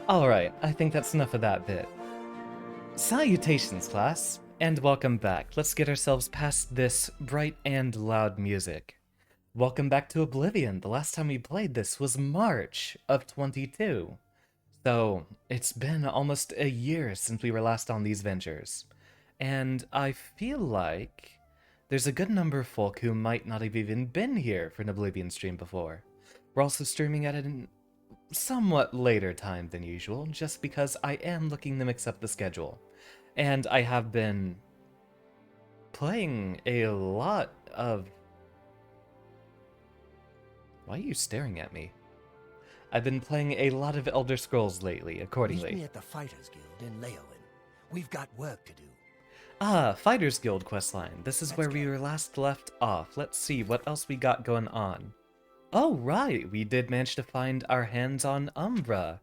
Alright, I think that's enough of that bit. Salutations, class, and welcome back. Let's get ourselves past this bright and loud music. Welcome back to Oblivion. The last time we played this was March of 22. So, it's been almost a year since we were last on these ventures. And I feel like there's a good number of folk who might not have even been here for an Oblivion stream before. We're also streaming at an somewhat later time than usual, just because I am looking to mix up the schedule. And I have been playing a lot of... Why are you staring at me? I've been playing a lot of Elder Scrolls lately, accordingly. Meet me at the Fighters Guild in Leowen. We've got work to do. Ah, Fighters Guild questline. This is Let's where we go. were last left off. Let's see what else we got going on. Oh, right, we did manage to find our hands on Umbra.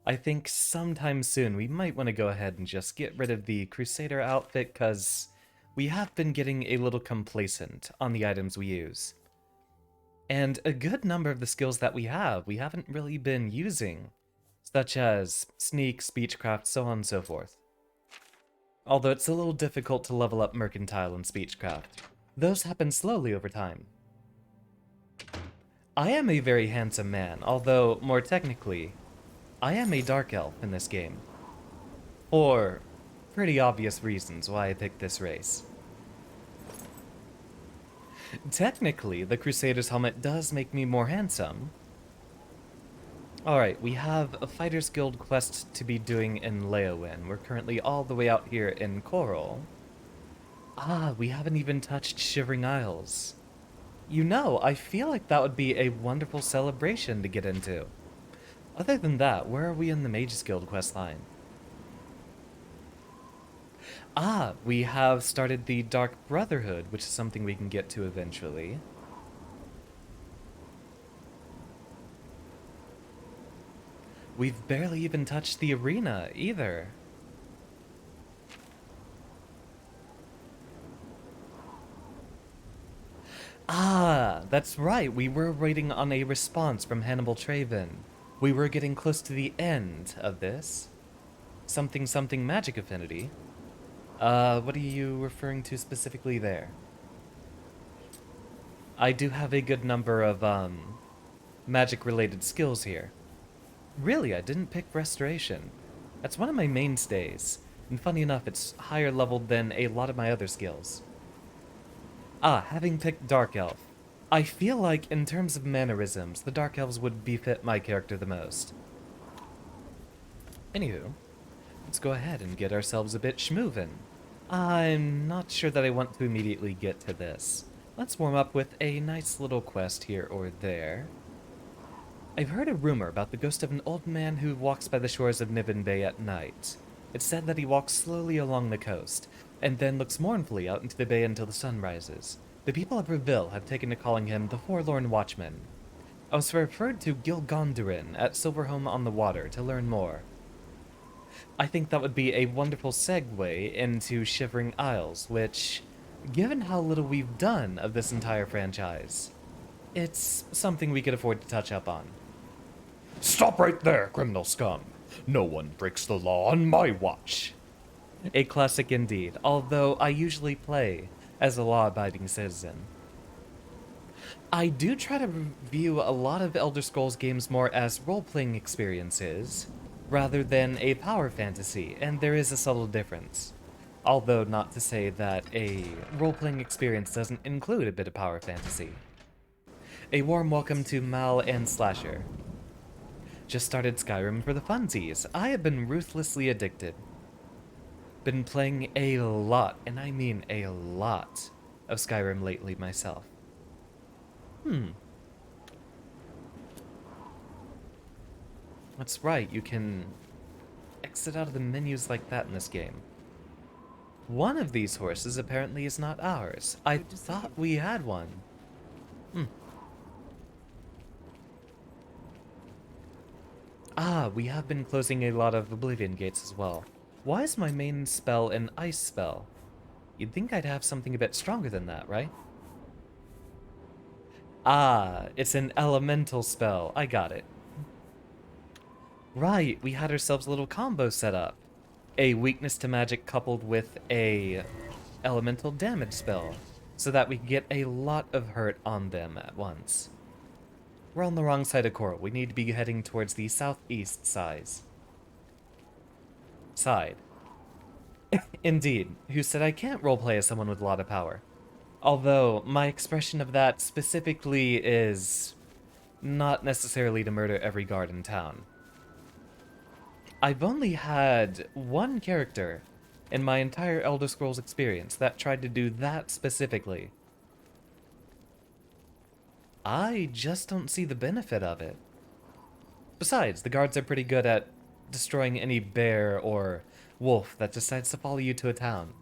I think sometime soon we might want to go ahead and just get rid of the Crusader outfit, because we have been getting a little complacent on the items we use. And a good number of the skills that we haven't really been using, such as Sneak, Speechcraft, so on and so forth. Although it's a little difficult to level up Mercantile and Speechcraft. Those happen slowly over time. I am a very handsome man, although, more technically, I am a Dark Elf in this game. For pretty obvious reasons why I picked this race. Technically, the Crusader's helmet does make me more handsome. Alright, we have a Fighters Guild quest to be doing in Leowen. We're currently all the way out here in Coral. Ah, we haven't even touched Shivering Isles. You know, I feel like that would be a wonderful celebration to get into. Other than that, where are we in the Mages Guild questline? Ah, we have started the Dark Brotherhood, which is something we can get to eventually. We've barely even touched the arena, either. Ah, that's right, we were waiting on a response from Hannibal Traven. We were getting close to the end of this. Something something magic affinity. What are you referring to specifically there? I do have a good number of, magic-related skills here. Really, I didn't pick Restoration. That's one of my mainstays, and funny enough, it's higher leveled than a lot of my other skills. Ah, having picked Dark Elf. I feel like, in terms of mannerisms, the Dark Elves would befit my character the most. Anywho, let's go ahead and get ourselves a bit schmoovin'. I'm not sure that I want to immediately get to this. Let's warm up with a nice little quest here or there. I've heard a rumor about the ghost of an old man who walks by the shores of Niven Bay at night. It's said that he walks slowly along the coast, and then looks mournfully out into the bay until the sun rises. The people of Reville have taken to calling him the Forlorn Watchman. I was referred to Gilgondorin at Silverhome on the Water to learn more. I think that would be a wonderful segue into Shivering Isles, which, given how little we've done of this entire franchise, it's something we could afford to touch up on. Stop right there, criminal scum. No one breaks the law on my watch. A classic indeed, although I usually play as a law-abiding citizen. I do try to view a lot of Elder Scrolls games more as role-playing experiences, rather than a power fantasy, and there is a subtle difference. Although not to say that a role-playing experience doesn't include a bit of power fantasy. A warm welcome to Mal and Slasher. Just started Skyrim for the funsies. I have been ruthlessly addicted. Been playing a lot, and I mean a lot, of Skyrim lately myself. That's right, you can exit out of the menus like that in this game. One of these horses apparently is not ours. I thought we had one. Ah, we have been closing a lot of Oblivion gates as well. Why is my main spell an ice spell? You'd think I'd have something a bit stronger than that, right? Ah, it's an elemental spell. I got it. Right, we had ourselves a little combo set up. A weakness to magic coupled with a elemental damage spell, so that we could get a lot of hurt on them at once. We're on the wrong side of Coral. We need to be heading towards the southeast side. Indeed, who said I can't roleplay as someone with a lot of power. Although, my expression of that specifically is not necessarily to murder every guard in town. I've only had one character in my entire Elder Scrolls experience that tried to do that specifically. I just don't see the benefit of it. Besides, the guards are pretty good at destroying any bear or wolf that decides to follow you to a town.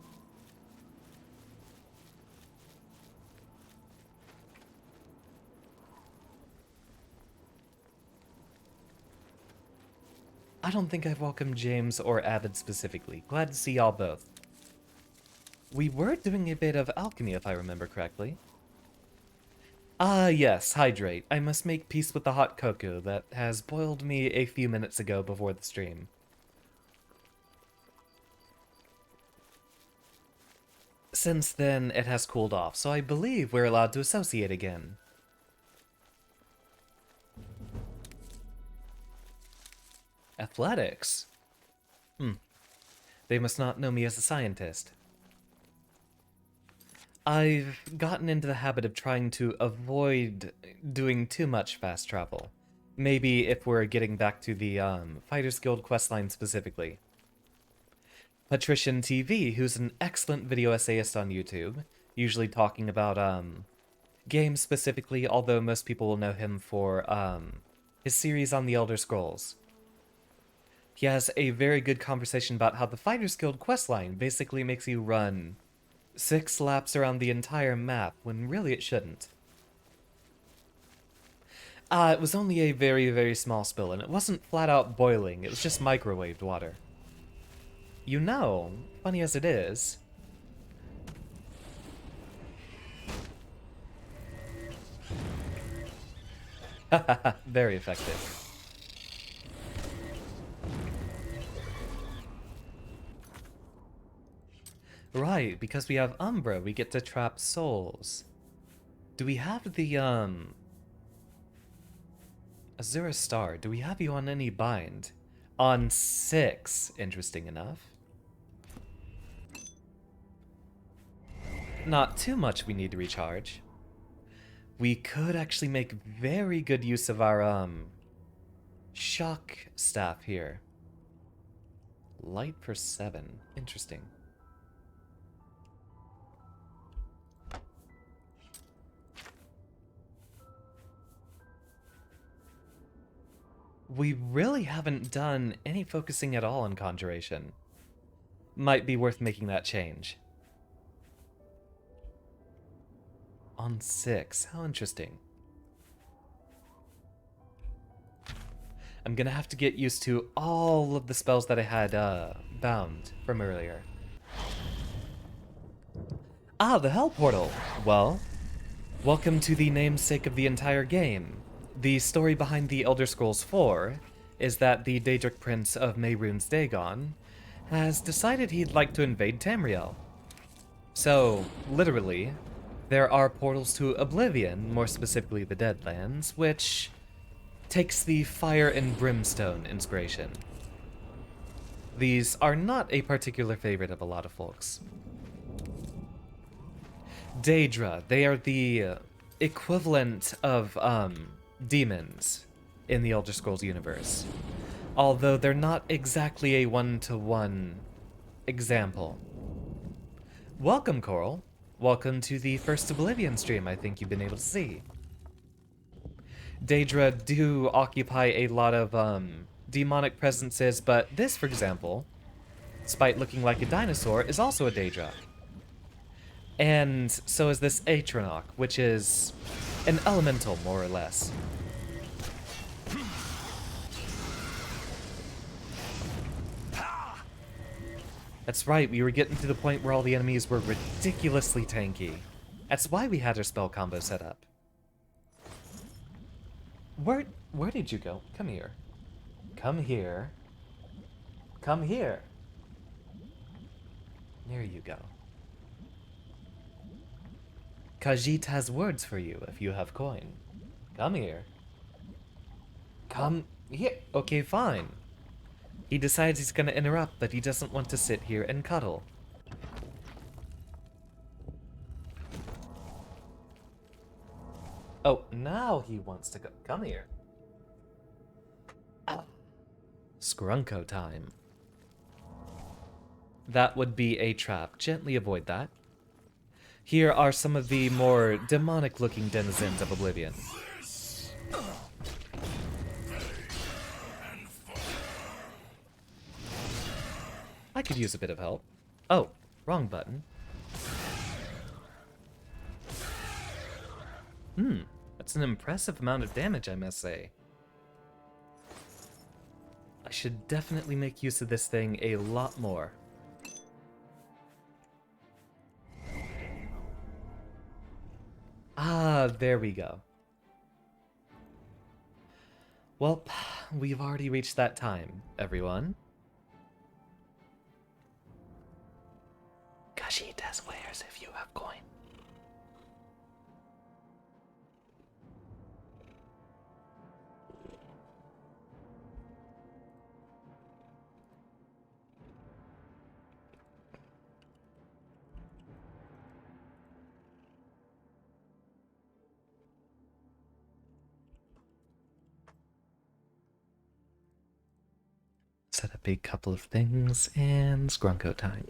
I don't think I've welcomed James or Avid specifically. Glad to see y'all both. We were doing a bit of alchemy, if I remember correctly. Ah, yes, hydrate. I must make peace with the hot cocoa that has boiled me a few minutes ago before the stream. Since then, it has cooled off, so I believe we're allowed to associate again. Athletics? They must not know me as a scientist. I've gotten into the habit of trying to avoid doing too much fast travel. Maybe if we're getting back to the Fighters Guild questline specifically. Patrician TV, who's an excellent video essayist on YouTube, usually talking about games specifically, although most people will know him for his series on the Elder Scrolls. He has a very good conversation about how the Fighters Guild questline basically makes you run 6 laps around the entire map, when really it shouldn't. It was only a very, very small spill, and it wasn't flat out boiling, it was just microwaved water. You know, funny as it is, very effective. Right, because we have Umbra, we get to trap souls. Do we have the, Azura Star, do we have you on any bind? On 6, interesting enough. Not too much we need to recharge. We could actually make very good use of our, shock staff here. Light for 7, interesting. We really haven't done any focusing at all on Conjuration. Might be worth making that change. On 6, how interesting. I'm gonna have to get used to all of the spells that I had bound from earlier. Ah, the Hell Portal! Well, welcome to the namesake of the entire game. The story behind the Elder Scrolls 4 is that the Daedric Prince of Mehrunes Dagon has decided he'd like to invade Tamriel. So, literally, there are portals to Oblivion, more specifically the Deadlands, which takes the fire and brimstone inspiration. These are not a particular favorite of a lot of folks. Daedra, they are the equivalent of, demons in the Elder Scrolls universe, although they're not exactly a one-to-one example. Welcome, Coral. Welcome to the first Oblivion stream I think you've been able to see. Daedra do occupy a lot of demonic presences, but this, for example, despite looking like a dinosaur, is also a Daedra. And so is this Atronach, which is an elemental, more or less. That's right, we were getting to the point where all the enemies were ridiculously tanky. That's why we had our spell combo set up. Where did you go? Come here. come here. Come here. There you go. Khajiit has words for you if you have coin. Come here. Come here. Okay, fine. He decides he's gonna interrupt, but he doesn't want to sit here and cuddle. Oh, now he wants to go. Come here. Ah. Scrunko time. That would be a trap. Gently avoid that. Here are some of the more demonic-looking denizens of Oblivion. I could use a bit of help. Oh, wrong button. That's an impressive amount of damage, I must say. I should definitely make use of this thing a lot more. Ah, there we go. Well, we've already reached that time, everyone. Khajiit has wares if you have coin. Set up a couple of things and Scrunko time.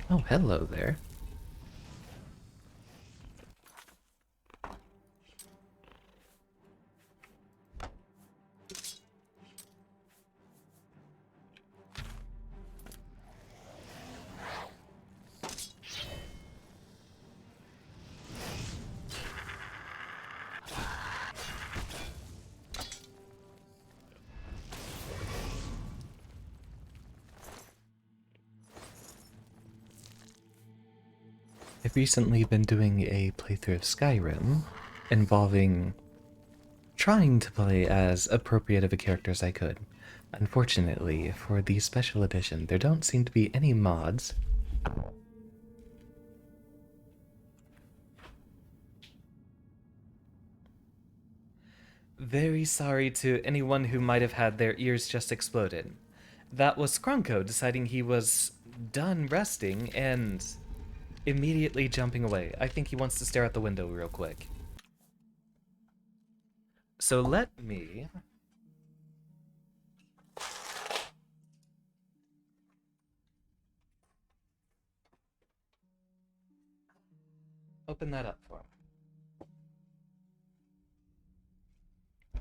Oh, hello there. I've recently been doing a playthrough of Skyrim involving trying to play as appropriate of a character as I could. Unfortunately, for the special edition, there don't seem to be any mods. Very sorry to anyone who might have had their ears just exploded. That was Scrunko deciding he was done resting and immediately jumping away. I think he wants to stare out the window real quick. So let me... open that up for him.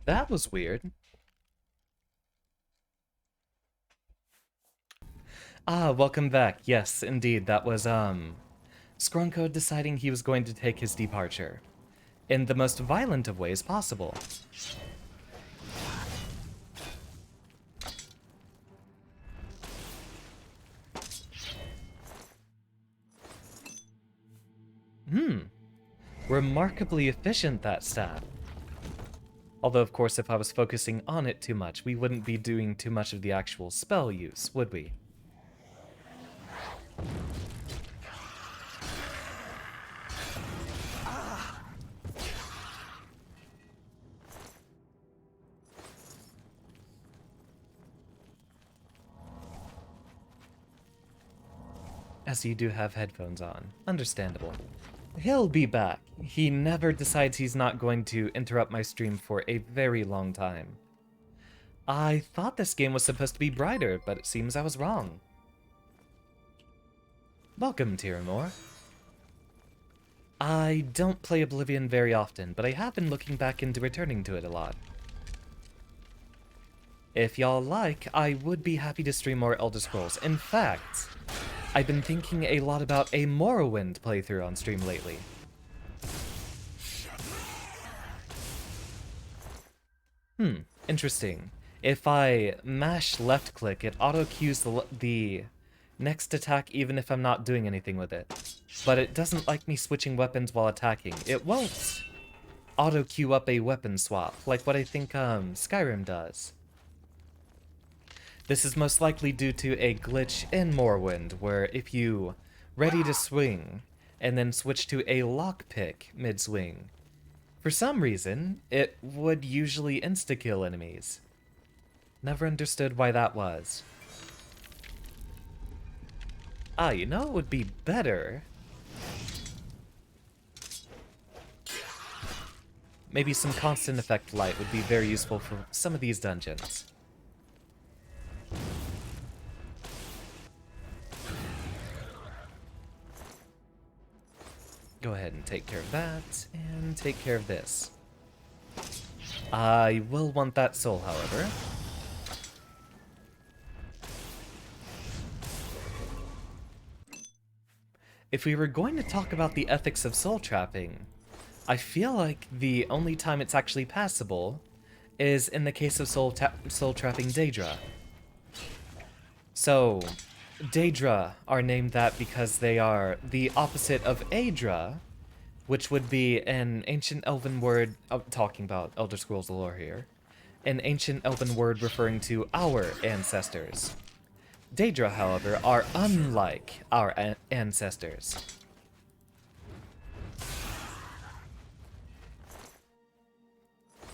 That was weird. Ah, welcome back. Yes, indeed, that was, Scrunko deciding he was going to take his departure. In the most violent of ways possible. Remarkably efficient, that stat. Although, of course, if I was focusing on it too much, we wouldn't be doing too much of the actual spell use, would we? As you do have headphones on. Understandable. He'll be back. He never decides he's not going to interrupt my stream for a very long time. I thought this game was supposed to be brighter, but it seems I was wrong. Welcome, Tiramore. I don't play Oblivion very often, but I have been looking back into returning to it a lot. If y'all like, I would be happy to stream more Elder Scrolls. In fact, I've been thinking a lot about a Morrowind playthrough on stream lately. Interesting. If I mash left click, it auto-cues the next attack even if I'm not doing anything with it. But it doesn't like me switching weapons while attacking. It won't auto-queue up a weapon swap, like what I think Skyrim does. This is most likely due to a glitch in Morrowind, where if you ready to swing, and then switch to a lockpick mid-swing, for some reason, it would usually insta-kill enemies. Never understood why that was. Ah, you know it would be better? Maybe some constant effect light would be very useful for some of these dungeons. Go ahead and take care of that, and take care of this. I will want that soul, however. If we were going to talk about the ethics of soul trapping, I feel like the only time it's actually passable is in the case of soul trapping Daedra. So, Daedra are named that because they are the opposite of Aedra, which would be an ancient elven word, talking about Elder Scrolls lore here, an ancient elven word referring to our ancestors. Daedra, however, are unlike our ancestors.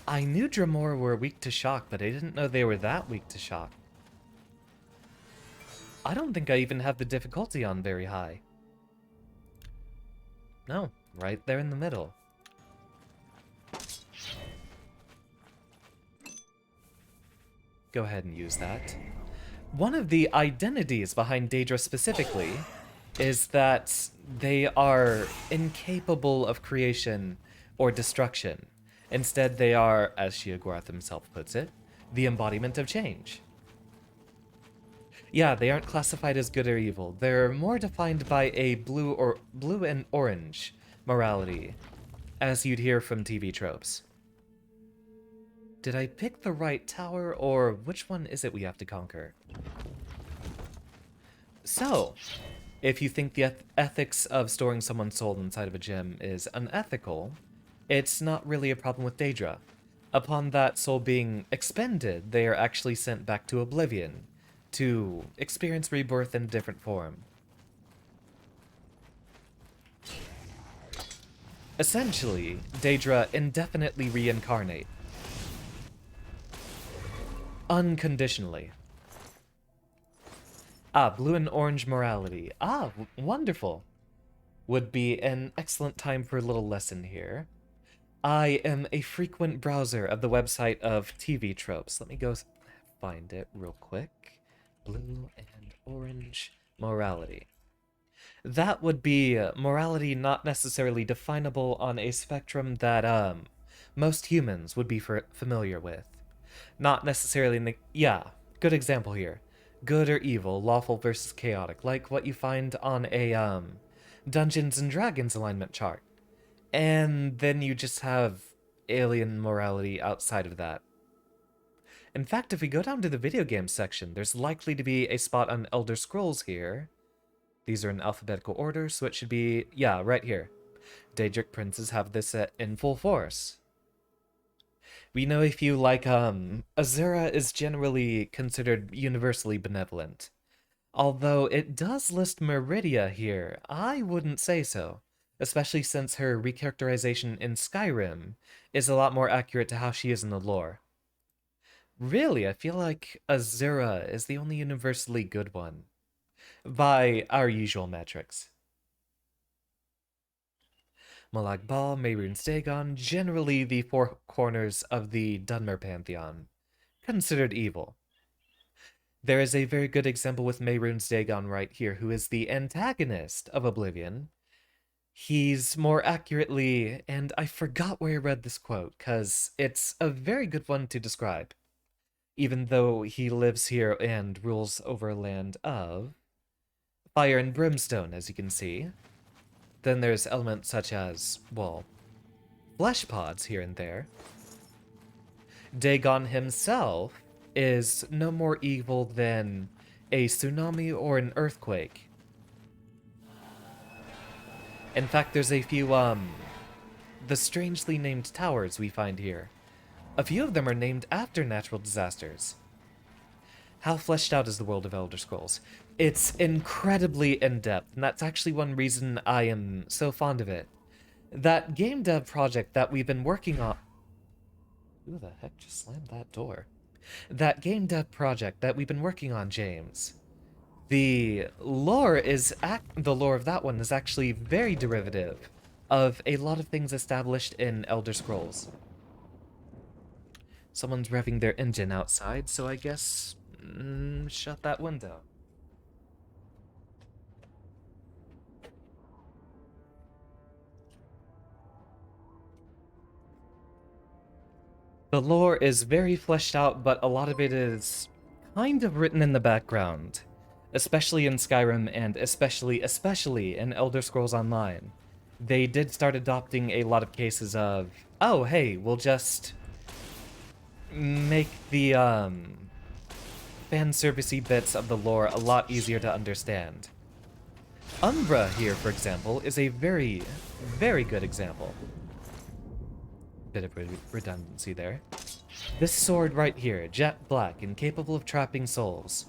I knew Dremora were weak to shock, but I didn't know they were that weak to shock. I don't think I even have the difficulty on very high. No, right there in the middle. Go ahead and use that. One of the identities behind Daedra specifically is that they are incapable of creation or destruction. Instead, they are, as Sheogorath himself puts it, the embodiment of change. Yeah, they aren't classified as good or evil. They're more defined by a blue and orange morality, as you'd hear from TV tropes. Did I pick the right tower, or which one is it we have to conquer? So, if you think the ethics of storing someone's soul inside of a gem is unethical, it's not really a problem with Daedra. Upon that soul being expended, they are actually sent back to Oblivion to experience rebirth in a different form. Essentially, Daedra indefinitely reincarnate. Unconditionally. Ah, blue and orange morality. Ah, wonderful. Would be an excellent time for a little lesson here. I am a frequent browser of the website of TV tropes. Let me go find it real quick. Blue and orange morality. That would be morality not necessarily definable on a spectrum that most humans would be familiar with. Not necessarily in the... Yeah, good example here. Good or evil, lawful versus chaotic, like what you find on a Dungeons and Dragons alignment chart. And then you just have alien morality outside of that. In fact, if we go down to the video game section, there's likely to be a spot on Elder Scrolls here. These are in alphabetical order, so it should be, yeah, right here. Daedric princes have this in full force. We know a few like, Azura is generally considered universally benevolent. Although it does list Meridia here, I wouldn't say so. Especially since her recharacterization in Skyrim is a lot more accurate to how she is in the lore. Really, I feel like Azura is the only universally good one, by our usual metrics. Molag Bal, Mehrunes Dagon, generally the four corners of the Dunmer pantheon, considered evil. There is a very good example with Mehrunes Dagon right here, who is the antagonist of Oblivion. He's more accurately, and I forgot where I read this quote, because it's a very good one to describe. Even though he lives here and rules over a land of fire and brimstone, as you can see. Then there's elements such as, well, flesh pods here and there. Dagon himself is no more evil than a tsunami or an earthquake. In fact, there's a few, the strangely named towers we find here. A few of them are named after natural disasters. How fleshed out is the world of Elder Scrolls? It's incredibly in-depth, and that's actually one reason I am so fond of it. That game dev project that we've been working on... Who the heck just slammed that door? That game dev project that we've been working on, James. The lore of that one is actually very derivative of a lot of things established in Elder Scrolls. Someone's revving their engine outside, so I guess... shut that window. The lore is very fleshed out, but a lot of it is kind of written in the background. Especially in Skyrim, and especially in Elder Scrolls Online. They did start adopting a lot of cases of, oh hey, we'll just make the fan-servicey bits of the lore a lot easier to understand. Umbra here, for example, is a very, very good example. Bit of redundancy there. This sword right here, jet black and capable of trapping souls.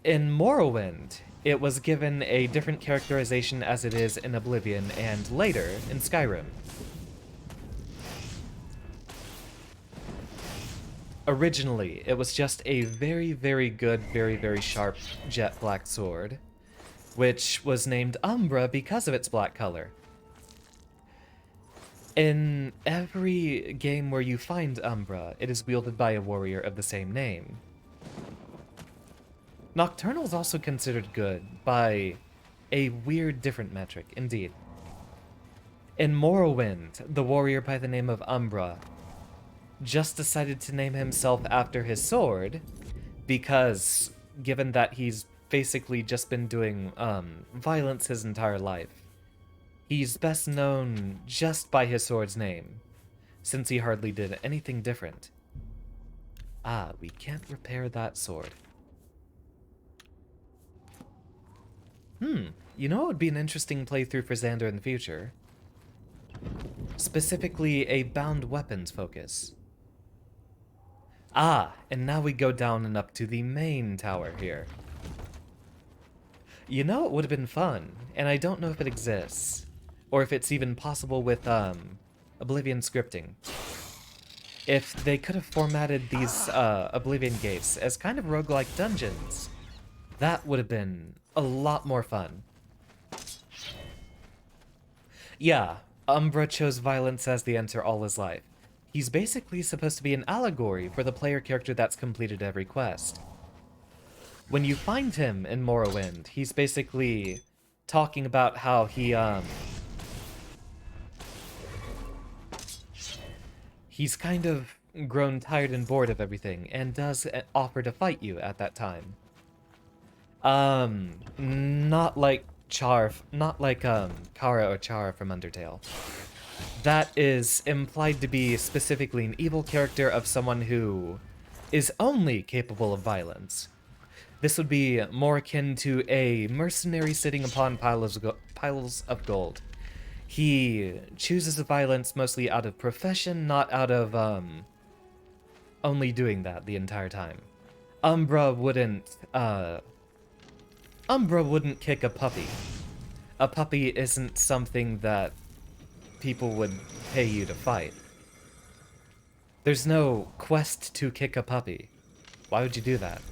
In Morrowind, it was given a different characterization as it is in Oblivion and later in Skyrim. Originally, it was just a very, very good, very, very sharp jet black sword, which was named Umbra because of its black color. In every game where you find Umbra, it is wielded by a warrior of the same name. Nocturnal is also considered good by a weird different metric, indeed. In Morrowind, the warrior by the name of Umbra just decided to name himself after his sword because, given that he's basically just been doing violence his entire life, he's best known just by his sword's name, since he hardly did anything different. Ah, we can't repair that sword. You know what would be an interesting playthrough for Xander in the future? Specifically, a bound weapons focus. Ah, and now we go down and up to the main tower here. You know it would have been fun, and I don't know if it exists, or if it's even possible with, Oblivion scripting. If they could have formatted these, Oblivion gates as kind of roguelike dungeons, that would have been a lot more fun. Yeah, Umbra chose violence as the answer all his life. He's basically supposed to be an allegory for the player character that's completed every quest. When you find him in Morrowind, he's basically talking about how he's kind of grown tired and bored of everything, and does offer to fight you at that time. Not like Kara or Chara from Undertale. That is implied to be specifically an evil character of someone who is only capable of violence. This would be more akin to a mercenary sitting upon piles of gold. He chooses the violence mostly out of profession, not out of, only doing that the entire time. Umbra wouldn't kick a puppy. A puppy isn't something that people would pay you to fight. There's no quest to kick a puppy. Why would you do that?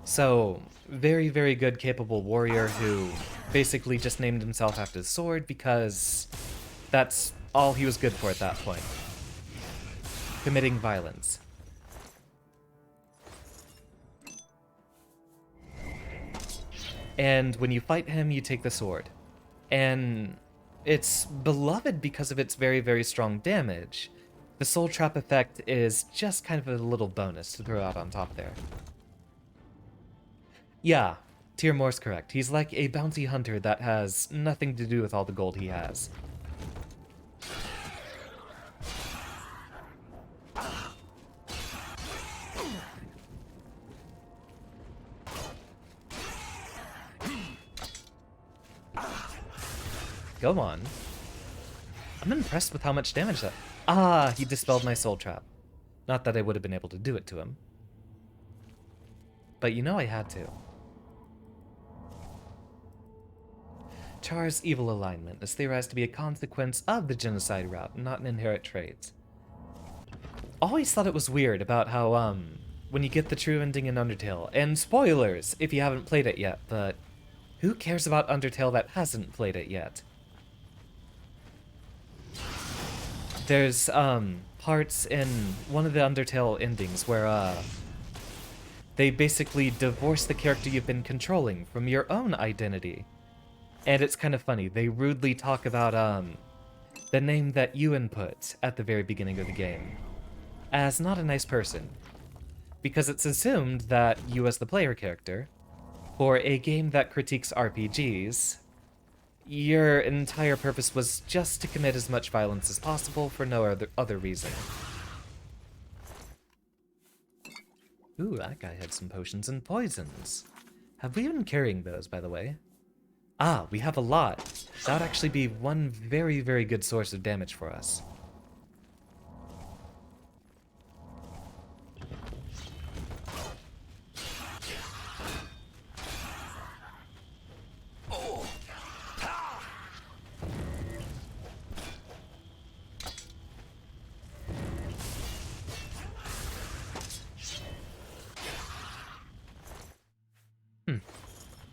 So, very, very good, capable warrior who basically just named himself after his sword because that's all he was good for at that point. Committing violence. And when you fight him, you take the sword. And it's beloved because of its very, very strong damage. The soul trap effect is just kind of a little bonus to throw out on top there. Yeah, Tyr Moore's correct. He's like a bounty hunter that has nothing to do with all the gold he has. Go on. I'm impressed with how much damage that... Ah, he dispelled my soul trap. Not that I would have been able to do it to him. But you know I had to. Char's evil alignment is theorized to be a consequence of the genocide route, not an inherent trait. Always thought it was weird about how, when you get the true ending in Undertale, and spoilers if you haven't played it yet, but who cares about Undertale that hasn't played it yet? There's, parts in one of the Undertale endings where, they basically divorce the character you've been controlling from your own identity. And it's kind of funny. They rudely talk about, the name that you input at the very beginning of the game as not a nice person. Because it's assumed that you as the player character, for a game that critiques RPGs, your entire purpose was just to commit as much violence as possible for no other reason. Ooh, that guy had some potions and poisons. Have we been carrying those, by the way? Ah, we have a lot. That would actually be one very, very good source of damage for us.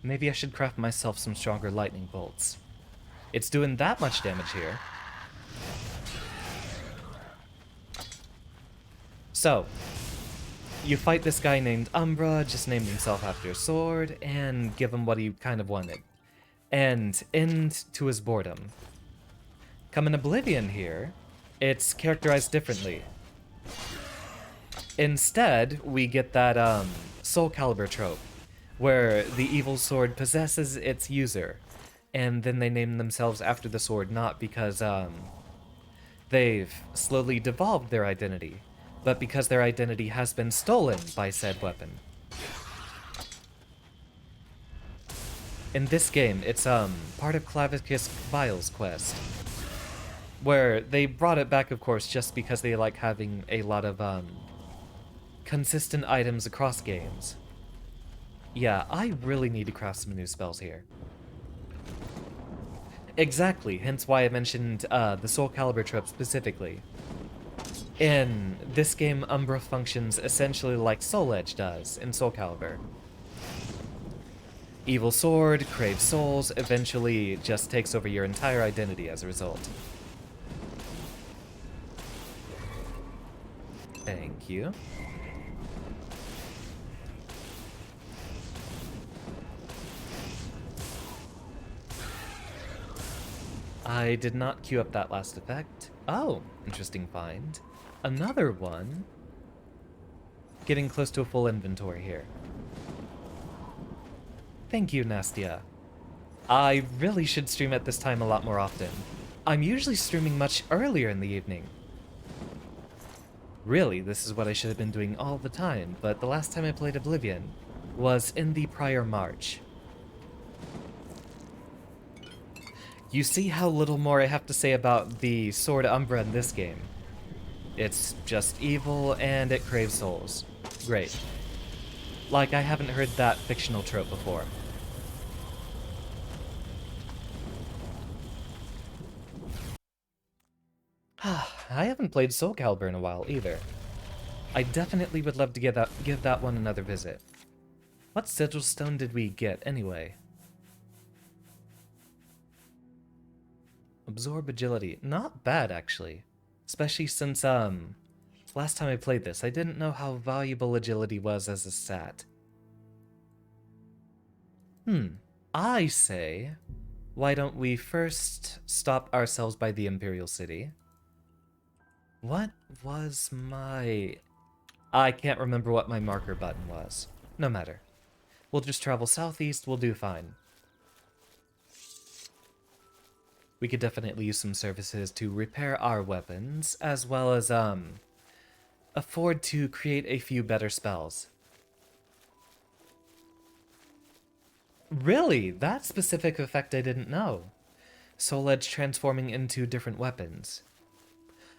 Maybe I should craft myself some stronger lightning bolts. It's doing that much damage here. So, you fight this guy named Umbra, just named himself after a sword, and give him what he kind of wanted. And end to his boredom. Come in Oblivion here, it's characterized differently. Instead, we get that Soul Calibur trope, where the evil sword possesses its user, and then they name themselves after the sword not because they've slowly devolved their identity, but because their identity has been stolen by said weapon. In this game, it's part of Clavicus Vile's quest, where they brought it back, of course, just because they like having a lot of consistent items across games. Yeah, I really need to craft some new spells here. Exactly, hence why I mentioned the Soul Calibur trope specifically. In this game, Umbra functions essentially like Soul Edge does in Soul Calibur. Evil sword, craves souls, eventually just takes over your entire identity as a result. Thank you. I did not queue up that last effect. Oh, interesting find. Another one. Getting close to a full inventory here. Thank you, Nastia. I really should stream at this time a lot more often. I'm usually streaming much earlier in the evening. Really, this is what I should have been doing all the time, but the last time I played Oblivion was in the prior March. You see how little more I have to say about the Sword Umbra in this game. It's just evil and it craves souls. Great. Like, I haven't heard that fictional trope before. I haven't played Soul Calibur in a while either. I definitely would love to give that one another visit. What sigil stone did we get anyway? Absorb agility. Not bad, actually. Especially since, last time I played this, I didn't know how valuable agility was as a stat. I say, why don't we first stop ourselves by the Imperial City? What was my... I can't remember what my marker button was. No matter. We'll just travel southeast, we'll do fine. We could definitely use some services to repair our weapons, as well as, afford to create a few better spells. Really? That specific effect I didn't know. Soul Edge transforming into different weapons.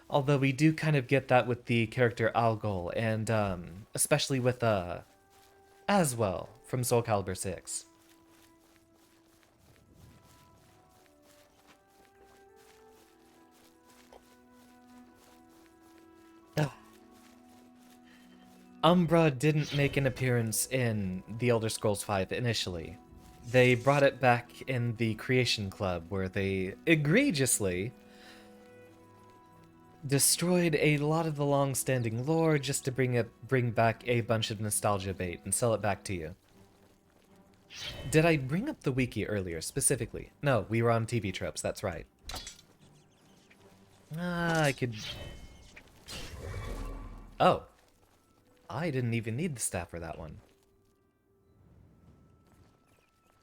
Although we do kind of get that with the character Algol, and especially with Aswell from Soul Calibur 6. Umbra didn't make an appearance in The Elder Scrolls V initially. They brought it back in the Creation Club, where they egregiously destroyed a lot of the long-standing lore just to bring back a bunch of nostalgia bait and sell it back to you. Did I bring up the wiki earlier, specifically? No, we were on TV tropes, that's right. I could... Oh. I didn't even need the staff for that one.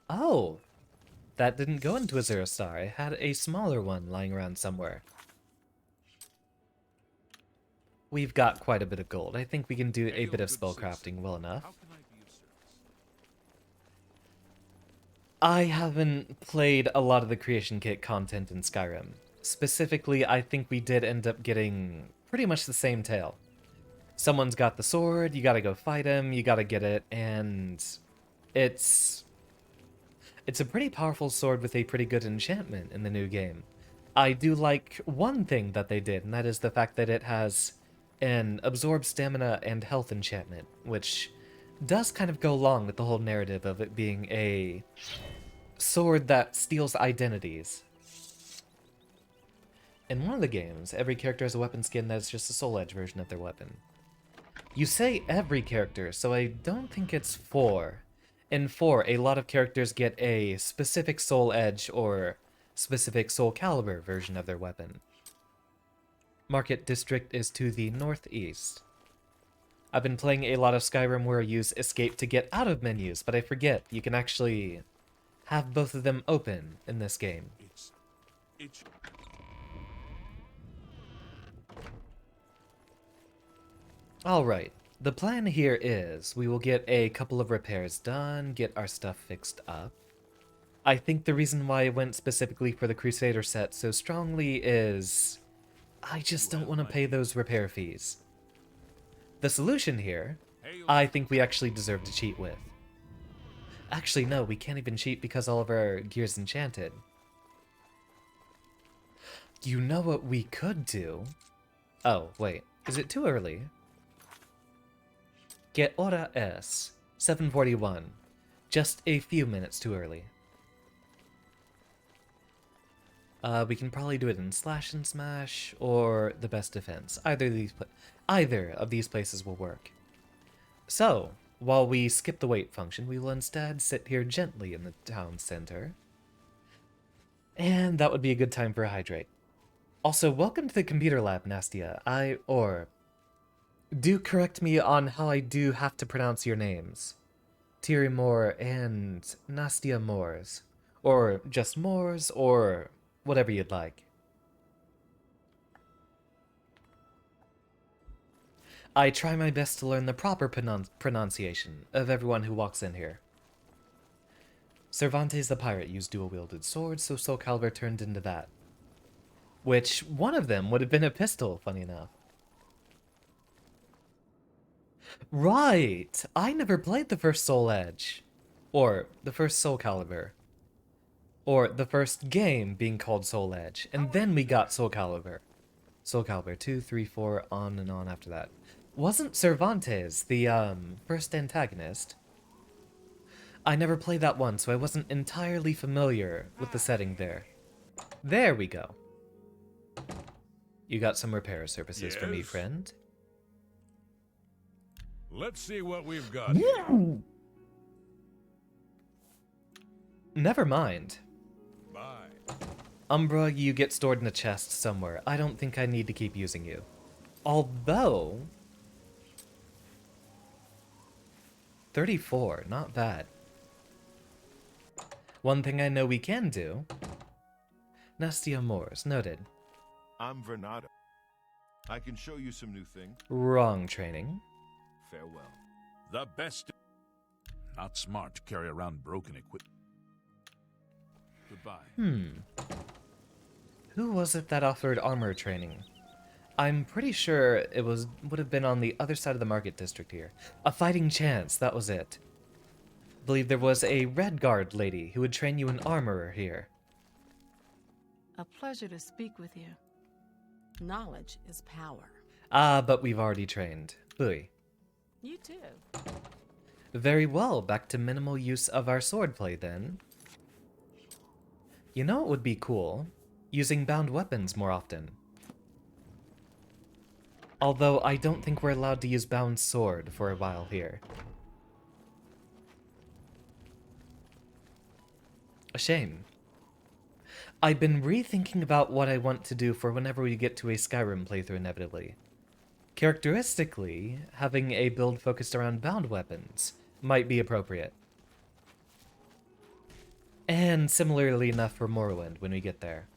Oh! That didn't go into a 0-star. I had a smaller one lying around somewhere. We've got quite a bit of gold. I think we can do a bit of spellcrafting well enough. I haven't played a lot of the Creation Kit content in Skyrim. Specifically, I think we did end up getting pretty much the same tale. Someone's got the sword, you gotta go fight him, you gotta get it, and it's a pretty powerful sword with a pretty good enchantment in the new game. I do like one thing that they did, and that is the fact that it has an absorb stamina and health enchantment, which does kind of go along with the whole narrative of it being a sword that steals identities. In one of the games, every character has a weapon skin that is just a Soul Edge version of their weapon. You say every character, so I don't think it's 4. In 4, a lot of characters get a specific Soul Edge or specific Soul Calibur version of their weapon. Market District is to the northeast. I've been playing a lot of Skyrim where I use escape to get out of menus, but I forget you can actually have both of them open in this game. Alright, the plan here is we will get a couple of repairs done, get our stuff fixed up. I think the reason why I went specifically for the Crusader set so strongly is I just don't want to pay those repair fees. The solution here, I think we actually deserve to cheat with. Actually, no, we can't even cheat because all of our gear's enchanted. You know what we could do? Oh, wait, is it too early? Get hora es, 7:41. Just a few minutes too early. We can probably do it in Slash and Smash, or the Best Defense. Either of these places will work. So, while we skip the wait function, we will instead sit here gently in the town center. And that would be a good time for a hydrate. Also, welcome to the computer lab, Nastia. Do correct me on how I do have to pronounce your names. Thierry Moore and Nastia Moores. Or just Moores, or whatever you'd like. I try my best to learn the proper pronunciation of everyone who walks in here. Cervantes the pirate used dual-wielded swords, so Soul Calibur turned into that. Which, one of them would have been a pistol, funny enough. Right! I never played the first Soul Edge. Or the first Soul Calibur. Or the first game being called Soul Edge. And then we got Soul Calibur. Soul Calibur 2, 3, 4, on and on after that. Wasn't Cervantes the first antagonist? I never played that one, so I wasn't entirely familiar with the setting there. There we go. You got some repair services for me, friend? Let's see what we've got here. Never mind. Bye. Umbra, you get stored in a chest somewhere. I don't think I need to keep using you. Although... 34, not bad. One thing I know we can do... Nastia Moores, noted. I'm Vernado. I can show you some new things. Wrong training. Farewell. The best. Not smart to carry around broken equipment. Goodbye. Who was it that offered armor training? I'm pretty sure it would have been on the other side of the market district here. A fighting chance, that was it. I believe there was a Red Guard lady who would train you in armorer here. A pleasure to speak with you. Knowledge is power. Ah, but we've already trained. Booey. You too. Very well, back to minimal use of our swordplay then. You know what would be cool? Using bound weapons more often. Although I don't think we're allowed to use bound sword for a while here. A shame. I've been rethinking about what I want to do for whenever we get to a Skyrim playthrough inevitably. Characteristically, having a build focused around bound weapons might be appropriate. And similarly enough for Morrowind when we get there.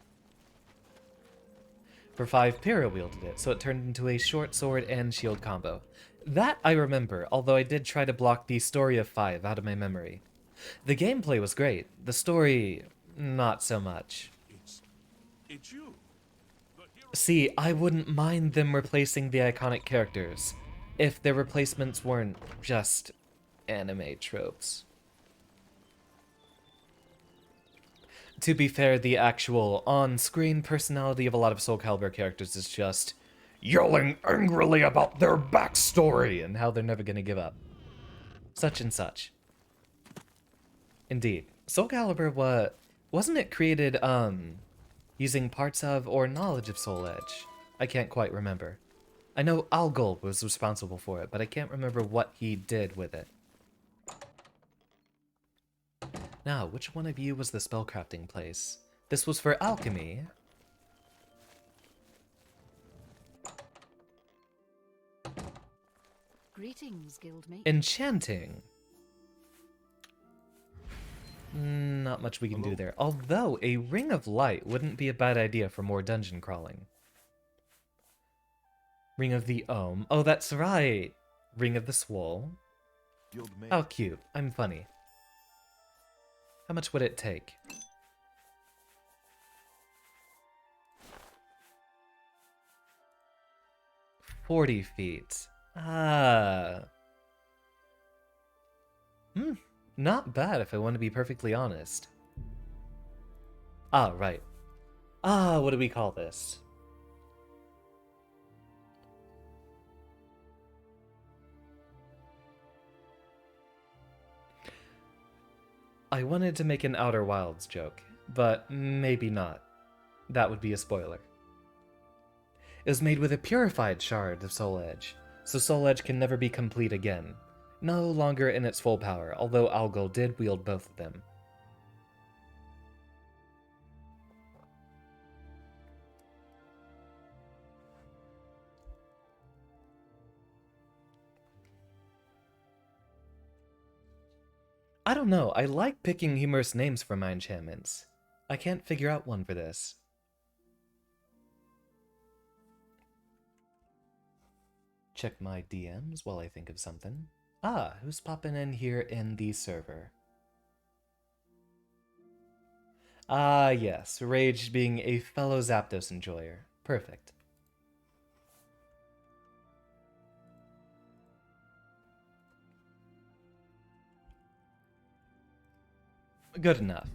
For 5, Pyra wielded it, so it turned into a short sword and shield combo. That I remember, although I did try to block the story of 5 out of my memory. The gameplay was great, the story, not so much. It's you. The hero. See, I wouldn't mind them replacing the iconic characters, if their replacements weren't just anime tropes. To be fair, the actual on-screen personality of a lot of Soul Calibur characters is just Yelling angrily about their backstory. story and how they're never gonna give up. Such and such. Indeed. Soul Calibur, wasn't it created, using parts of or knowledge of Soul Edge? I can't quite remember. I know Algol was responsible for it, but I can't remember what he did with it. Now, which one of you was the spellcrafting place? This was for alchemy. Greetings, guildmate. Enchanting. Not much we can do there. Although, a Ring of Light wouldn't be a bad idea for more dungeon crawling. Ring of the Ohm. Oh, that's right. Ring of the Swole. Guildmate. How cute. I'm funny. How much would it take? 40 feet. Not bad if I want to be perfectly honest. Ah, right. What do we call this? I wanted to make an Outer Wilds joke, but maybe not. That would be a spoiler. It was made with a purified shard of Soul Edge, so Soul Edge can never be complete again. No longer in its full power, although Algol did wield both of them. I don't know, I like picking humorous names for my enchantments. I can't figure out one for this. Check my DMs while I think of something. Who's popping in here in the server? Yes, Rage being a fellow Zapdos enjoyer. Perfect. Good enough.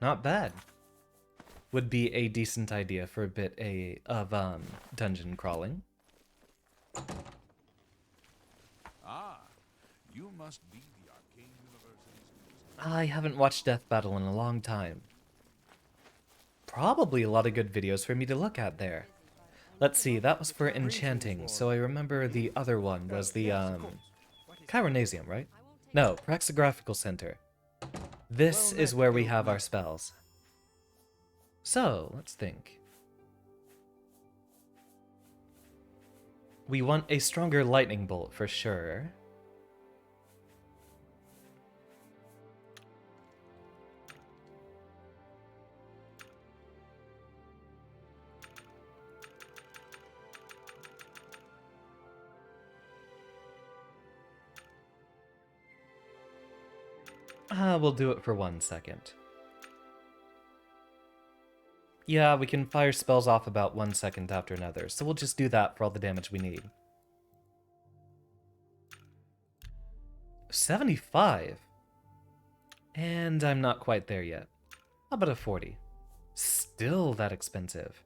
Not bad. Would be a decent idea for a bit of dungeon crawling. You must be the Arcane University's. I haven't watched Death Battle in a long time. Probably a lot of good videos for me to look at there. Let's see, that was for enchanting, so I remember the other one was the Chironasium, right? No, Praxographical Center. This is where we have our spells. So, let's think. We want a stronger lightning bolt for sure. We'll do it for 1 second. Yeah, we can fire spells off about 1 second after another, so we'll just do that for all the damage we need. 75? And I'm not quite there yet. How about a 40? Still that expensive.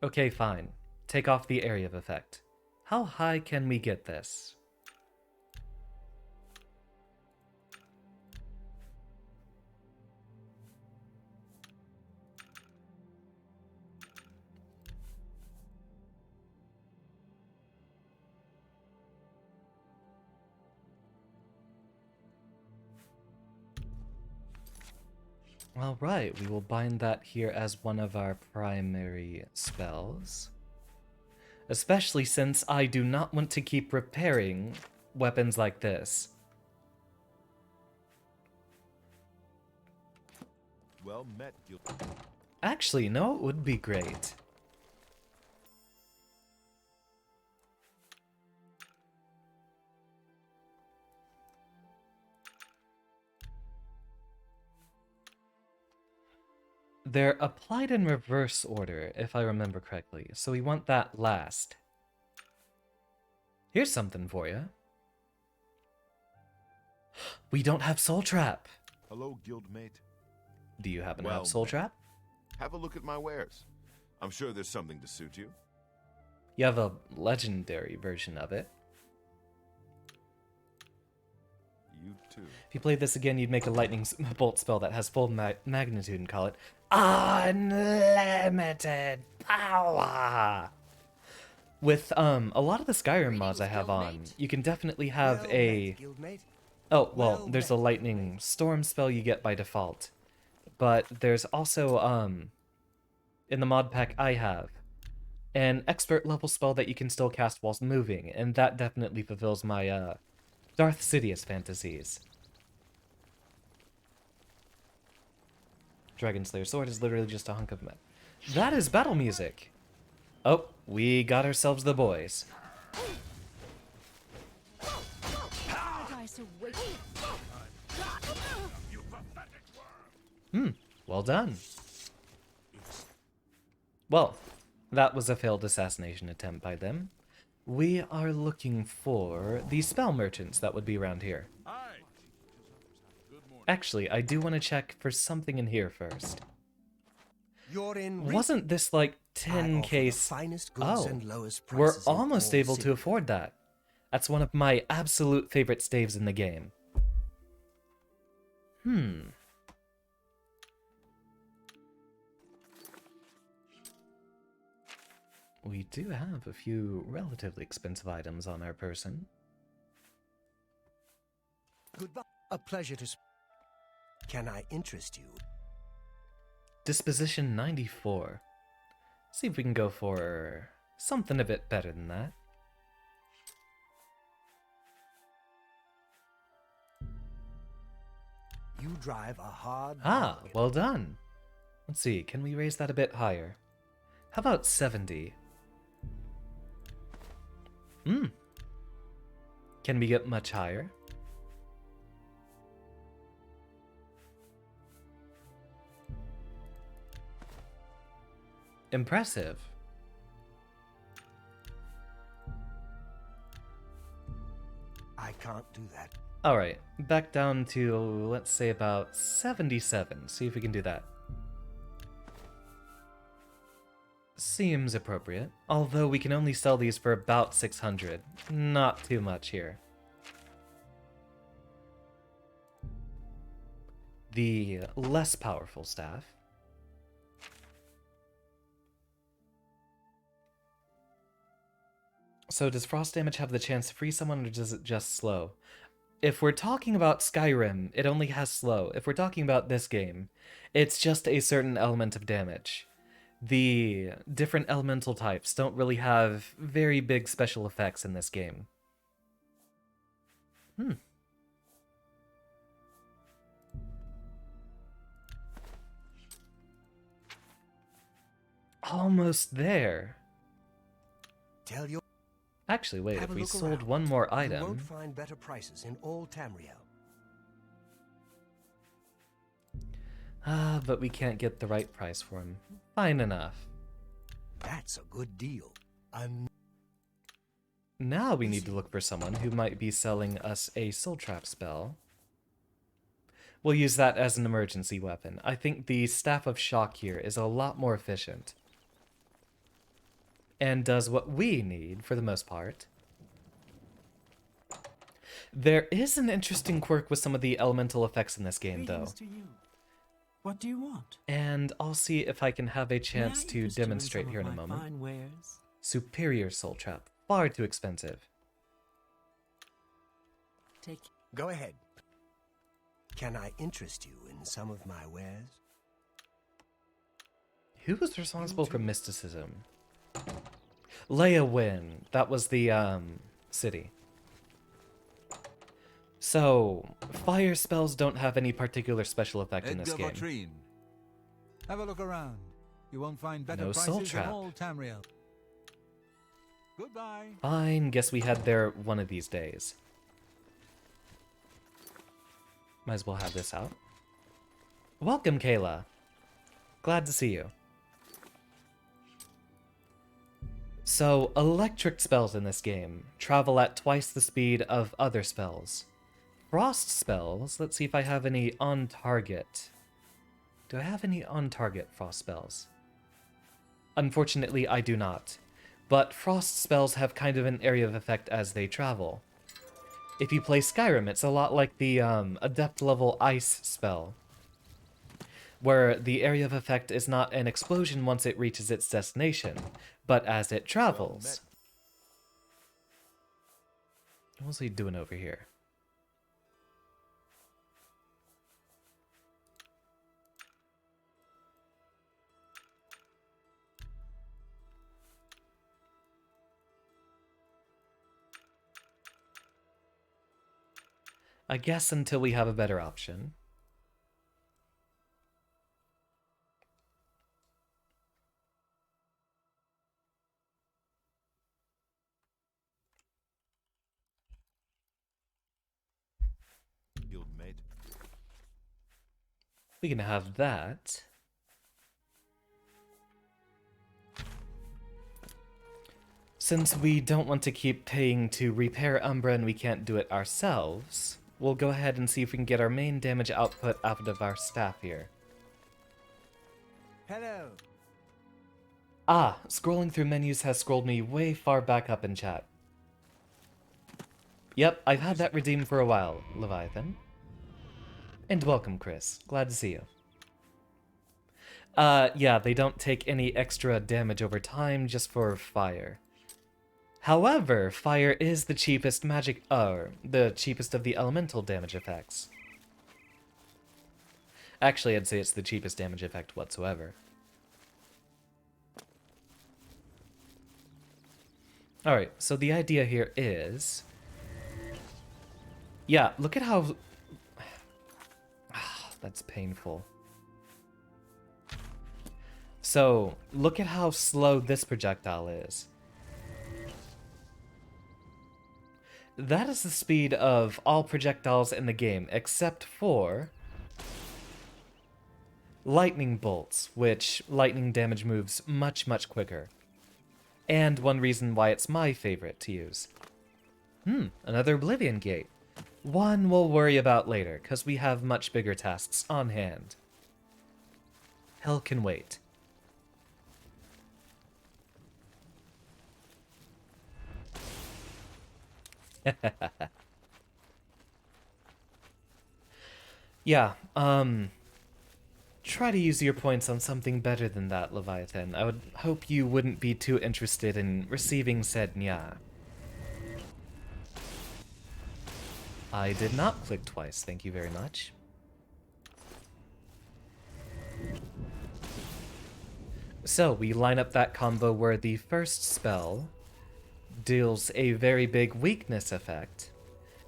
Okay, fine. Take off the area of effect. How high can we get this? Alright, we will bind that here as one of our primary spells. Especially since I do not want to keep repairing weapons like this. Well met, Guild. Actually, no, it would be great. They're applied in reverse order, if I remember correctly, so we want that last. Here's something for you. We don't have Soul Trap. Hello, guildmate. Do you happen to Well have Soul met. Trap? Have a look at my wares. I'm sure there's something to suit you. You have a legendary version of it. You too. If you played this again, you'd make a lightning bolt spell that has full magnitude and call it Unlimited Power. With a lot of the Skyrim mods I have on, you can definitely have Well a... met, guildmate. Oh, well, Well there's met. a lightning storm spell you get by default. But there's also, in the mod pack I have, an expert level spell that you can still cast whilst moving, and that definitely fulfills my, Darth Sidious fantasies. Dragon Slayer Sword is literally just a hunk of metal. That is battle music! Oh, we got ourselves the boys. Paradise awaits. Well done. Well, that was a failed assassination attempt by them. We are looking for the spell merchants that would be around here. Hi. Good morning. Actually, I do want to check for something in here first. You're in. Wasn't this like I offer the 10k? finest goods Oh, and lowest we're prices in almost all able to cities. afford that. That's one of my absolute favorite staves in the game. We do have a few relatively expensive items on our person. Goodbye. A pleasure to. Can I interest you? Disposition 94. See if we can go for something a bit better than that. You drive a hard. Ah, bargain. well done. Let's see, can we raise that a bit higher? How about 70? Can we get much higher? Impressive. I can't do that. Alright, back down to, let's say, about 77. See if we can do that. Seems appropriate. Although we can only sell these for about 600. Not too much here. The less powerful staff. So does frost damage have the chance to freeze someone, or does it just slow? If we're talking about Skyrim, it only has slow. If we're talking about this game, it's just a certain element of damage. The different elemental types don't really have very big special effects in this game. Almost there. Tell your. Actually, wait, Have if a we look sold around. one more You item... won't find better prices in all Tamriel. Ah, but we can't get the right price for him. Fine enough. That's a good deal. Now we need to look for someone who might be selling us a soul trap spell. We'll use that as an emergency weapon. I think the Staff of Shock here is a lot more efficient. And does what we need, for the most part. There is an interesting quirk with some of the elemental effects in this game, though. Greetings to you. What do you want? And I'll see if I can have a chance May I to interest you in demonstrate some here in a of my moment. fine wares? Superior soul trap. Far too expensive. Take Go ahead. Can I interest you in some of my wares? Who was responsible for mysticism? Leia Wynn. That was the, city. So, fire spells don't have any particular special effect in this Edgar game. Vatrine. Have a look around. You won't find better No soul prices trap. in all Tamriel. Goodbye. Fine, guess we head there one of these days. Might as well have this out. Welcome, Kayla. Glad to see you. So, electric spells in this game travel at twice the speed of other spells. Frost spells, let's see if I have any on target. Do I have any on target frost spells? Unfortunately, I do not. But frost spells have kind of an area of effect as they travel. If you play Skyrim, it's a lot like the adept level ice spell, where the area of effect is not an explosion once it reaches its destination, but as it travels. What's he doing over here? I guess until we have a better option. Guildmate. We can have that. Since we don't want to keep paying to repair Umbra and we can't do it ourselves, we'll go ahead and see if we can get our main damage output out of our staff here. Hello. Ah, scrolling through menus has scrolled me way far back up in chat. Yep, I've had that redeemed for a while, Leviathan. And welcome, Chris. Glad to see you. Yeah, they don't take any extra damage over time just for fire. However, fire is the cheapest the cheapest of the elemental damage effects. Actually, I'd say it's the cheapest damage effect whatsoever. Alright, so the idea here is... Yeah, look at how... That's painful. So, look at how slow this projectile is. That is the speed of all projectiles in the game, except for... lightning bolts, which lightning damage moves much, much quicker. And one reason why it's my favorite to use. Another Oblivion gate. One we'll worry about later, because we have much bigger tasks on hand. Hell can wait. Yeah, try to use your points on something better than that, Leviathan. I would hope you wouldn't be too interested in receiving said nya. I did not click twice, thank you very much. So, we line up that combo where the first spell deals a very big weakness effect,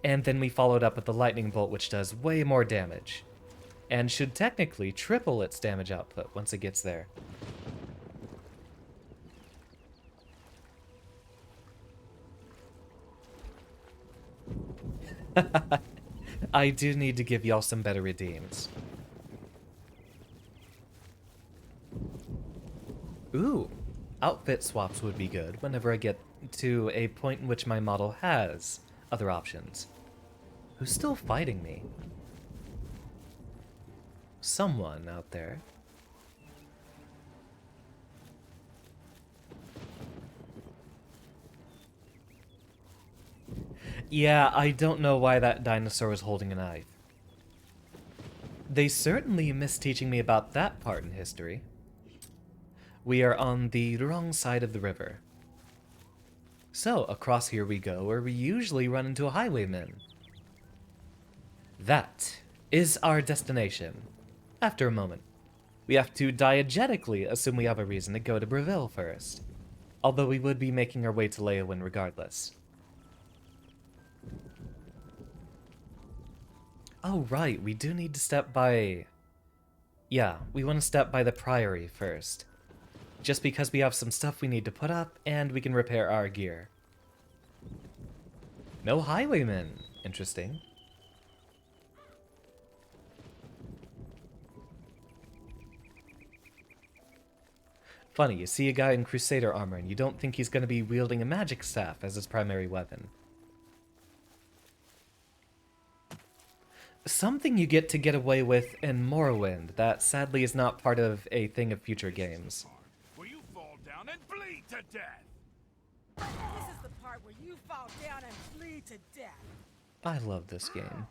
and then we followed up with the lightning bolt, which does way more damage, and should technically triple its damage output once it gets there. I do need to give y'all some better redeems. Ooh, outfit swaps would be good whenever I get to a point in which my model has other options. Who's still fighting me? Someone out there. Yeah, I don't know why that dinosaur was holding a knife. They certainly missed teaching me about that part in history. We are on the wrong side of the river. So, across here we go, where we usually run into a highwayman. That is our destination. After a moment, we have to diegetically assume we have a reason to go to Breville first. Although we would be making our way to Leowin regardless. Oh right, we do need to step by... Yeah, we want to step by the Priory first. Just because we have some stuff we need to put up, and we can repair our gear. No highwaymen. Interesting. Funny, you see a guy in Crusader armor and you don't think he's going to be wielding a magic staff as his primary weapon. Something you get away with in Morrowind that sadly is not part of a thing of future games. Where you fall down and bleed to death. This is the part where you fall down and bleed to death. I love this game.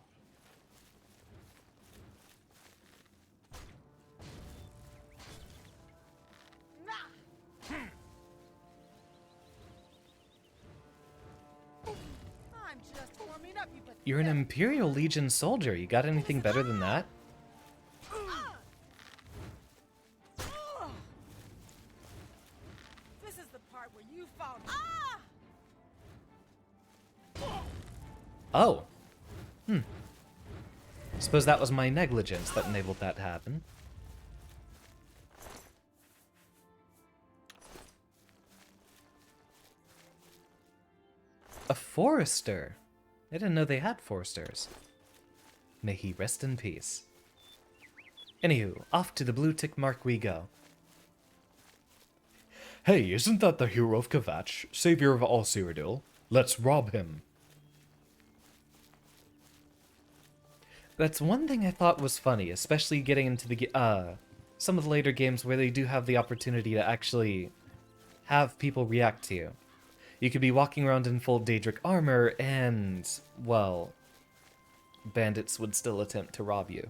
I'm just warming up, you pathetic. You're an Imperial Legion soldier. You got anything better than that? This is the part where you fall. Oh. Suppose that was my negligence that enabled that to happen. A forester. I didn't know they had foresters. May he rest in peace. Anywho, off to the blue tick mark we go. Hey, isn't that the hero of Kvatch, savior of all Cyrodiil? Let's rob him. That's one thing I thought was funny, especially getting into the some of the later games where they do have the opportunity to actually have people react to you. You could be walking around in full Daedric armor and, well, bandits would still attempt to rob you.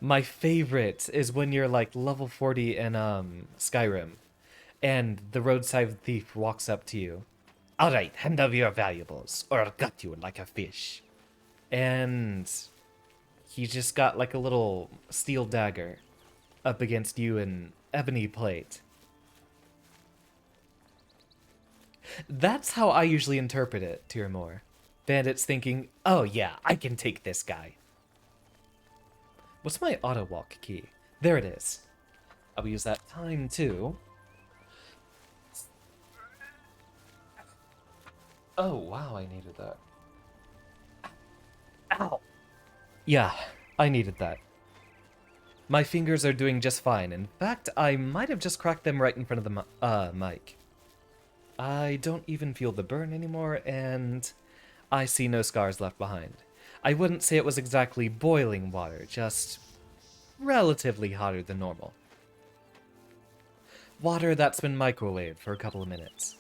My favorite is when you're like level 40 in Skyrim and the roadside thief walks up to you. Alright, hand over your valuables or I'll gut you like a fish. And he just got like a little steel dagger up against you in ebony plate. That's how I usually interpret it, Tyrmor. Bandits thinking, oh yeah, I can take this guy. What's my auto-walk key? There it is. I'll use that time too. Oh wow, I needed that. Ow! Yeah, I needed that. My fingers are doing just fine. In fact, I might have just cracked them right in front of the mic. I don't even feel the burn anymore, and I see no scars left behind. I wouldn't say it was exactly boiling water, just relatively hotter than normal. Water that's been microwaved for a couple of minutes.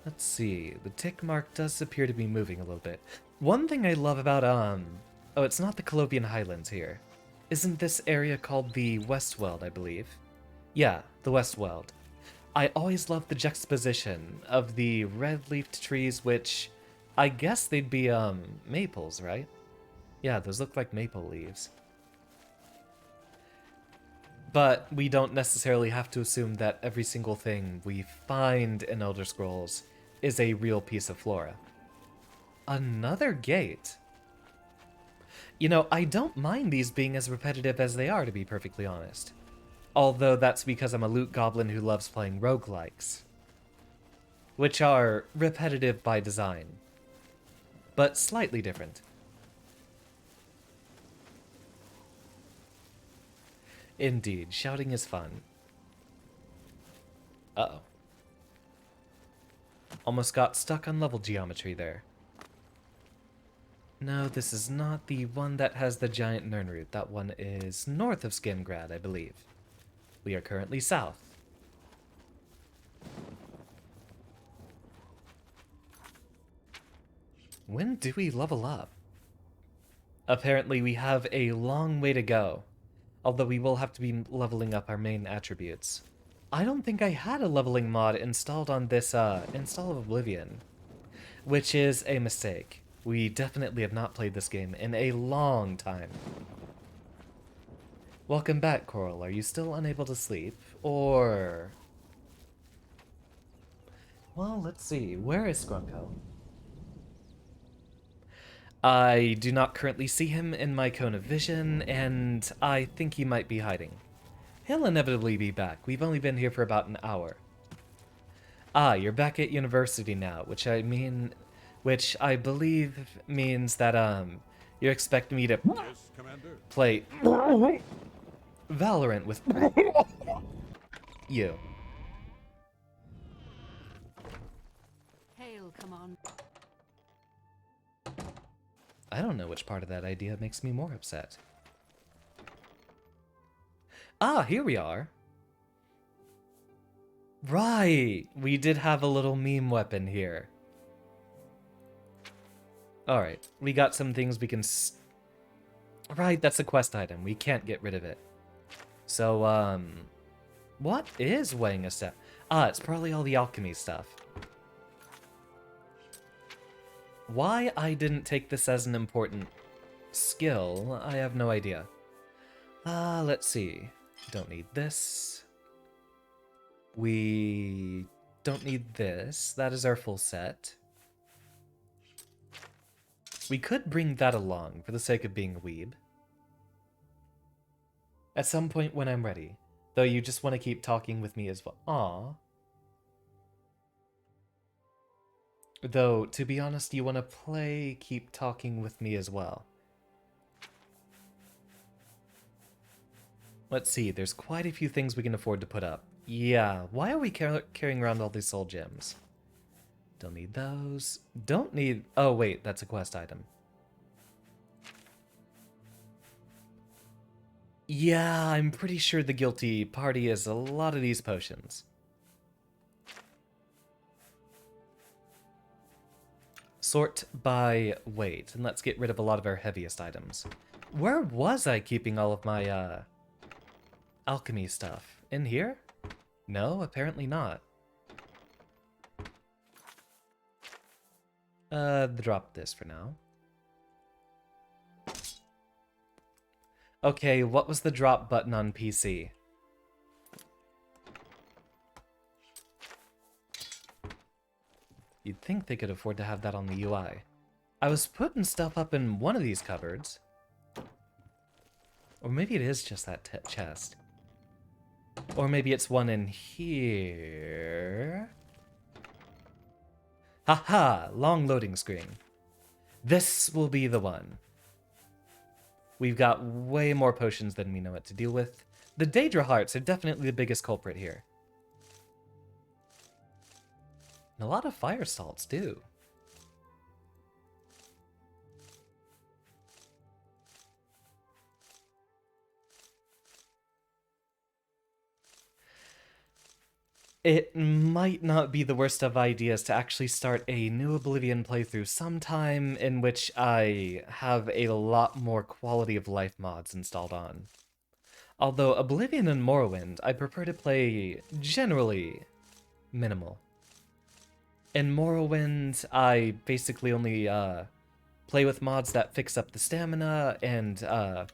Let's see, the tick mark does appear to be moving a little bit. One thing I love about, oh, it's not the Colovian Highlands here. Isn't this area called the Westweld, I believe? Yeah, the Westweld. I always love the juxtaposition of the red-leafed trees, which I guess they'd be, maples, right? Yeah, those look like maple leaves. But we don't necessarily have to assume that every single thing we find in Elder Scrolls is a real piece of flora. Another gate. You know, I don't mind these being as repetitive as they are, to be perfectly honest. Although that's because I'm a loot goblin who loves playing roguelikes. Which are repetitive by design. But slightly different. Indeed, shouting is fun. Uh-oh. Almost got stuck on level geometry there. No, this is not the one that has the giant Nirnroot. That one is north of Skingrad, I believe. We are currently south. When do we level up? Apparently we have a long way to go, although we will have to be leveling up our main attributes. I don't think I had a leveling mod installed on this install of Oblivion, which is a mistake. We definitely have not played this game in a long time. Welcome back, Coral. Are you still unable to sleep? Or... well, let's see. Where is Grunko? I do not currently see him in my cone of vision, and I think he might be hiding. He'll inevitably be back. We've only been here for about an hour. Ah, you're back at university now, which I believe means that, you're expecting me to play Valorant with you. Hail, come on. I don't know which part of that idea makes me more upset. Ah, here we are. Right, we did have a little meme weapon here. Alright, we got some things we can... right, that's a quest item. We can't get rid of it. So, what is weighing a step? Ah, it's probably all the alchemy stuff. Why I didn't take this as an important skill, I have no idea. Let's see. Don't need this. We don't need this. That is our full set. We could bring that along for the sake of being a weeb. At some point when I'm ready. Though you just want to keep talking with me as well. Aww. Though, to be honest, you want to play Keep Talking With Me as well. Let's see, there's quite a few things we can afford to put up. Yeah, why are we carrying around all these soul gems? Don't need those. Don't need... oh, wait, that's a quest item. Yeah, I'm pretty sure the guilty party is a lot of these potions. Sort by weight, and let's get rid of a lot of our heaviest items. Where was I keeping all of my, alchemy stuff? In here? No, apparently not. Drop this for now. Okay, what was the drop button on PC? You'd think they could afford to have that on the UI. I was putting stuff up in one of these cupboards. Or maybe it is just that chest. Or maybe it's one in here. Haha! Long loading screen. This will be the one. We've got way more potions than we know what to deal with. The Daedra hearts are definitely the biggest culprit here. And a lot of fire salts, too. It might not be the worst of ideas to actually start a new Oblivion playthrough sometime in which I have a lot more quality of life mods installed on. Although Oblivion and Morrowind, I prefer to play generally minimal. In Morrowind, I basically only play with mods that fix up the stamina and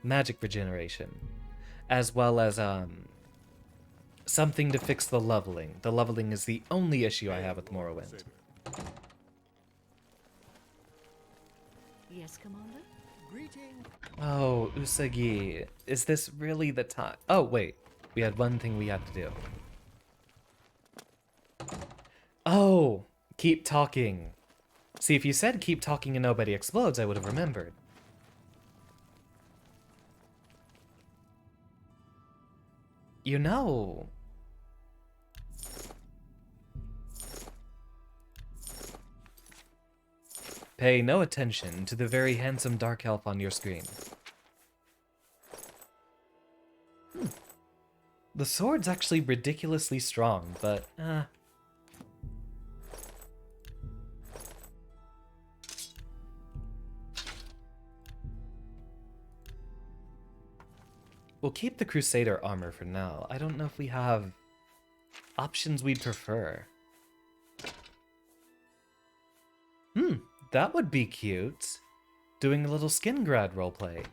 magic regeneration, as well as something to fix the leveling. The leveling is the only issue I have with Morrowind. Yes, Commander? Greeting. Oh, Usagi, is this really the time? Oh, wait. We had one thing we had to do. Oh, keep talking. See, if you said keep talking and nobody explodes, I would have remembered. You know... Pay no attention to the very handsome dark elf on your screen. The sword's actually ridiculously strong, but, We'll keep the Crusader armor for now. I don't know if we have options we'd prefer. That would be cute. Doing a little skin grad roleplay.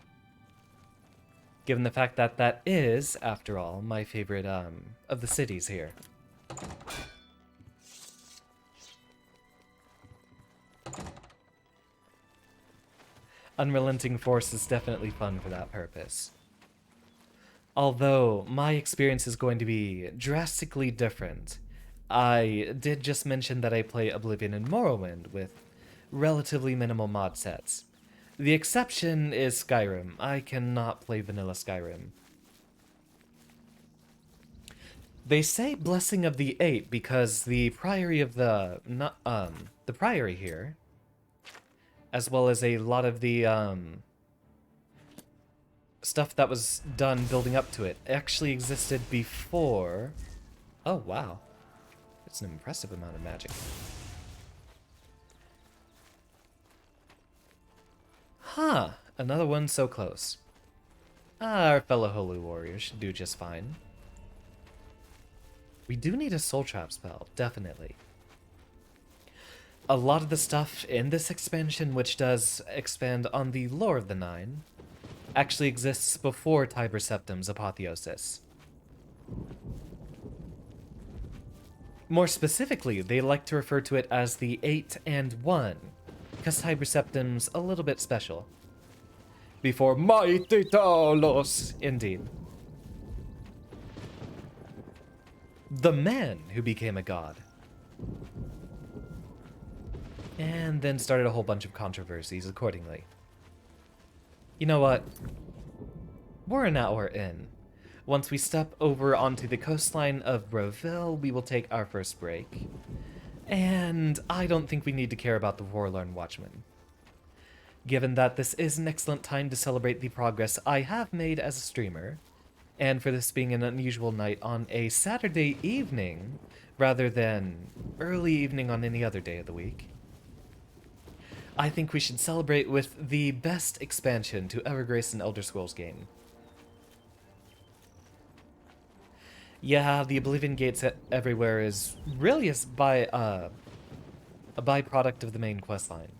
Given the fact that that is, after all, my favorite of the cities here. Unrelenting Force is definitely fun for that purpose. Although, my experience is going to be drastically different. I did just mention that I play Oblivion and Morrowind with relatively minimal mod sets. The exception is Skyrim. I cannot play vanilla Skyrim. They say Blessing of the Eight because the Priory of the Priory here, as well as a lot of the stuff that was done building up to it, actually existed before. Oh wow, it's an impressive amount of magic. Huh, another one so close. Our fellow holy warriors should do just fine. We do need a soul trap spell, definitely. A lot of the stuff in this expansion, which does expand on the lore of the Nine, actually exists before Tiber Septim's apotheosis. More specifically, they like to refer to it as the 8 and 1, because Tiber Septim's a little bit special. Before Mighty Talos, indeed. The man who became a god. And then started a whole bunch of controversies accordingly. You know what? We're an hour in. Once we step over onto the coastline of Broville, we will take our first break. And I don't think we need to care about the Forlorn Watchman. Given that this is an excellent time to celebrate the progress I have made as a streamer, and for this being an unusual night on a Saturday evening, rather than early evening on any other day of the week, I think we should celebrate with the best expansion to ever grace an Elder Scrolls game. Yeah, the Oblivion Gates everywhere is really a byproduct of the main questline.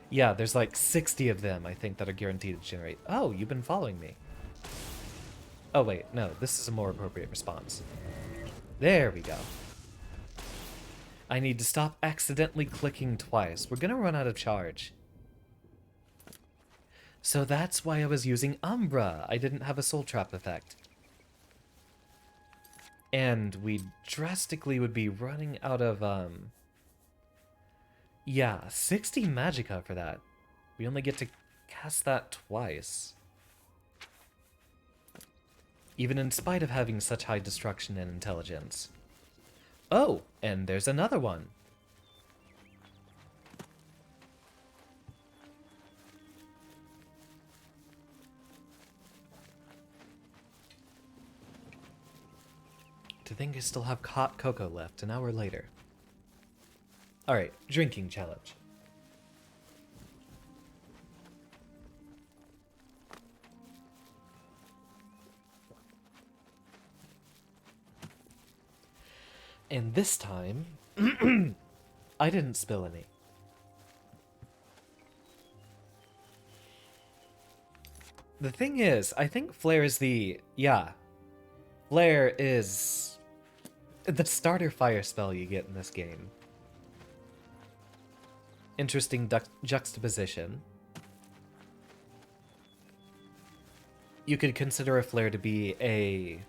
Yeah, there's like 60 of them, I think, that are guaranteed to generate. Oh, you've been following me. Oh wait, no, this is a more appropriate response. There we go. I need to stop accidentally clicking twice. We're gonna run out of charge. So that's why I was using Umbra. I didn't have a soul trap effect. And we drastically would be running out of, yeah, 60 magicka for that. We only get to cast that twice. Even in spite of having such high destruction and intelligence. Oh, and there's another one. To think I still have hot cocoa left an hour later. Alright, drinking challenge. And this time, I didn't spill any. The thing is, I think Flare is the... Yeah. Flare is the starter fire spell you get in this game. Interesting juxtaposition. You could consider a flare to be a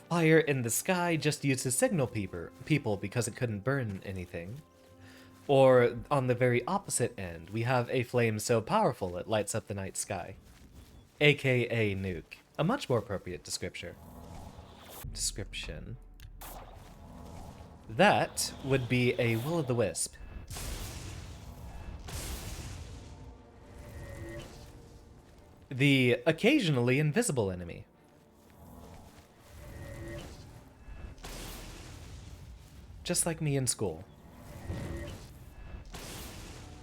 fire in the sky just used to signal people because it couldn't burn anything. Or on the very opposite end, we have a flame so powerful it lights up the night sky. AKA nuke. A much more appropriate description. That would be a will-o'-the-wisp. The occasionally invisible enemy. Just like me in school.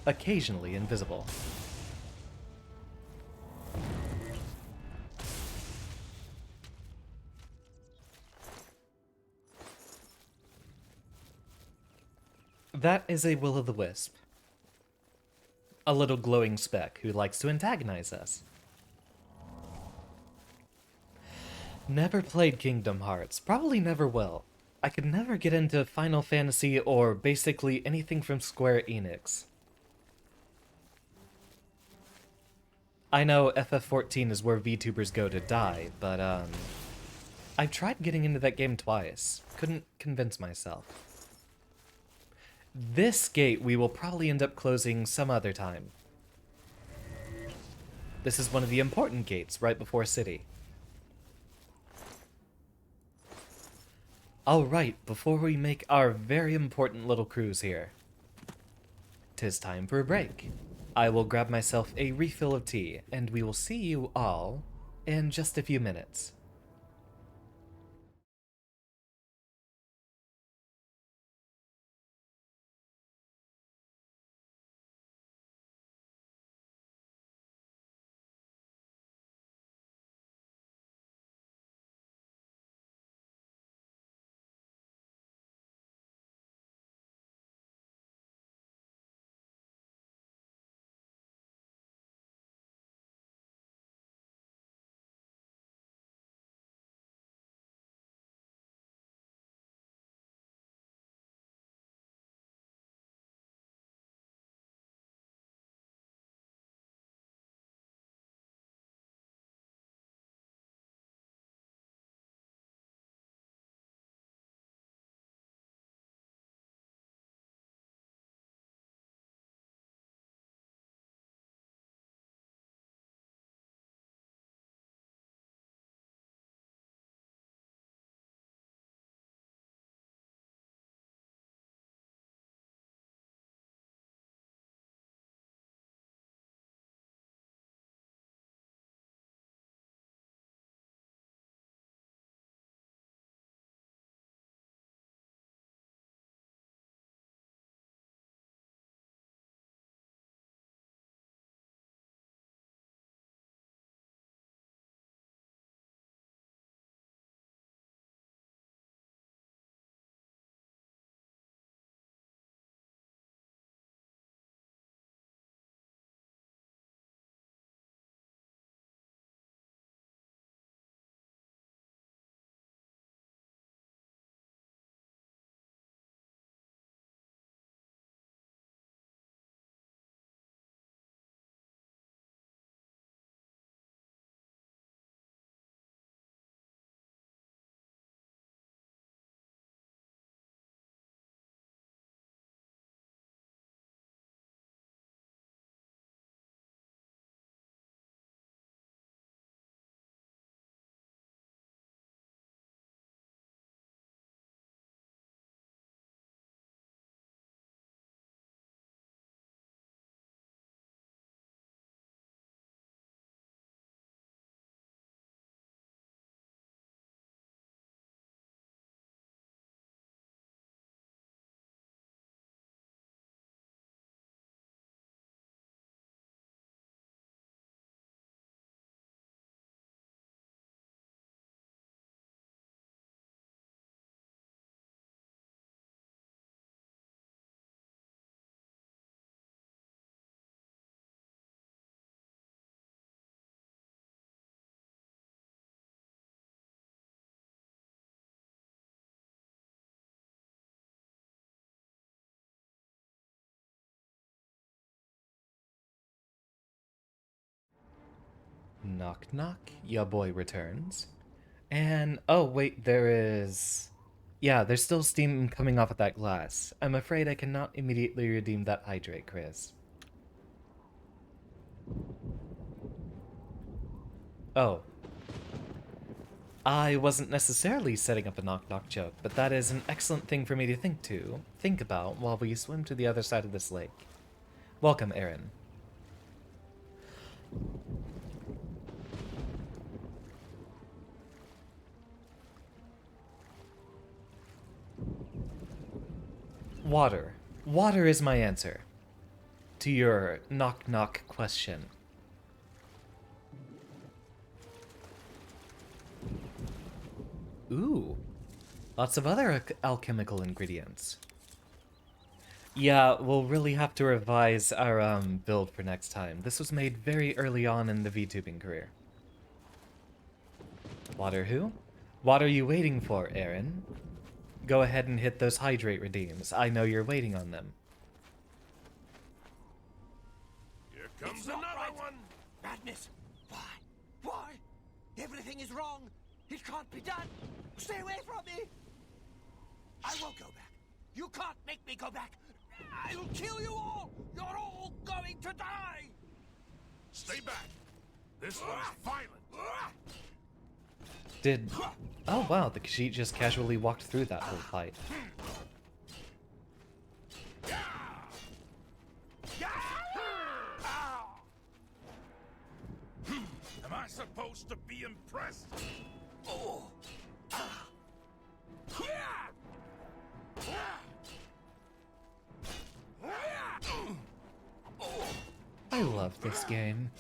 Occasionally invisible. That is a will-o'-the-wisp. A little glowing speck who likes to antagonize us. Never played Kingdom Hearts. Probably never will. I could never get into Final Fantasy or basically anything from Square Enix. I know FF14 is where VTubers go to die, but I've tried getting into that game twice. Couldn't convince myself. This gate we will probably end up closing some other time. This is one of the important gates right before City. Alright, before we make our very important little cruise here, 'tis time for a break. I will grab myself a refill of tea, and we will see you all in just a few minutes. Knock knock, ya boy returns. And, oh wait, there is... Yeah, there's still steam coming off of that glass. I'm afraid I cannot immediately redeem that hydrate, Chris. Oh. I wasn't necessarily setting up a knock-knock joke, but that is an excellent thing for me to think about while we swim to the other side of this lake. Welcome, Aaron. Water. Water is my answer to your knock-knock question. Ooh, lots of other alchemical ingredients. Yeah, we'll really have to revise our build for next time. This was made very early on in the VTubing career. Water who? What are you waiting for, Aaron? Go ahead and hit those hydrate redeems. I know you're waiting on them. Here comes another one. Madness! Why? Why? Everything is wrong! It can't be done! Stay away from me! I won't go back. You can't make me go back. I'll kill you all! You're all going to die! Stay back. This one's violent. Did... Oh wow, the Khajiit just casually walked through that whole fight. Am I supposed to be impressed? Oh! I love this game.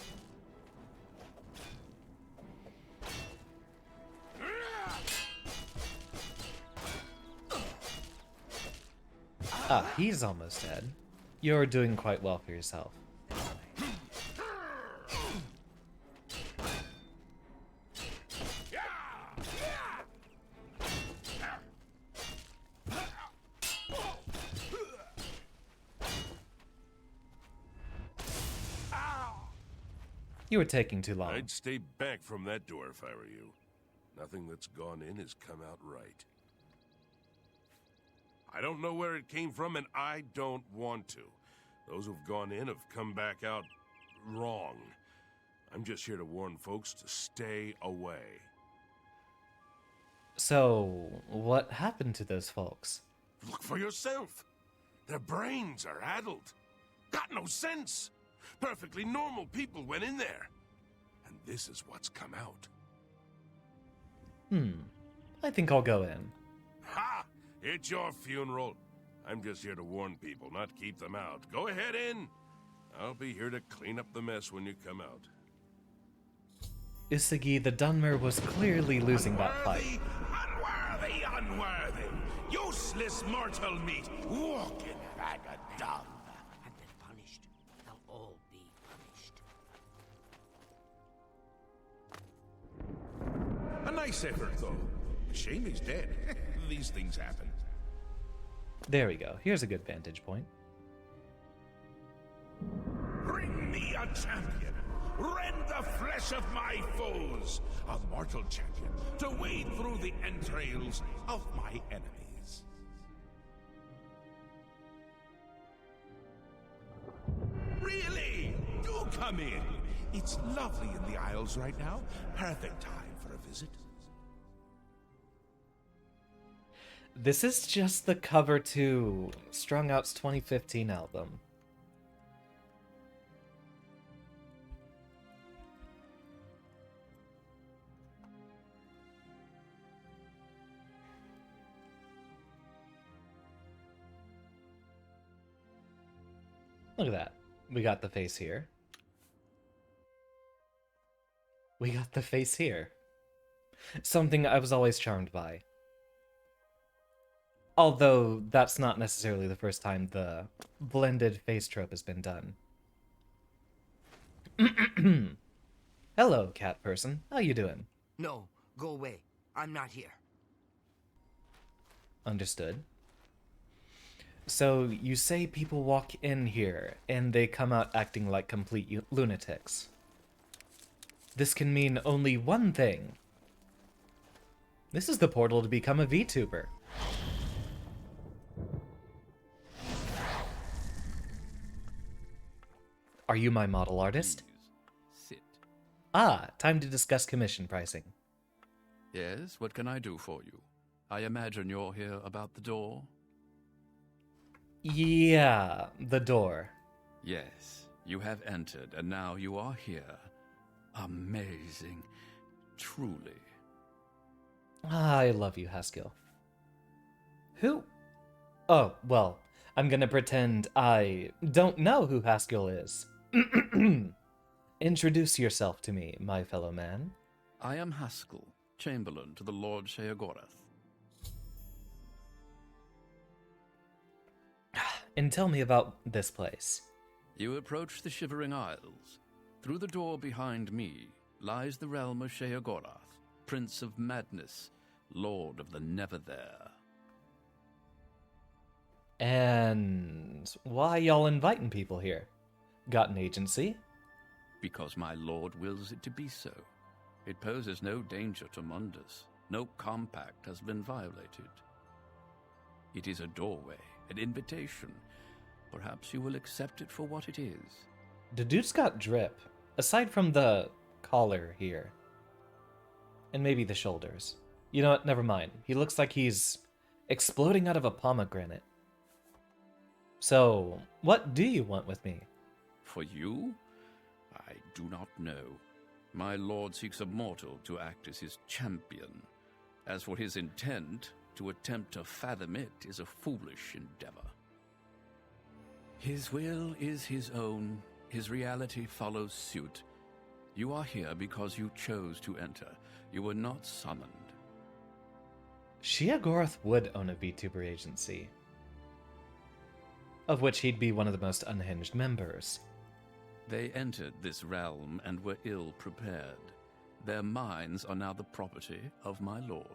Ah, he's almost dead. You're doing quite well for yourself. You were taking too long. I'd stay back from that door if I were you. Nothing that's gone in has come out right. I don't know where it came from, and I don't want to. Those who've gone in have come back out wrong. I'm just here to warn folks to stay away. So, what happened to those folks? Look for yourself. Their brains are addled. Got no sense. Perfectly normal people went in there. And this is what's come out. I think I'll go in. Ha! It's your funeral. I'm just here to warn people, not keep them out. Go ahead in. I'll be here to clean up the mess when you come out. Usagi the Dunmer was clearly losing that fight. Unworthy, unworthy! Useless mortal meat! Walking bag of dung! And then punished. They'll all be punished. A nice effort, though. Shame he's dead. These things happen. There we go. Here's a good vantage point. Bring me a champion! Rend the flesh of my foes! A mortal champion to wade through the entrails of my enemies. Really? Do come in! It's lovely in the Isles right now. Perfect time for a visit. This is just the cover to Strung Out's 2015 album. Look at that. We got the face here. We got the face here. Something I was always charmed by. Although, that's not necessarily the first time the blended face trope has been done. Hello, cat person. How you doing? No, go away. I'm not here. Understood. So, you say people walk in here, and they come out acting like complete lunatics. This can mean only one thing. This is the portal to become a VTuber. Are you my model artist? Sit. Ah, time to discuss commission pricing. Yes, what can I do for you? I imagine you're here about the door? Yeah, the door. Yes, you have entered, and now you are here. Amazing. Truly. I love you, Haskell. Who? Oh, well, I'm gonna pretend I don't know who Haskell is. Introduce yourself to me, my fellow man. I am Haskell, Chamberlain to the Lord Sheogorath. And tell me about this place. You approach the Shivering Isles. Through the door behind me lies the realm of Sheogorath, Prince of Madness, Lord of the Never There. And why y'all inviting people here? Got an agency? Because my lord wills it to be so. It poses no danger to Mundus. No compact has been violated. It is a doorway, an invitation. Perhaps you will accept it for what it is. The dude's got drip, aside from the collar here. And maybe the shoulders. You know what, never mind. He looks like he's exploding out of a pomegranate. So, what do you want with me? For you? I do not know. My lord seeks a mortal to act as his champion. As for his intent, to attempt to fathom it is a foolish endeavor. His will is his own. His reality follows suit. You are here because you chose to enter. You were not summoned. Sheogorath would own a VTuber agency, of which he'd be one of the most unhinged members. They entered this realm and were ill prepared. Their minds are now the property of my lord.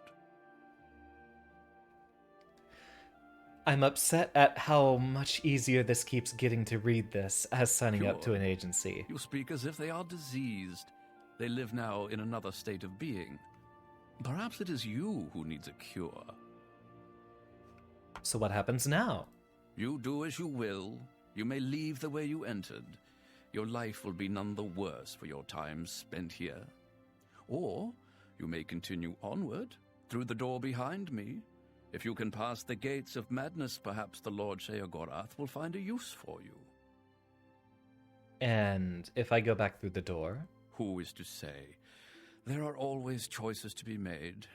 I'm upset at how much easier this keeps getting to read this as signing up to Sure. an agency. You speak as if they are diseased. They live now in another state of being. Perhaps it is you who needs a cure. So what happens now? You do as you will. You may leave the way you entered. Your life will be none the worse for your time spent here. Or you may continue onward through the door behind me. If you can pass the gates of madness, perhaps the Lord Sheogorath will find a use for you. And if I go back through the door? Who is to say? There are always choices to be made.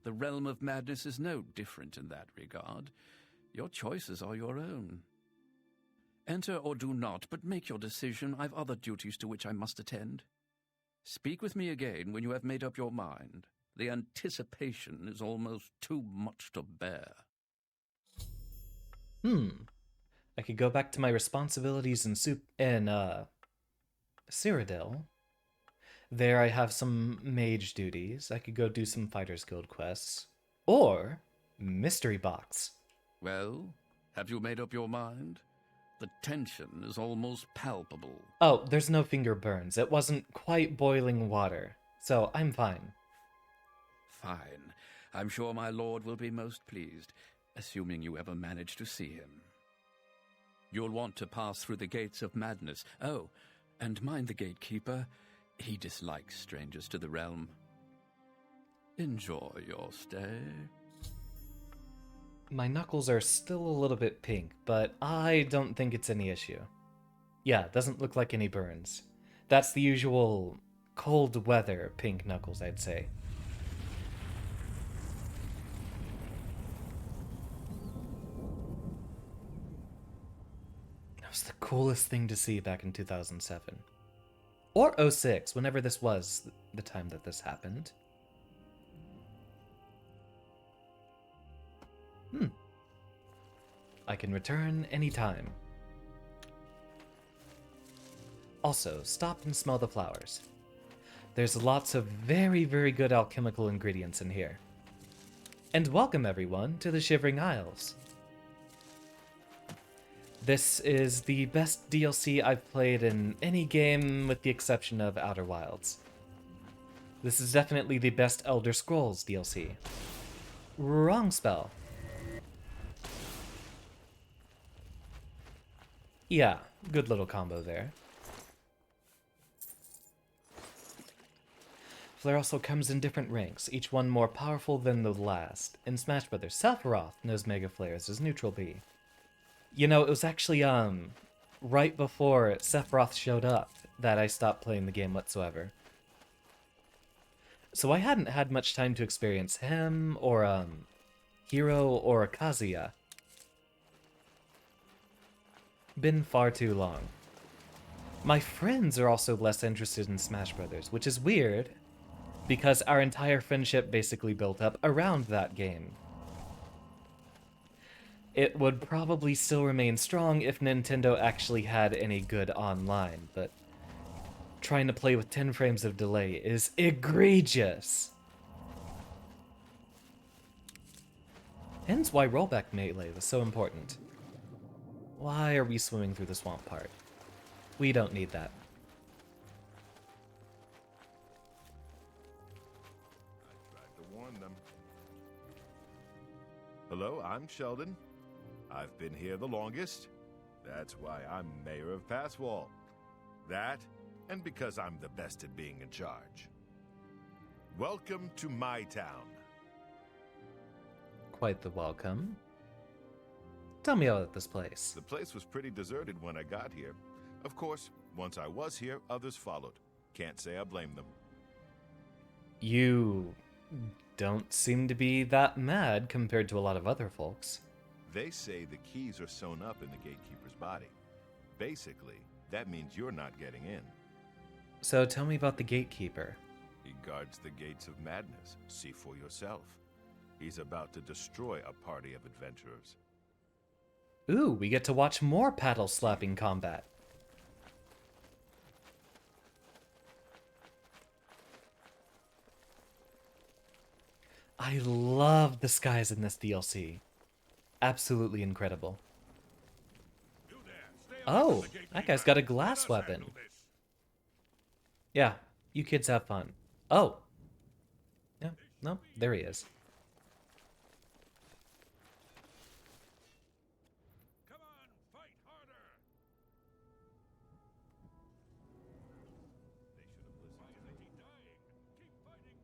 The realm of madness is no different in that regard. Your choices are your own. Enter or do not, but make your decision. I've other duties to which I must attend. Speak with me again when you have made up your mind. The anticipation is almost too much to bear. I could go back to my responsibilities in Cyrodiil. There I have some mage duties. I could go do some Fighters Guild quests. Or Mystery Box. Well, have you made up your mind? The tension is almost palpable. Oh, there's no finger burns. It wasn't quite boiling water. So I'm fine. Fine. I'm sure my lord will be most pleased, assuming you ever manage to see him. You'll want to pass through the gates of madness. Oh, and mind the gatekeeper. He dislikes strangers to the realm. Enjoy your stay. My knuckles are still a little bit pink, but I don't think it's any issue. Yeah, doesn't look like any burns. That's the usual cold weather pink knuckles, I'd say. That was the coolest thing to see back in 2007. Or '06, whenever this was, the time that this happened. I can return anytime. Also, stop and smell the flowers. There's lots of very, very good alchemical ingredients in here. And welcome everyone to the Shivering Isles. This is the best DLC I've played in any game with the exception of Outer Wilds. This is definitely the best Elder Scrolls DLC. Wrong spell. Yeah, good little combo there. Flare also comes in different ranks, each one more powerful than the last. In Smash Bros., Sephiroth knows Mega Flares as Neutral B. You know, it was actually, right before Sephiroth showed up that I stopped playing the game whatsoever. So I hadn't had much time to experience him, or, Hero, or Kazuya. Been far too long. My friends are also less interested in Smash Brothers, which is weird, because our entire friendship basically built up around that game. It would probably still remain strong if Nintendo actually had any good online, but trying to play with 10 frames of delay is egregious. Hence why rollback melee was so important. Why are we swimming through the swamp part? We don't need that. I tried to warn them. Hello, I'm Sheldon. I've been here the longest. That's why I'm mayor of Passwall. That, and because I'm the best at being in charge. Welcome to my town. Quite the welcome. Tell me about this place. The place was pretty deserted when I got here. Of course, once I was here, others followed. Can't say I blame them. You don't seem to be that mad compared to a lot of other folks. They say the keys are sewn up in the gatekeeper's body. Basically, that means you're not getting in. So tell me about the gatekeeper. He guards the gates of madness. See for yourself. He's about to destroy a party of adventurers. Ooh, we get to watch more paddle slapping combat. I love the skies in this DLC. Absolutely incredible. Oh, that guy's got a glass weapon. Yeah, you kids have fun. Oh. Yeah, no, there he is. Come on, fight harder. They should have listened to me. Keep fighting,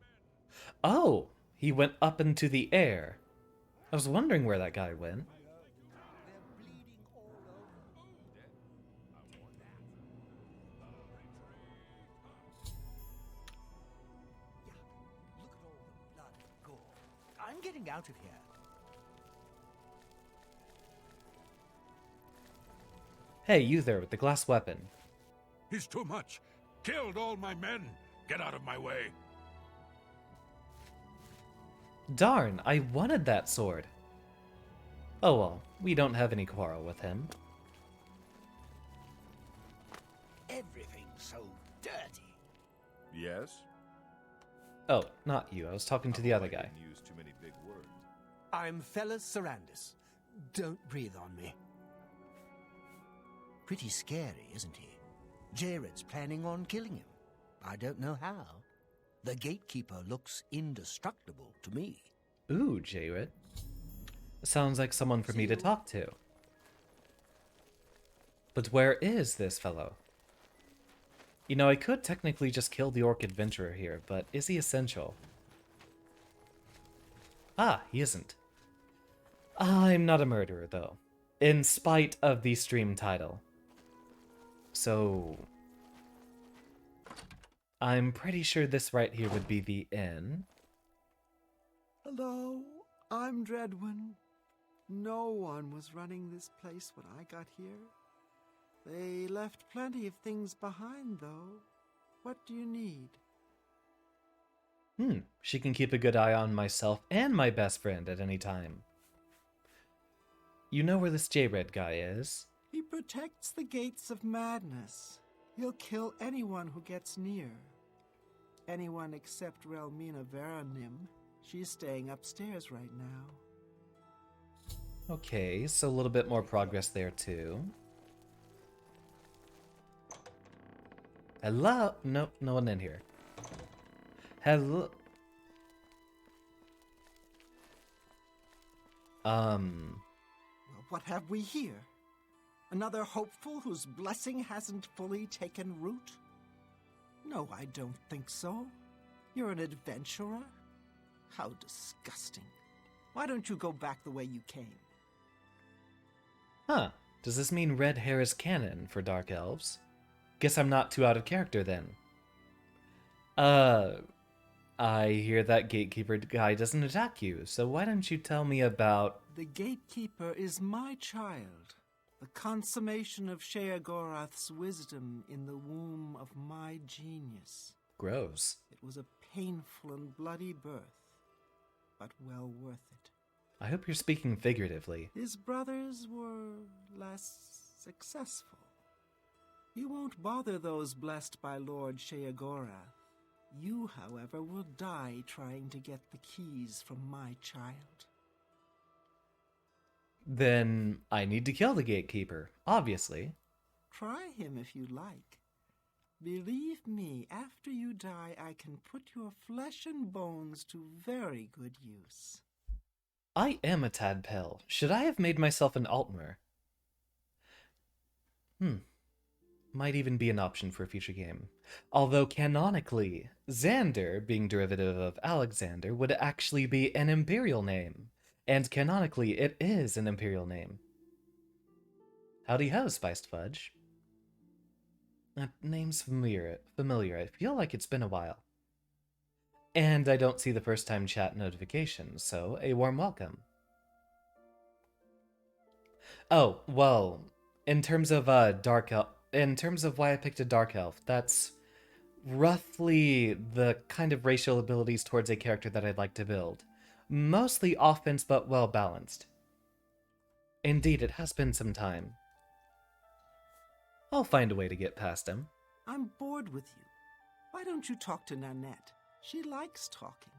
men. Oh, he went up into the air. I was wondering where that guy went. Look at all the blood and gore. I'm getting out of here. Hey, you there with the glass weapon. He's too much. Killed all my men. Get out of my way. Darn, I wanted that sword. Oh well, we don't have any quarrel with him. Everything's so dirty. Yes? Oh, not you. I was talking to the other guy. Didn't use too many big words. I'm Fellas Sarandis. Don't breathe on me. Pretty scary, isn't he? Jared's planning on killing him. I don't know how. The gatekeeper looks indestructible to me. Ooh, Jared. Sounds like someone for me to talk to. But where is this fellow? You know, I could technically just kill the orc adventurer here, but is he essential? Ah, he isn't. I'm not a murderer, though. In spite of the stream title. So... I'm pretty sure this right here would be the inn. Hello, I'm Dreadwin. No one was running this place when I got here. They left plenty of things behind, though. What do you need? She can keep a good eye on myself and my best friend at any time. You know where this J-Red guy is? He protects the gates of madness. He'll kill anyone who gets near. Anyone except Relmina Veranim. She's staying upstairs right now. Okay, so a little bit more progress there too. Hello? Nope, no one in here. Hello? Well, what have we here? Another hopeful whose blessing hasn't fully taken root? No, I don't think so. You're an adventurer? How disgusting. Why don't you go back the way you came? Huh. Does this mean red hair is canon for Dark Elves? Guess I'm not too out of character then. I hear that gatekeeper guy doesn't attack you, so why don't you tell me about... The gatekeeper is my child, the consummation of Sheogorath's wisdom in the womb of my genius. Gross. It was a painful and bloody birth, but well worth it. I hope you're speaking figuratively. His brothers were less successful. You won't bother those blessed by Lord Sheogorath. You, however, will die trying to get the keys from my child. Then I need to kill the gatekeeper, obviously. Try him if you like. Believe me, after you die, I can put your flesh and bones to very good use. I am a tad pale. Should I have made myself an Altmer? Might even be an option for a future game. Although canonically, Xander, being derivative of Alexander, would actually be an imperial name. And canonically, it is an imperial name. Howdy ho, Spiced Fudge. That name's familiar. I feel like it's been a while. And I don't see the first time chat notifications, so a warm welcome. Oh, well, in terms of Dark Elf, in terms of why I picked a Dark Elf, that's roughly the kind of racial abilities towards a character that I'd like to build. Mostly offense, but well balanced. Indeed, it has been some time. I'll find a way to get past him. I'm bored with you. Why don't you talk to Nanette? She likes talking.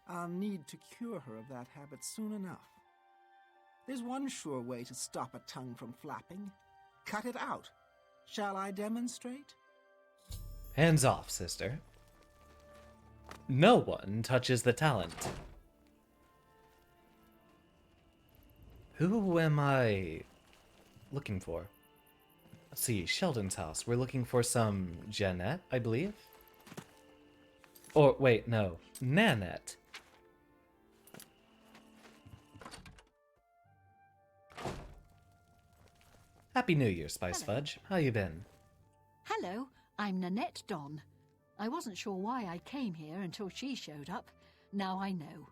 I'll need to cure her of that habit soon enough. There's one sure way to stop a tongue from flapping. Cut it out. Shall I demonstrate? Hands off, sister. No one touches the talent. Who am I looking for? Let's see, Sheldon's house. We're looking for some Jeanette, I believe? Or, wait, no. Nanette. Happy New Year, Spice Fudge. How you been? Hello, I'm Nanette Don. I wasn't sure why I came here until she showed up. Now I know.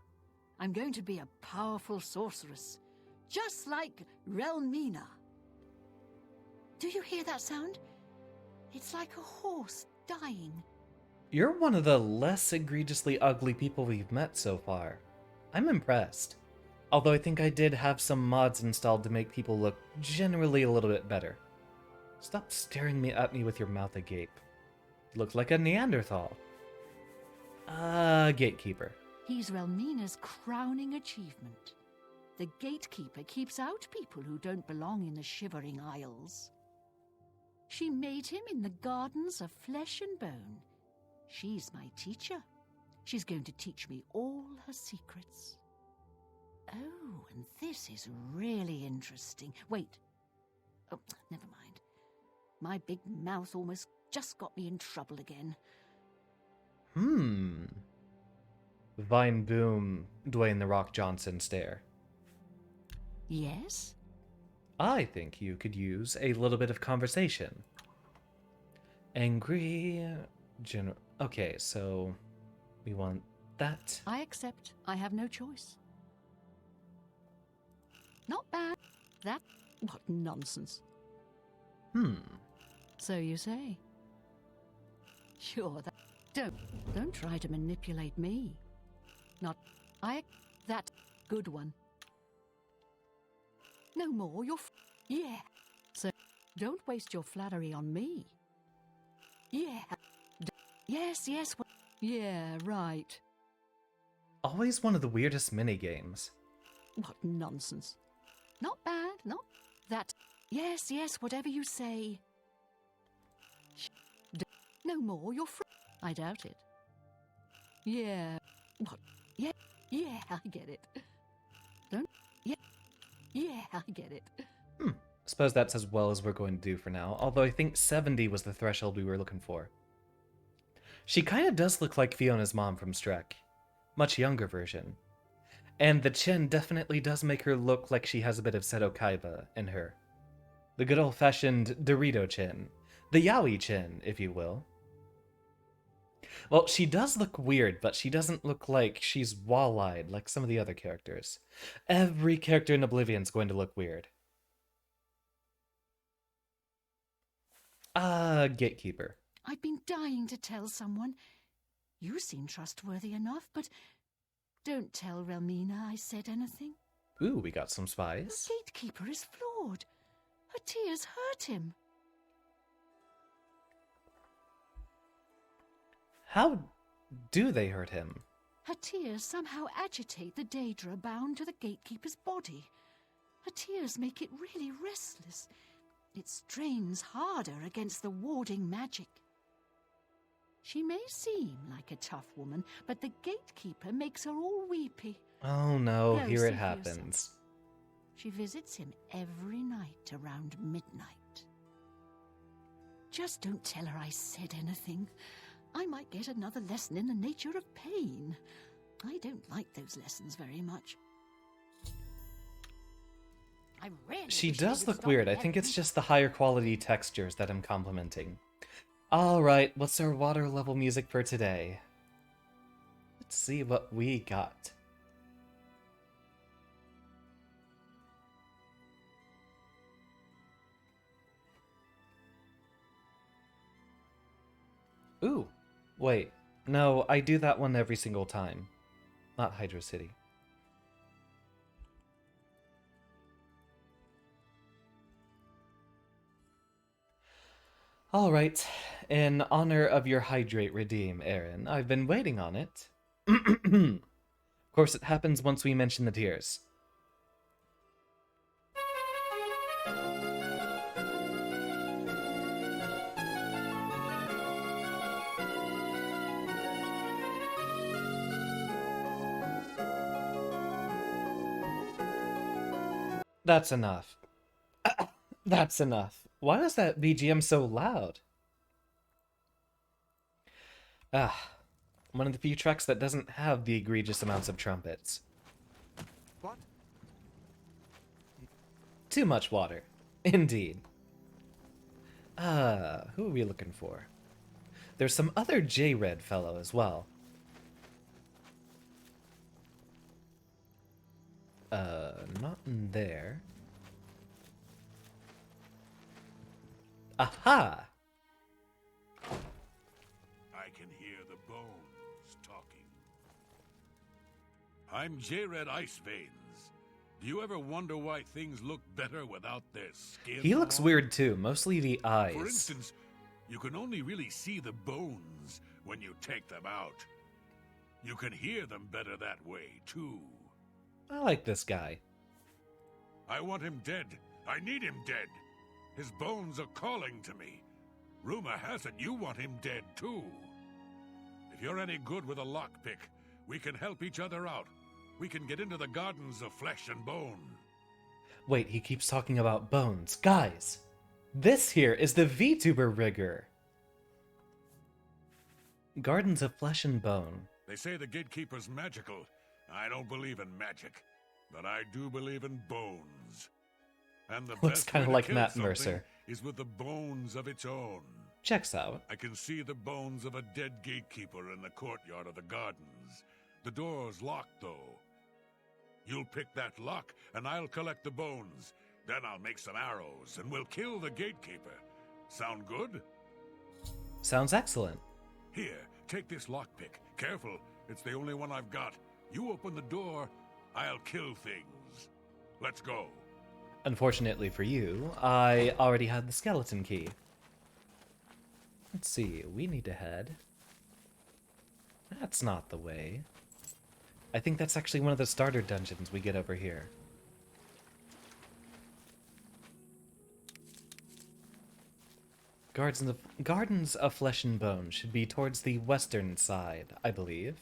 I'm going to be a powerful sorceress, just like Relmina. Do you hear that sound? It's like a horse dying. You're one of the less egregiously ugly people we've met so far. I'm impressed. Although I think I did have some mods installed to make people look generally a little bit better. Stop staring at me with your mouth agape. Look like a Neanderthal. Gatekeeper. He's Relmina's crowning achievement. The gatekeeper keeps out people who don't belong in the Shivering Isles. She made him in the gardens of flesh and bone. She's my teacher. She's going to teach me all her secrets. Oh, and this is really interesting. Wait. Oh, never mind. My big mouth almost just got me in trouble again. Vine Boom, Dwayne The Rock Johnson stare. Yes? I think you could use a little bit of conversation. Angry... Okay, so... we want that. I accept. I have no choice. Not bad. That... what nonsense. So you say. Sure, Don't try to manipulate me. Not... that... good one. No more, yeah. So, don't waste your flattery on me. Yeah. Yes, yeah, right. Always one of the weirdest minigames. What nonsense. Not bad, not that. Yes, whatever you say. No more, I doubt it. Yeah. What? Yeah, I get it. Don't... Yeah, I get it. Suppose that's as well as we're going to do for now, although I think 70 was the threshold we were looking for. She kind of does look like Fiona's mom from Shrek. Much younger version. And the chin definitely does make her look like she has a bit of Seto Kaiba in her. The good old-fashioned Dorito chin. The yaoi chin, if you will. Well, she does look weird, but she doesn't look like she's wall-eyed like some of the other characters. Every character in Oblivion's going to look weird. Gatekeeper. I've been dying to tell someone. You seem trustworthy enough, but don't tell Relmina I said anything. Ooh, we got some spies. The gatekeeper is flawed. Her tears hurt him. How do they hurt him? Her tears somehow agitate the Daedra bound to the gatekeeper's body. Her tears make it really restless. It strains harder against the warding magic. She may seem like a tough woman, but the gatekeeper makes her all weepy. Oh no, Go here see it for happens. yourself. She visits him every night around midnight. Just don't tell her I said anything. I might get another lesson in the nature of pain. I don't like those lessons very much. I really She wish they does would look stop weird. I letting think it's me- just the higher quality textures that I'm complimenting. Alright, what's our water level music for today? Let's see what we got. Ooh, wait. No, I do that one every single time. Not Hydro City. Alright, in honor of your Hydrate Redeem, Aaron, I've been waiting on it. Of course, it happens once we mention the tiers. That's enough. That's enough. Why is that BGM so loud? One of the few tracks that doesn't have the egregious amounts of trumpets. What? Too much water. Indeed. Who are we looking for? There's some other J-Red fellow as well. Not in there. Aha! I can hear the bones talking. I'm J-Red Ice Veins. Do you ever wonder why things look better without their skin? He looks on? weird too, mostly the eyes. For instance, you can only really see the bones when you take them out. You can hear them better that way, too. I like this guy. I want him dead. I need him dead. His bones are calling to me. Rumor has it you want him dead, too. If you're any good with a lockpick, we can help each other out. We can get into the gardens of flesh and bone. Wait, he keeps talking about bones. Guys, this here is the VTuber rigger. Gardens of Flesh and Bone. They say the gatekeeper's magical. I don't believe in magic, but I do believe in bones. And the Looks best kinda way to like kill Matt something Mercer. is with the bones of its own. Checks out. I can see the bones of a dead gatekeeper in the courtyard of the gardens. The door's locked, though. You'll pick that lock, and I'll collect the bones. Then I'll make some arrows, and we'll kill the gatekeeper. Sound good? Sounds excellent. Here, take this lockpick. Careful, it's the only one I've got. You open the door, I'll kill things. Let's go. Unfortunately for you, I already had the skeleton key. Let's see, we need to head. That's not the way. I think that's actually one of the starter dungeons we get over here. Gardens of Flesh and Bone should be towards the western side, I believe.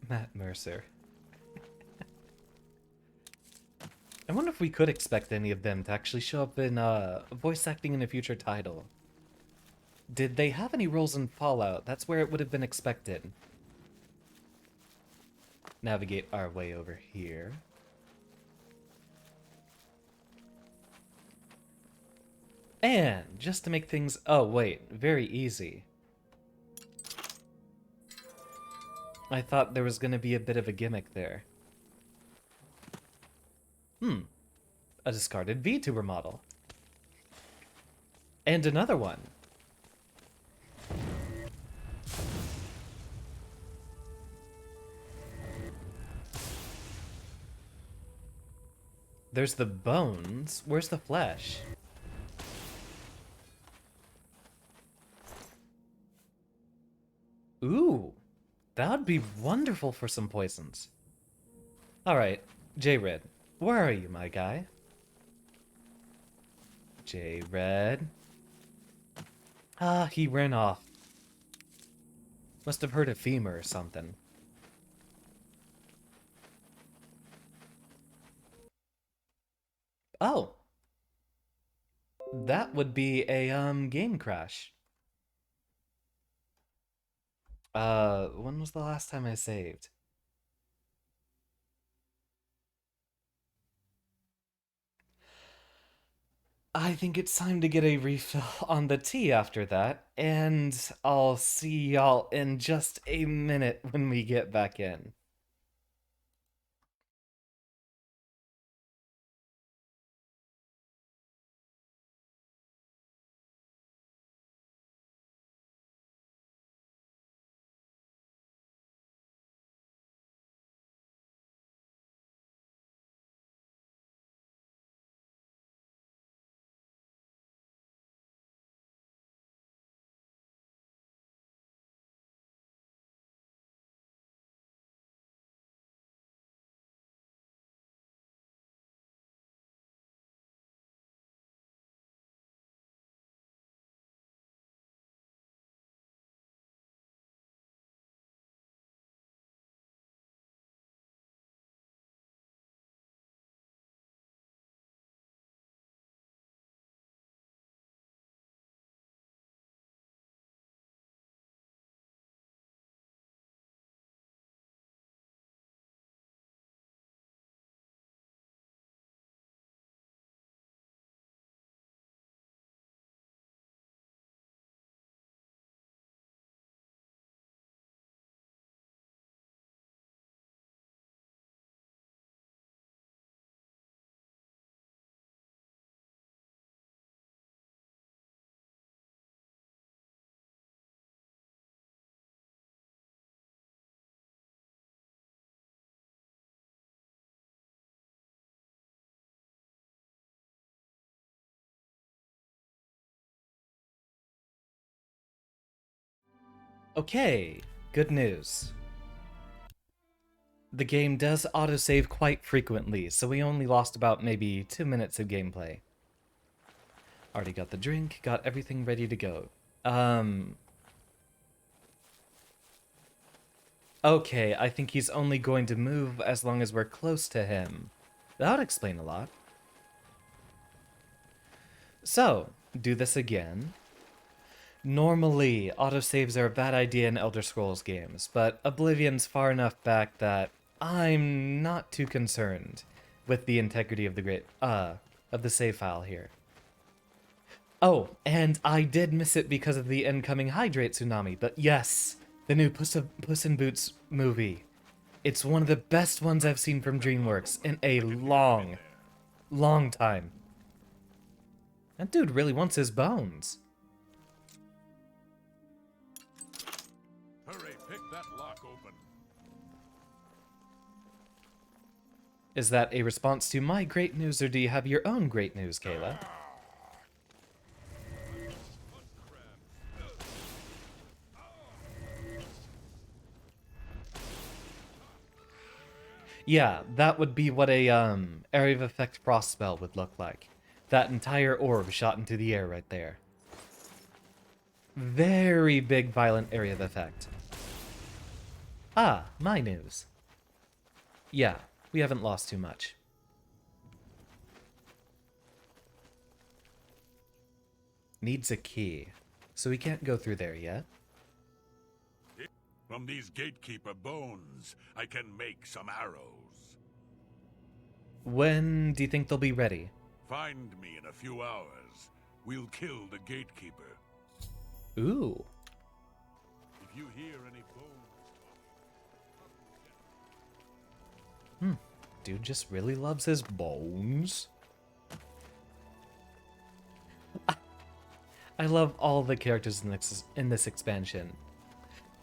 Matt Mercer. I wonder if we could expect any of them to actually show up in voice acting in a future title. Did they have any roles in Fallout? That's where it would have been expected. Navigate our way over here. And just to make things... Oh, wait. Very easy. I thought there was going to be a bit of a gimmick there. A discarded VTuber model. And another one. There's the bones. Where's the flesh? Ooh, that would be wonderful for some poisons. Alright, J-Red, where are you, my guy? J-Red. Ah, he ran off. Must have hurt a femur or something. Oh. That would be a, game crash. When was the last time I saved? I think it's time to get a refill on the tea after that, and I'll see y'all in just a minute when we get back in. Okay, good news. The game does autosave quite frequently, so we only lost about maybe 2 minutes of gameplay. Already got the drink, got everything ready to go. Okay, I think he's only going to move as long as we're close to him. That would explain a lot. So, do this again. Normally, autosaves are a bad idea in Elder Scrolls games, but Oblivion's far enough back that I'm not too concerned with the integrity of the save file here. Oh, and I did miss it because of the incoming hydrate tsunami, but yes, the new Puss in Boots movie. It's one of the best ones I've seen from DreamWorks in a long, long time. That dude really wants his bones. Hurry, pick that lock open. Is that a response to my great news, or do you have your own great news, Kayla? Yeah, that would be what a area of effect frost spell would look like. That entire orb shot into the air right there. Very big violent area of effect. Ah, my news. Yeah, we haven't lost too much. needs a key, so we can't go through there yet. From these gatekeeper bones, I can make some arrows. When do you think they'll be ready? Find me in a few hours. We'll kill the gatekeeper. Ooh. If you hear any bones... Dude just really loves his bones. I love all the characters in this expansion.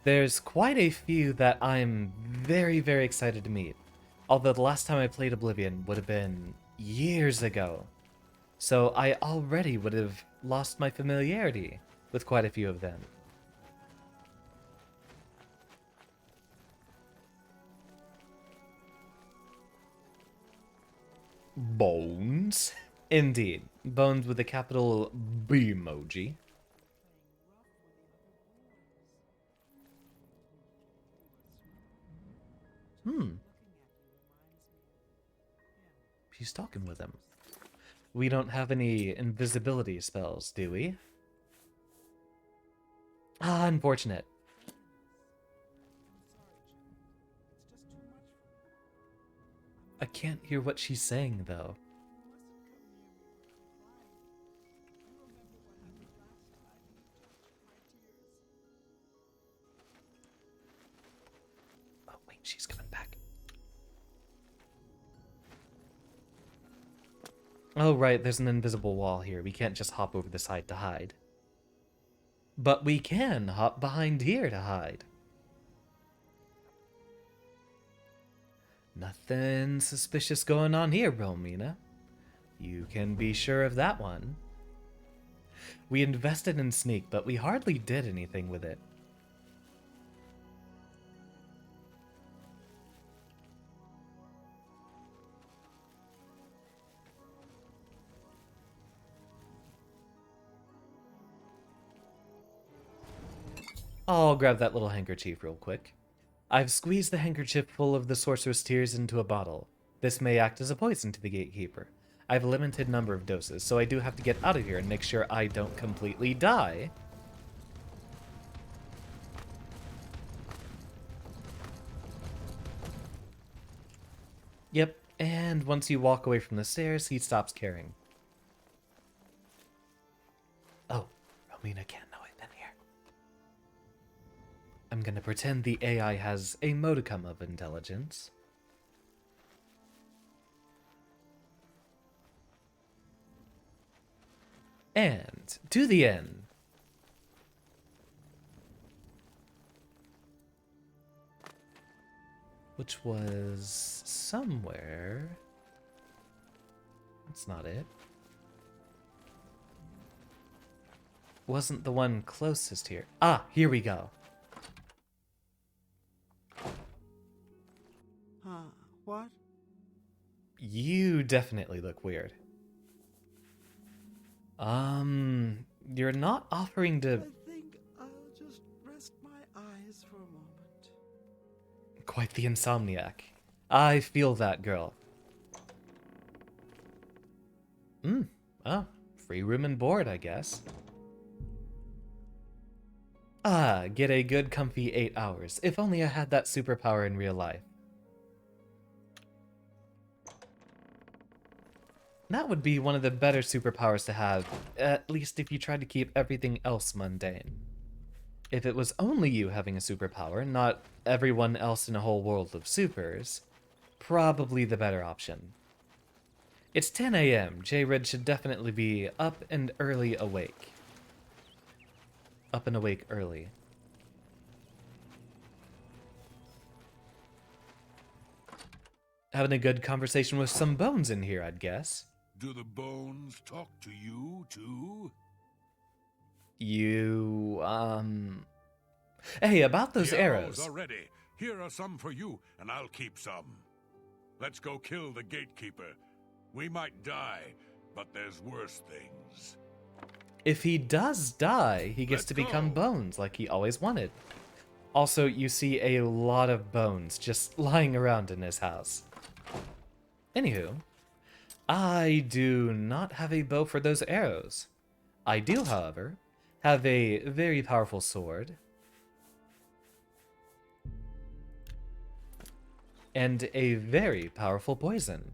There's quite a few that I'm very, very excited to meet. Although the last time I played Oblivion would have been years ago. So I already would have lost my familiarity with quite a few of them. Bones? Indeed. Bones with a capital B emoji. She's talking with him. We don't have any invisibility spells, do we? Ah, unfortunate. I can't hear what she's saying, though. Oh, wait, she's coming back. Oh, right, there's an invisible wall here. We can't just hop over the side to hide. But we can hop behind here to hide. Nothing suspicious going on here, Romina. You can be sure of that one. We invested in Sneak, but we hardly did anything with it. I'll grab that little handkerchief real quick. I've squeezed the handkerchief full of the sorcerer's tears into a bottle. This may act as a poison to the gatekeeper. I have a limited number of doses, so I do have to get out of here and make sure I don't completely die. Yep, and once you walk away from the stairs, he stops caring. Oh, Romina can't know I've been here. I'm gonna pretend the AI has a modicum of intelligence. And to the end. Which was somewhere. That's not it. Wasn't the one closest here. Ah, here we go. What? You definitely look weird. You're not offering to... I think I'll just rest my eyes for a moment. Quite the insomniac. I feel that, girl. Oh, free room and board, I guess. Ah, get a good comfy 8 hours. If only I had that superpower in real life. That would be one of the better superpowers to have, at least if you try to keep everything else mundane. If it was only you having a superpower, not everyone else in a whole world of supers, probably the better option. It's 10 a.m. J-Red should definitely be up and early awake. Up and awake early. Having a good conversation with some bones in here, I'd guess. Do the bones talk to you, too? You, Hey, about those the arrows. Are ready. Here are some for you, and I'll keep some. Let's go kill the gatekeeper. We might die, but there's worse things. If he does die, he gets to become bones like he always wanted. Also, you see a lot of bones just lying around in his house. Anywho, I do not have a bow for those arrows. I do, however, have a very powerful sword and a very powerful poison.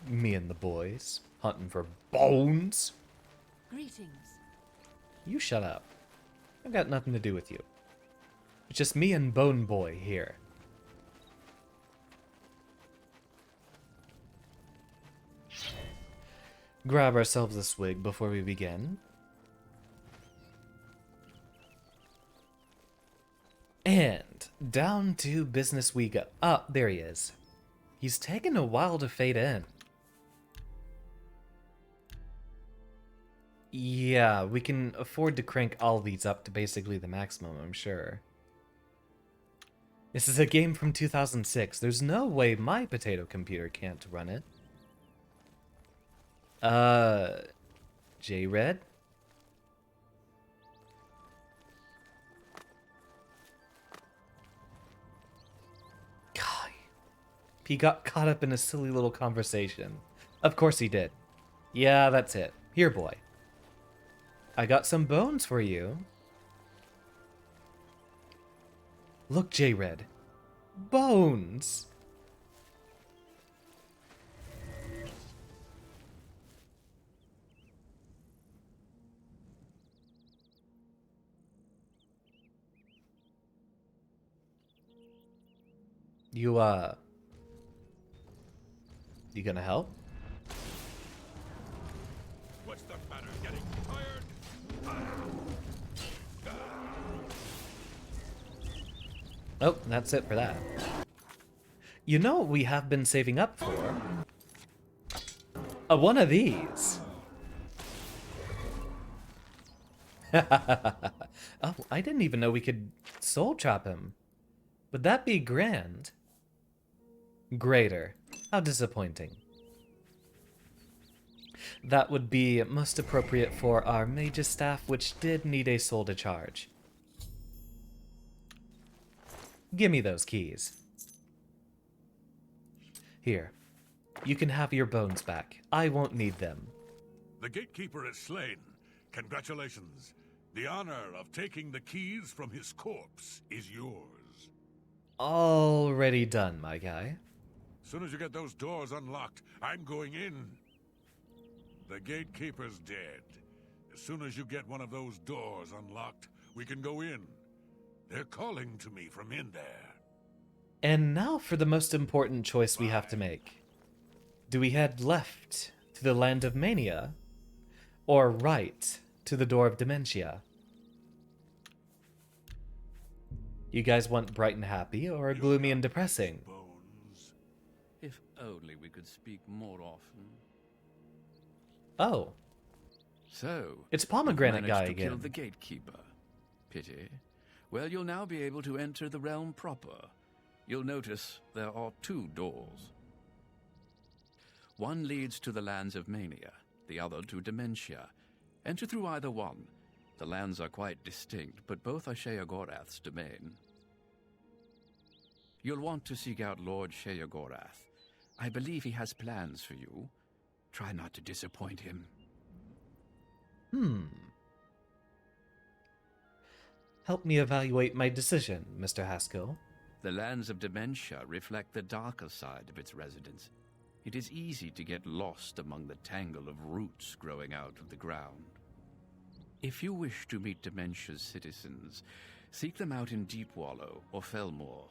Me and the boys, hunting for bones. Greetings. You shut up. I've got nothing to do with you. It's just me and Bone Boy here. Grab ourselves a swig before we begin. And down to business we go. Oh, there he is. He's taken a while to fade in. Yeah, we can afford to crank all these up to basically the maximum, I'm sure. This is a game from 2006. There's no way my potato computer can't run it. J-Red? God. He got caught up in a silly little conversation. Of course he did. Yeah, that's it. Here, boy. I got some bones for you. Look, J-Red. Bones! You gonna help? What's the matter? Getting tired? Oh, that's it for that. You know what we have been saving up for? One of these. Oh, I didn't even know we could soul trap him. Would that be grand? Greater. How disappointing. That would be most appropriate for our mage's staff, which did need a soul to charge. Give me those keys. Here. You can have your bones back. I won't need them. The gatekeeper is slain. Congratulations. The honor of taking the keys from his corpse is yours. Already done, my guy. As soon as you get those doors unlocked, I'm going in. The gatekeeper's dead. As soon as you get one of those doors unlocked, we can go in. They're calling to me from in there. And now for the most important choice we have to make. Do we head left to the land of mania, or right to the door of dementia? You guys want bright and happy, or gloomy and depressing? If only we could speak more often. Oh. So, It's Pomegranate you've Guy managed to kill again. the gatekeeper. Pity. Well, you'll now be able to enter the realm proper. You'll notice there are 2 doors. One leads to the lands of mania, the other to dementia. Enter through either one. The lands are quite distinct, but both are Sheogorath's domain. You'll want to seek out Lord Sheogorath. I believe he has plans for you. Try not to disappoint him. Help me evaluate my decision, Mr. Haskell. The lands of dementia reflect the darker side of its residents. It is easy to get lost among the tangle of roots growing out of the ground. If you wish to meet dementia's citizens, seek them out in Deepwallow or Felmore.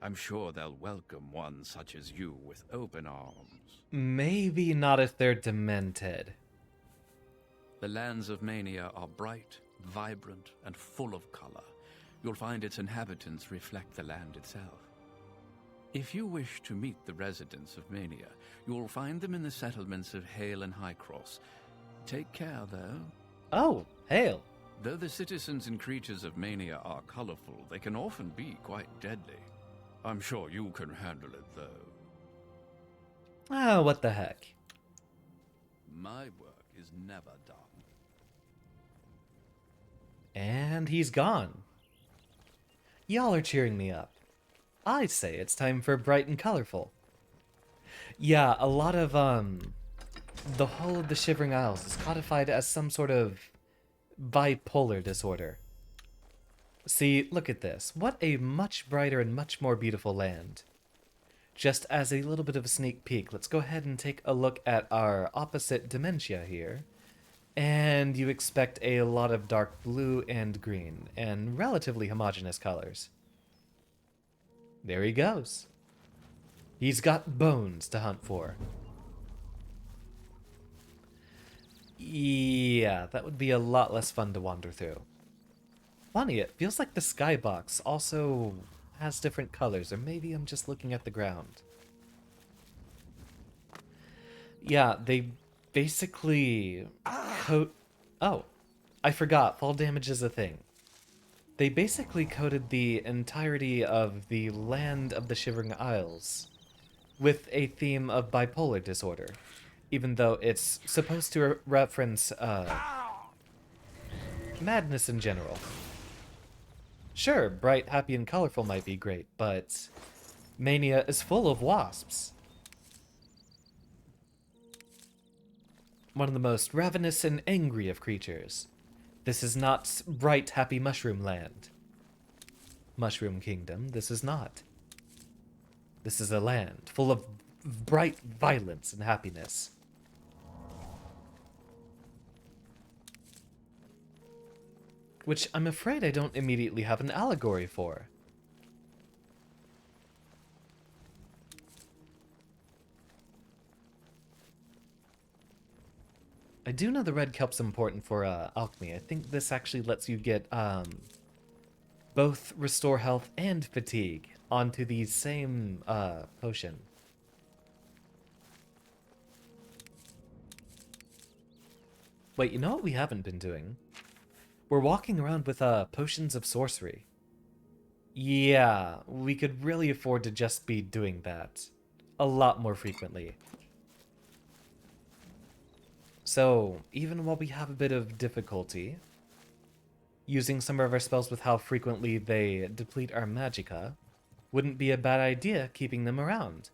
I'm sure they'll welcome one such as you with open arms. Maybe not if they're demented. The lands of mania are bright, vibrant, and full of color. You'll find its inhabitants reflect the land itself. If you wish to meet the residents of mania, you'll find them in the settlements of Hale and Highcross. Take care, though. Oh, Hale. Though the citizens and creatures of mania are colorful, they can often be quite deadly. I'm sure you can handle it, though. Ah, what the heck. My work is never done. And he's gone. Y'all are cheering me up. I say it's time for bright and colorful. Yeah, a lot of, the whole of the Shivering Isles is codified as some sort of bipolar disorder. See, look at this. What a much brighter and much more beautiful land. Just as a little bit of a sneak peek, let's go ahead and take a look at our opposite dementia here. And you expect a lot of dark blue and green, and relatively homogeneous colors. There he goes. He's got bones to hunt for. Yeah, that would be a lot less fun to wander through. Funny, it feels like the skybox also has different colors, or maybe I'm just looking at the ground. Yeah, they basically Oh, I forgot, fall damage is a thing. They basically coated the entirety of the land of the Shivering Isles with a theme of bipolar disorder, even though it's supposed to reference madness in general. Sure, bright, happy, and colorful might be great, but mania is full of wasps. One of the most ravenous and angry of creatures. This is not bright, happy mushroom land. Mushroom Kingdom, this is not. This is a land full of bright violence and happiness. Which I'm afraid I don't immediately have an allegory for. I do know the red kelp's important for alchemy. I think this actually lets you get both restore health and fatigue onto the same potion. Wait, you know what we haven't been doing? We're walking around with potions of sorcery. Yeah, we could really afford to just be doing that a lot more frequently. So, even while we have a bit of difficulty using some of our spells with how frequently they deplete our magicka, wouldn't be a bad idea keeping them around.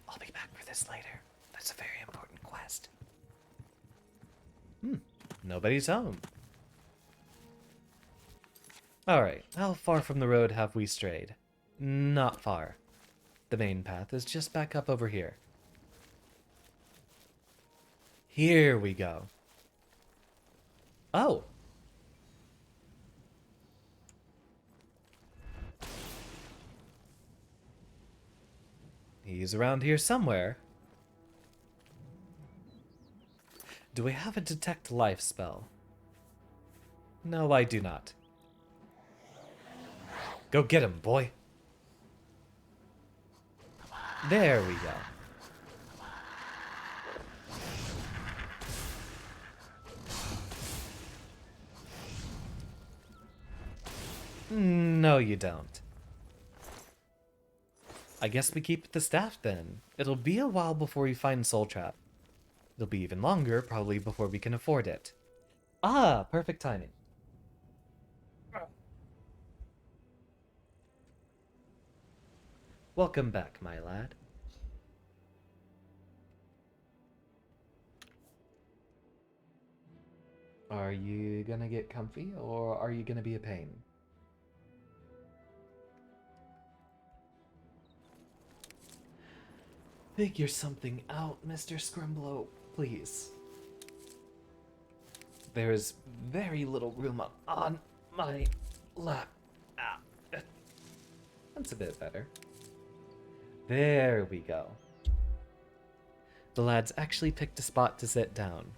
I'll be back for this later. That's a very important quest. Nobody's home. Alright, how far from the road have we strayed? Not far. The main path is just back up over here. Here we go. Oh. He's around here somewhere. Do I have a detect life spell? No, I do not. Go get him, boy. There we go. No, you don't. I guess we keep the staff then. It'll be a while before we find Soul Trap. It'll be even longer, probably, before we can afford it. Ah, perfect timing. Welcome back, my lad. Are you gonna get comfy, or are you gonna be a pain? Figure something out, Mr. Scrimblow, please. There's very little room on my lap. Ah, that's a bit better. There we go. The lads actually picked a spot to sit down.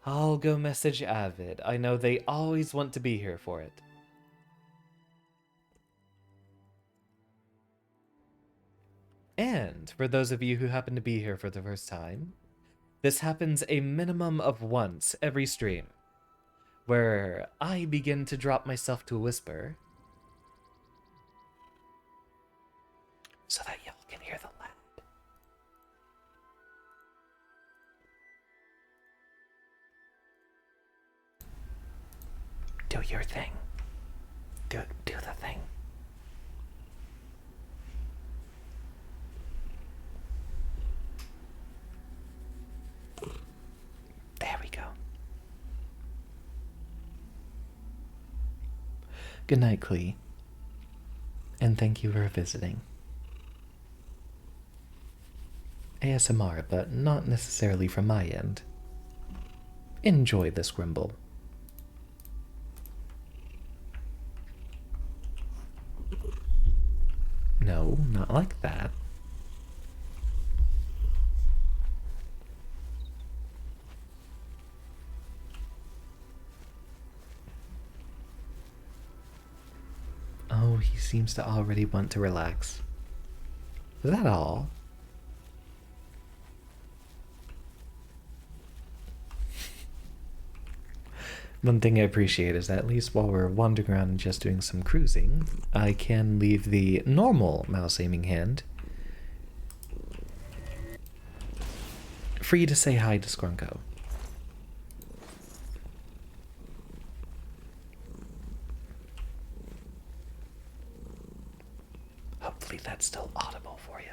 I'll go message Avid. I know they always want to be here for it. And for those of you who happen to be here for the first time, this happens a minimum of once every stream, where I begin to drop myself to a whisper so that y'all can hear the lad. Do your thing. Do the thing. There we go. Good night, Clee. And thank you for visiting. ASMR, but not necessarily from my end. Enjoy this Grimble. No, not like that. Oh, he seems to already want to relax. Is that all? One thing I appreciate is that at least while we're wandering around and just doing some cruising, I can leave the normal mouse aiming hand free to say hi to Skrunko. Hopefully that's still audible for you.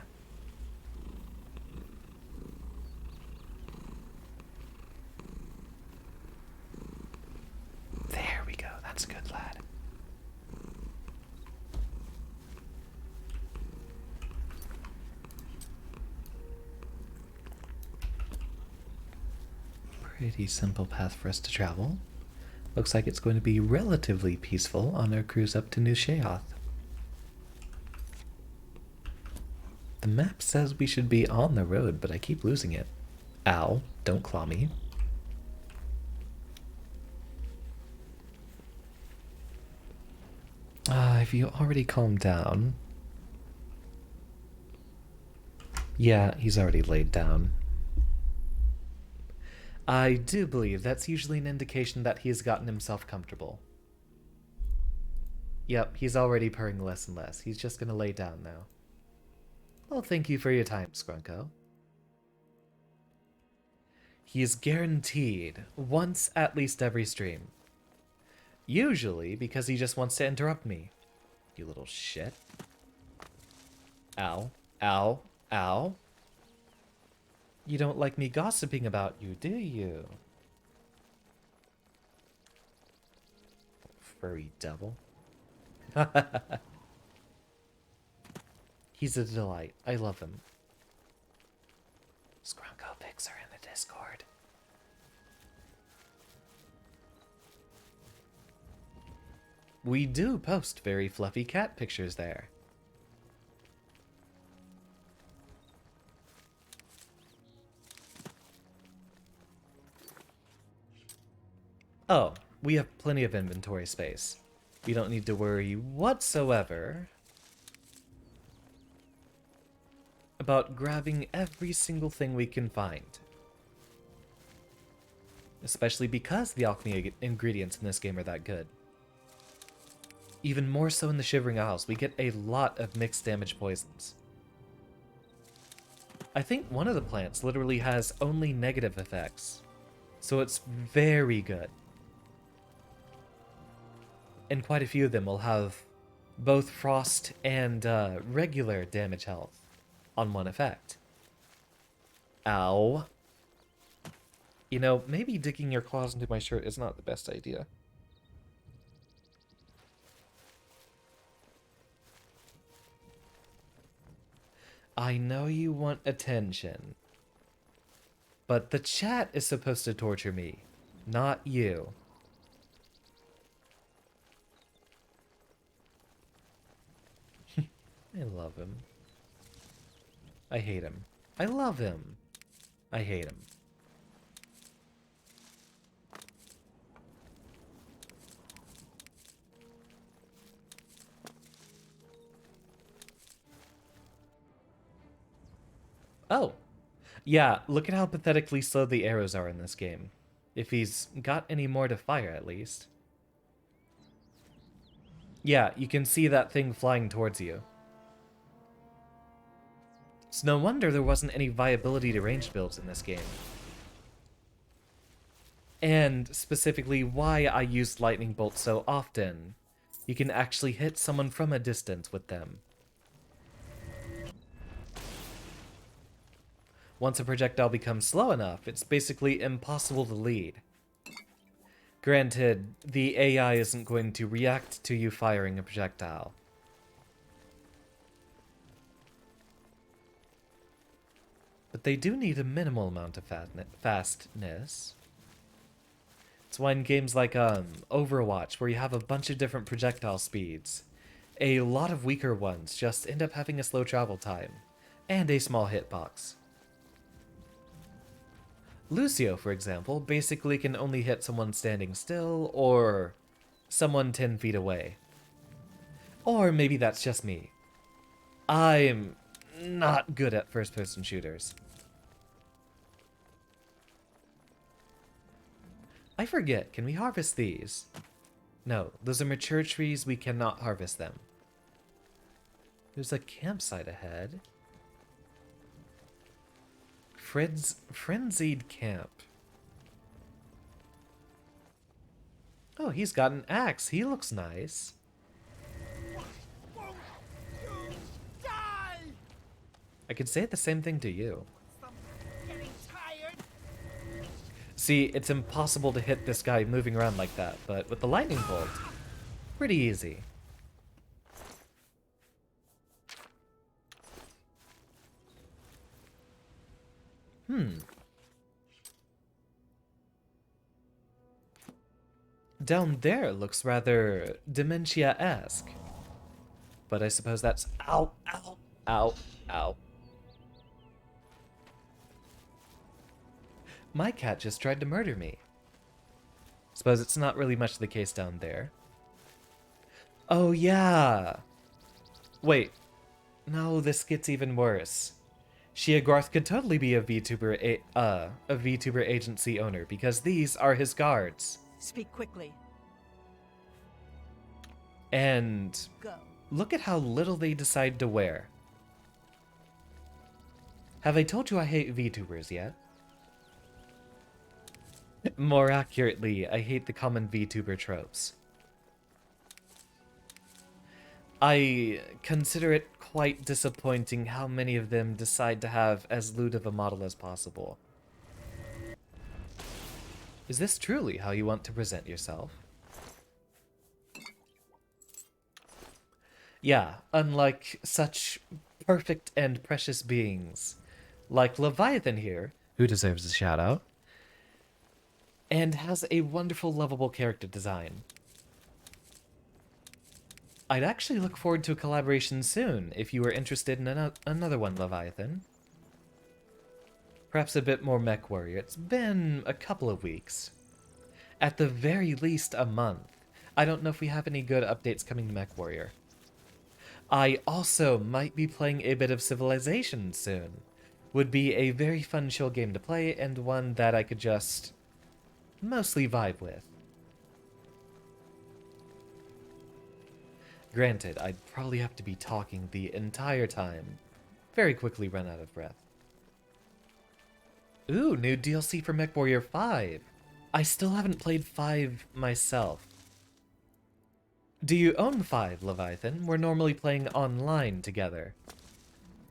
There we go. That's a good lad. Pretty simple path for us to travel. Looks like it's going to be relatively peaceful on our cruise up to New Sheoth. The map says we should be on the road, but I keep losing it. Ow, don't claw me. If you already calmed down... Yeah, he's already laid down. I do believe that's usually an indication that he's gotten himself comfortable. Yep, he's already purring less and less. He's just gonna lay down now. Well, thank you for your time, Skrunko. He is guaranteed once at least every stream. Usually because he just wants to interrupt me. You little shit. Ow. Ow. Ow. You don't like me gossiping about you, do you? Furry devil. He's a delight. I love him. Skrunko pics are in the Discord. We do post very fluffy cat pictures there. Oh, we have plenty of inventory space. We don't need to worry whatsoever about grabbing every single thing we can find. Especially because the alchemy ingredients in this game are that good. Even more so in the Shivering Isles, we get a lot of mixed damage poisons. I think one of the plants literally has only negative effects, so it's very good. And quite a few of them will have both frost and regular damage health on one effect. Ow. You know, maybe digging your claws into my shirt is not the best idea. I know you want attention, but the chat is supposed to torture me, not you. I love him. I hate him. I love him. I hate him. Oh. Yeah, look at how pathetically slow the arrows are in this game. If he's got any more to fire, at least. Yeah, you can see that thing flying towards you. It's no wonder there wasn't any viability to ranged builds in this game. And specifically why I used lightning bolts so often You can actually hit someone from a distance with them. Once a projectile becomes slow enough, it's basically impossible to lead. Granted, the AI isn't going to react to you firing a projectile. But they do need a minimal amount of fastness. It's why in games like Overwatch, where you have a bunch of different projectile speeds, a lot of weaker ones just end up having a slow travel time, and a small hitbox. Lucio, for example, basically can only hit someone standing still, or someone 10 feet away. Or maybe that's just me. I'm not good at first-person shooters. I forget, can we harvest these? No, those are mature trees, we cannot harvest them. There's a campsite ahead. Frenzied Camp. Oh, he's got an axe. He looks nice. I could say the same thing to you. See, it's impossible to hit this guy moving around like that, but with the lightning bolt, pretty easy. Down there looks rather dementia-esque. But I suppose that's... Ow, ow, ow, ow. My cat just tried to murder me. Suppose it's not really much the case down there. Oh, yeah. Wait. No, this gets even worse. Shia Garth could totally be a VTuber agency owner, because these are his guards. Speak quickly. And Go. look at how little they decide to wear. Have I told you I hate VTubers yet? More accurately, I hate the common VTuber tropes. I consider it quite disappointing how many of them decide to have as lewd of a model as possible. Is this truly how you want to present yourself? Yeah, unlike such perfect and precious beings, like Leviathan here, who deserves a shout-out, and has a wonderful, lovable character design. I'd actually look forward to a collaboration soon, if you were interested in another one, Leviathan. Perhaps a bit more Mech Warrior. It's been a couple of weeks. At the very least, a month. I don't know if we have any good updates coming to Mech Warrior. I also might be playing a bit of Civilization soon. Would be a very fun chill game to play, and one that I could just mostly vibe with. Granted, I'd probably have to be talking the entire time. Very quickly run out of breath. Ooh, new DLC for MechWarrior 5. I still haven't played 5 myself. Do you own 5, Leviathan? We're normally playing online together.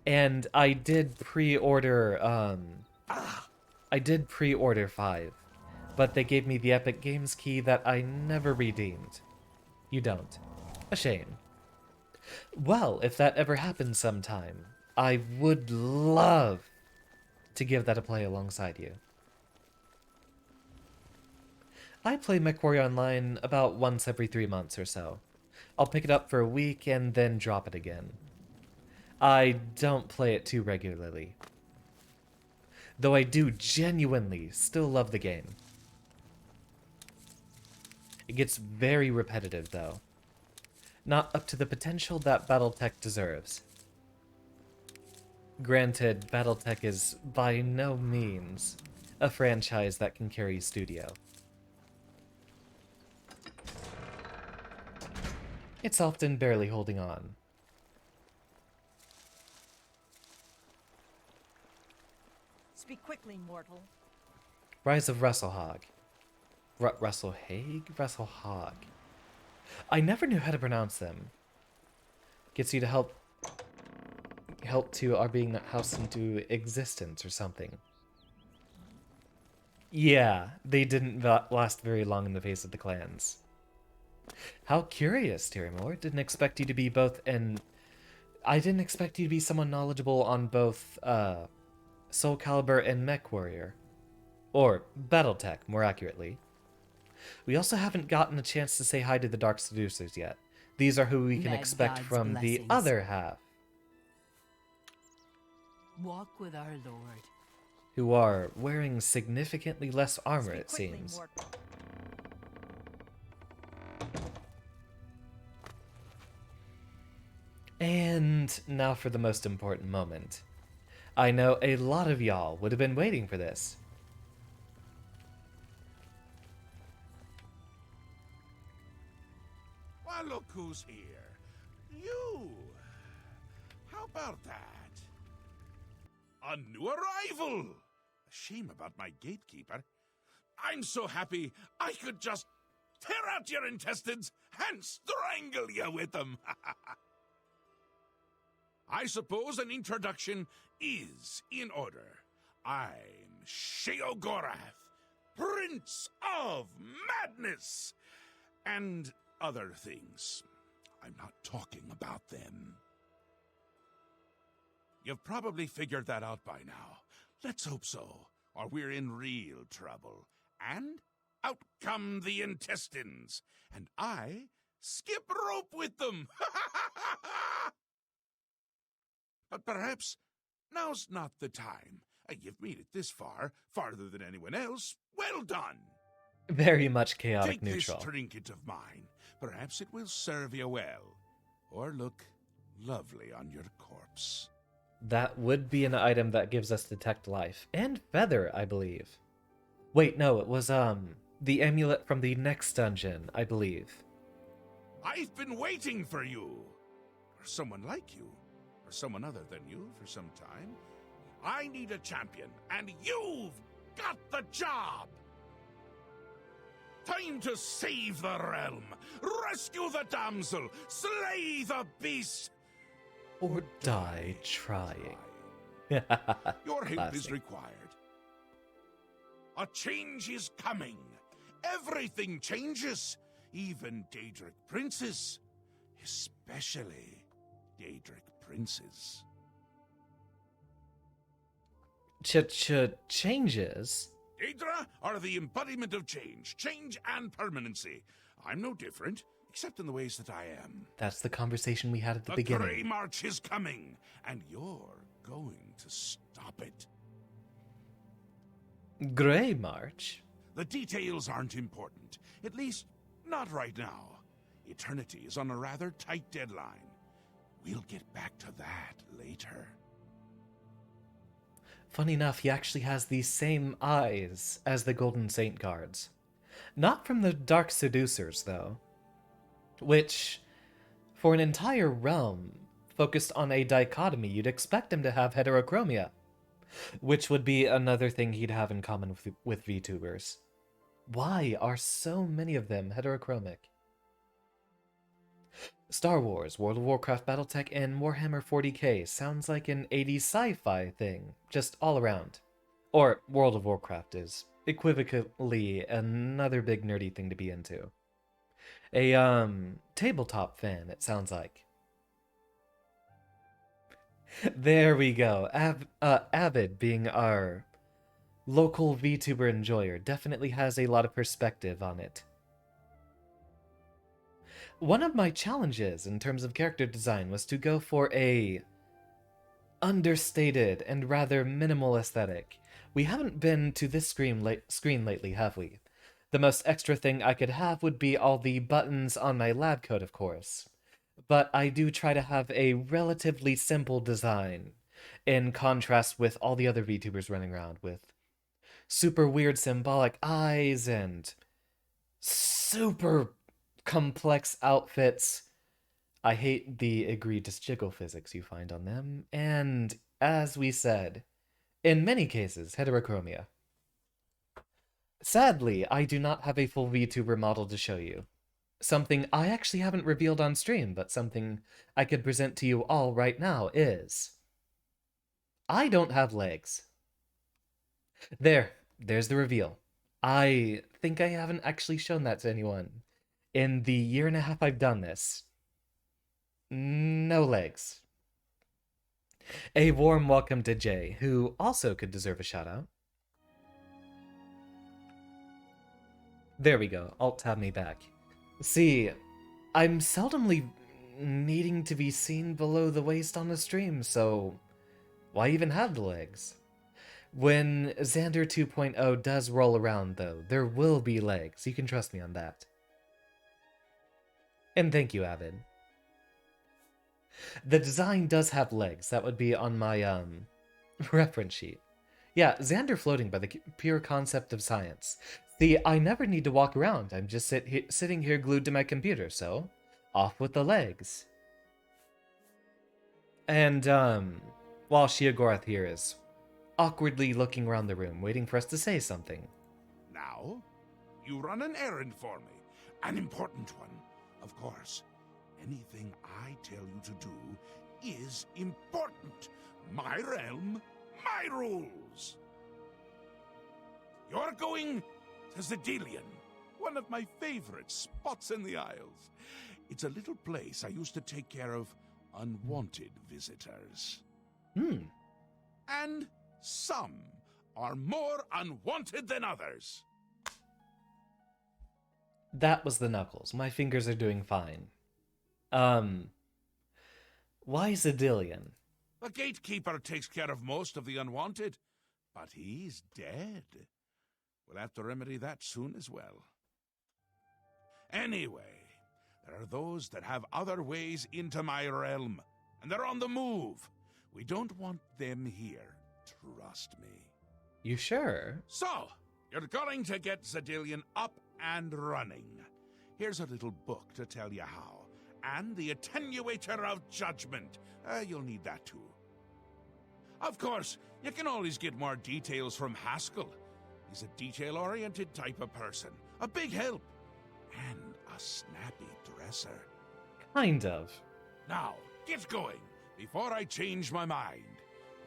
And I did pre-order, I did pre-order 5. But they gave me the Epic Games key that I never redeemed. You don't. A shame. Well, if that ever happens sometime, I would love to give that a play alongside you. I play MechWarrior Online about once every 3 months or so. I'll pick it up for a week and then drop it again. I don't play it too regularly. Though I do genuinely still love the game. It gets very repetitive, though. Not up to the potential that BattleTech deserves. Granted, BattleTech is by no means a franchise that can carry studio. It's often barely holding on. Speak quickly, mortal. Rise of Wrestlehog. Wrestlehag? Wrestlehog. I never knew how to pronounce them. Gets you to help to our being that house into existence or something. Yeah, they didn't last very long in the face of the clans. How curious, Tyrimore. Didn't expect you to be both I didn't expect you to be someone knowledgeable on both Soul Calibur and Mech Warrior. Or Battletech, more accurately. We also haven't gotten a chance to say hi to the Dark Seducers yet. These are who we can Mad expect God's from the blessings. other half, Walk with our Lord. who are wearing significantly less armor, it seems. And now for the most important moment. I know a lot of y'all would have been waiting for this. Why, look who's here. You! How about that? A new arrival! A shame about my gatekeeper. I'm so happy I could just tear out your intestines and strangle you with them. I suppose an introduction is in order. I'm Sheogorath, Prince of Madness, and other things. I'm not talking about them. You've probably figured that out by now. Let's hope so, or we're in real trouble. And out come the intestines, and I skip rope with them. But perhaps now's not the time. You've made it this far, farther than anyone else. Well done. Very much chaotic Take neutral. this trinket of mine. Perhaps it will serve you well, or look lovely on your corpse. That would be an item that gives us Detect Life. And Feather, I believe. Wait, no, it was, the amulet from the next dungeon, I believe. I've been waiting for you. Or someone like you. Or someone other than you for some time. I need a champion, and you've got the job! Time to save the realm, rescue the damsel, slay the beast! Or die trying. Your help is Classic. required. A change is coming. Everything changes. Even Daedric princes. Especially Daedric princes. Changes? Daedra are the embodiment of change and permanency. I'm no different, except in the ways that I am. That's the conversation we had at the The beginning. Grey March is coming, and you're going to stop it. Grey March? The details aren't important, at least not right now. Eternity is on a rather tight deadline. We'll get back to that later. Funny enough, he actually has the same eyes as the Golden Saint guards. Not from the Dark Seducers, though. Which, for an entire realm focused on a dichotomy, you'd expect him to have heterochromia. Which would be another thing he'd have in common with VTubers. Why are so many of them heterochromic? Star Wars, World of Warcraft Battletech, and Warhammer 40k sounds like an 80s sci-fi thing, just all around. Or World of Warcraft is equivocally another big nerdy thing to be into. A, tabletop fan, it sounds like. There we go. Avid, being our local VTuber enjoyer, definitely has a lot of perspective on it. One of my challenges in terms of character design was to go for a understated and rather minimal aesthetic. We haven't been to this screen lately, have we? The most extra thing I could have would be all the buttons on my lab coat, of course. But I do try to have a relatively simple design, in contrast with all the other VTubers running around with super weird symbolic eyes and super complex outfits. I hate the egregious jiggle physics you find on them, and, as we said, in many cases, heterochromia. Sadly, I do not have a full VTuber model to show you. something I actually haven't revealed on stream, but something I could present to you all right now is... I don't have legs. There's the reveal. I think I haven't actually shown that to anyone. In the year and a half I've done this. No legs. A warm welcome to Jay, who also could deserve a shout out. There we go, alt-tab me back. See, I'm seldomly needing to be seen below the waist on a stream, so why even have the legs? When Xander 2.0 does roll around, though, there will be legs. You can trust me on that. And thank you, Avid. The design does have legs. That would be on my, reference sheet. Yeah, Xander floating by the pure concept of science. See, I never need to walk around. I'm just sitting here glued to my computer, so off with the legs. And, while Sheogorath here is awkwardly looking around the room, waiting for us to say something. Now, you run an errand for me. An important one, of course. Anything I tell you to do is important. My realm, my rules. You're going to Zedilian, one of my favorite spots in the Isles. It's a little place I used to take care of unwanted visitors. And some are more unwanted than others. That was the knuckles. My fingers are doing fine. Why Zedilian? The gatekeeper takes care of most of the unwanted, but he's dead. We'll have to remedy that soon as well. Anyway, there are those that have other ways into my realm, and they're on the move. We don't want them here. Trust me. You sure? So, you're going to get Zedilian up and running. Here's a little book to tell you how. And the Attenuator of Judgment. You'll need that too. Of course, you can always get more details from Haskell. He's a detail-oriented type of person. A big help. And a snappy dresser. Kind of. Now, get going, before I change my mind.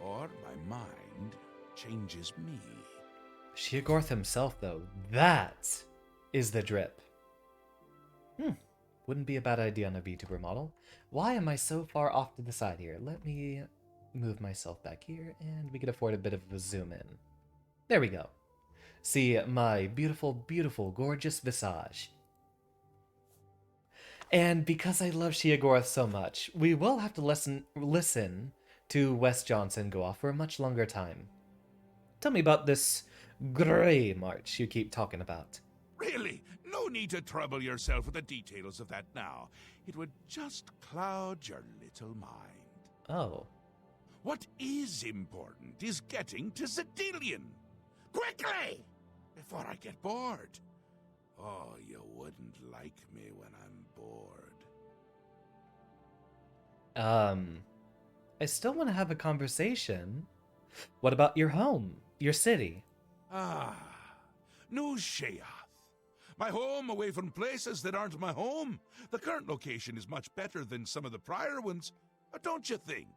Or my mind changes me. Sheogorath himself, though, that is the drip. Wouldn't be a bad idea on a VTuber model. Why am I so far off to the side here? Let me move myself back here, and we can afford a bit of a zoom in. There we go. See my beautiful, beautiful, gorgeous visage. And because I love Sheogorath so much, we will have to listen to Wes Johnson go off for a much longer time. Tell me about this grey march you keep talking about. Really? No need to trouble yourself with the details of that now. It would just cloud your little mind. Oh. What is important is getting to Zedilian. Quickly! Before I get bored. Oh, you wouldn't like me when I'm bored. I still want to have a conversation. What about your home? Your city? New Sheath. My home away from places that aren't my home. The current location is much better than some of the prior ones, don't you think?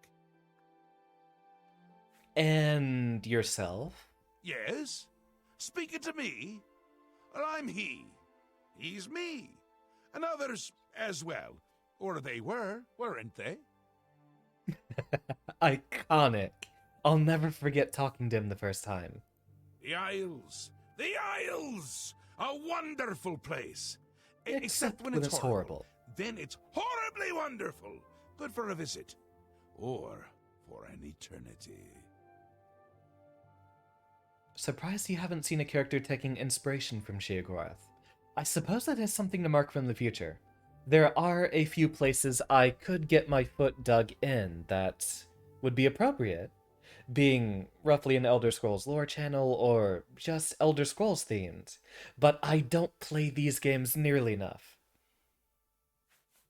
And yourself? Yes? Speaking to me? Well, I'm he. He's me. And others as well. Or they were, weren't they? Iconic. I'll never forget talking to him the first time. The Isles! The Isles! A wonderful place! Except when it's horrible. Then it's horribly wonderful! Good for a visit. Or for an eternity. Surprised you haven't seen a character taking inspiration from Sheogorath. I suppose that is something to mark from the future. There are a few places I could get my foot dug in that would be appropriate, being roughly an Elder Scrolls lore channel or just Elder Scrolls themed, but I don't play these games nearly enough.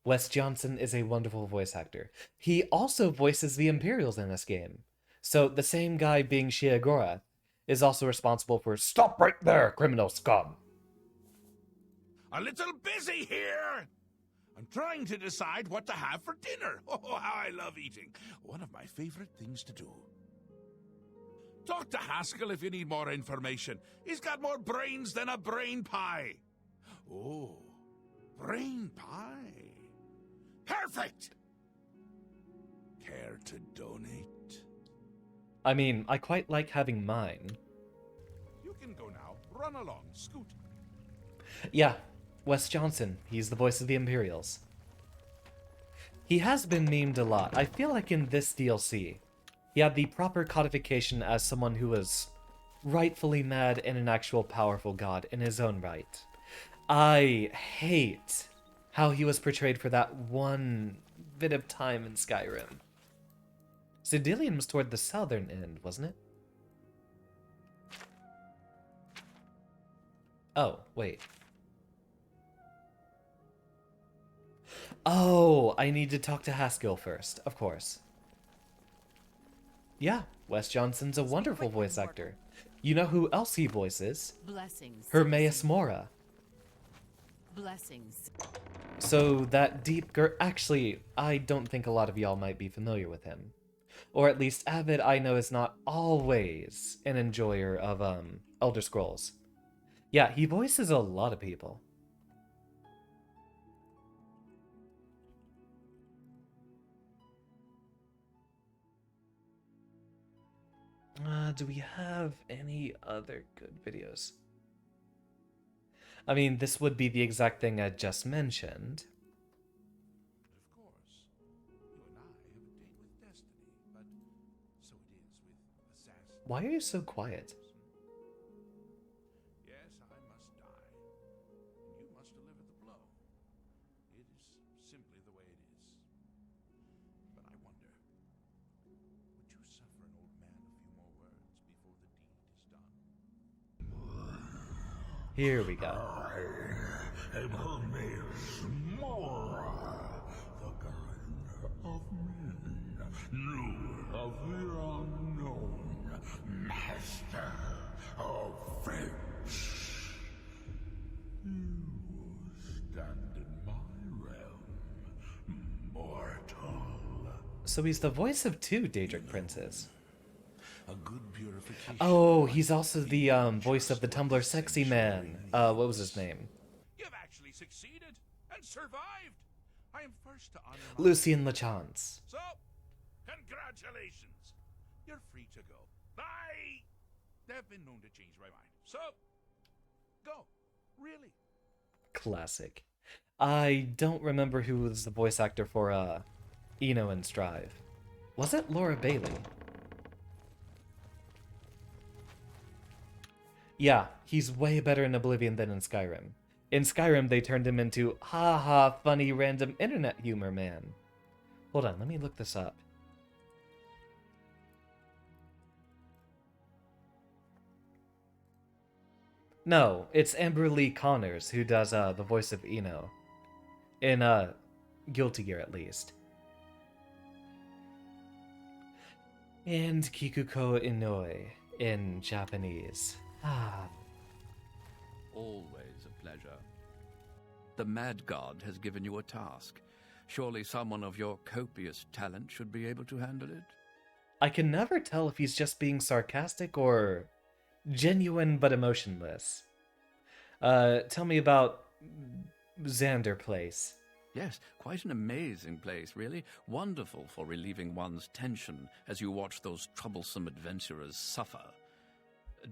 Wes Johnson is a wonderful voice actor. He also voices the Imperials in this game, so the same guy being Sheogorath is also responsible for "Stop right there, criminal scum!" A little busy here. I'm trying to decide what to have for dinner. Oh, how I love eating. One of my favorite things to do. Talk to Haskell if you need more information. He's got more brains than a brain pie. Oh, brain pie. Perfect! Care to donate? I mean, I quite like having mine. You can go now. Run along, scoot. Yeah, Wes Johnson. He's the voice of the Imperials. He has been memed a lot. I feel like in this DLC, he had the proper codification as someone who was rightfully mad and an actual powerful god in his own right. I hate how he was portrayed for that one bit of time in Skyrim. Zedilian was toward the southern end, wasn't it? Oh, wait. Oh, I need to talk to Haskell first, of course. Yeah, Wes Johnson's a wonderful voice actor. You know who else he voices? Blessings. Hermaeus Mora. Blessings. So that deep actually, I don't think a lot of y'all might be familiar with him. Or at least Avid, I know, is not always an enjoyer of Elder Scrolls. Yeah, he voices a lot of people. Do we have any other good videos? I mean, this would be the exact thing I just mentioned. Of course, you and I have a date with destiny, but so it is with assassins. Why are you so quiet? Yes, I must die, and you must deliver the blow. It is simply the way it is. But I wonder, would you suffer an old man a few more words before the deed is done? Here we go. I am Hermaeus Mora, the grinder of men, knower of the unknown, master of fates. You stand in my realm, mortal. So he's the voice of two Daedric princes. A good purification. Oh, he's also the voice of the Tumblr sexy man. What was his name? You've actually succeeded and survived. I am first to honor Lucien Lachance. So, congratulations. You're free to go. Have been known to change my mind. So, go. Really. Classic. I don't remember who was the voice actor for Eno and Strive. Was it Laura Bailey? Yeah, he's way better in Oblivion than in Skyrim. In Skyrim, they turned him into ha-ha funny random internet humor man. Hold on, let me look this up. No, it's Amber Lee Connors who does the voice of Eno. In Guilty Gear, at least. And Kikuko Inouye in Japanese. Ah. Always a pleasure. The Mad God has given you a task. Surely someone of your copious talent should be able to handle it? I can never tell if he's just being sarcastic or genuine but emotionless. Tell me about Xander Place. Yes, quite an amazing place, really. Wonderful for relieving one's tension as you watch those troublesome adventurers suffer.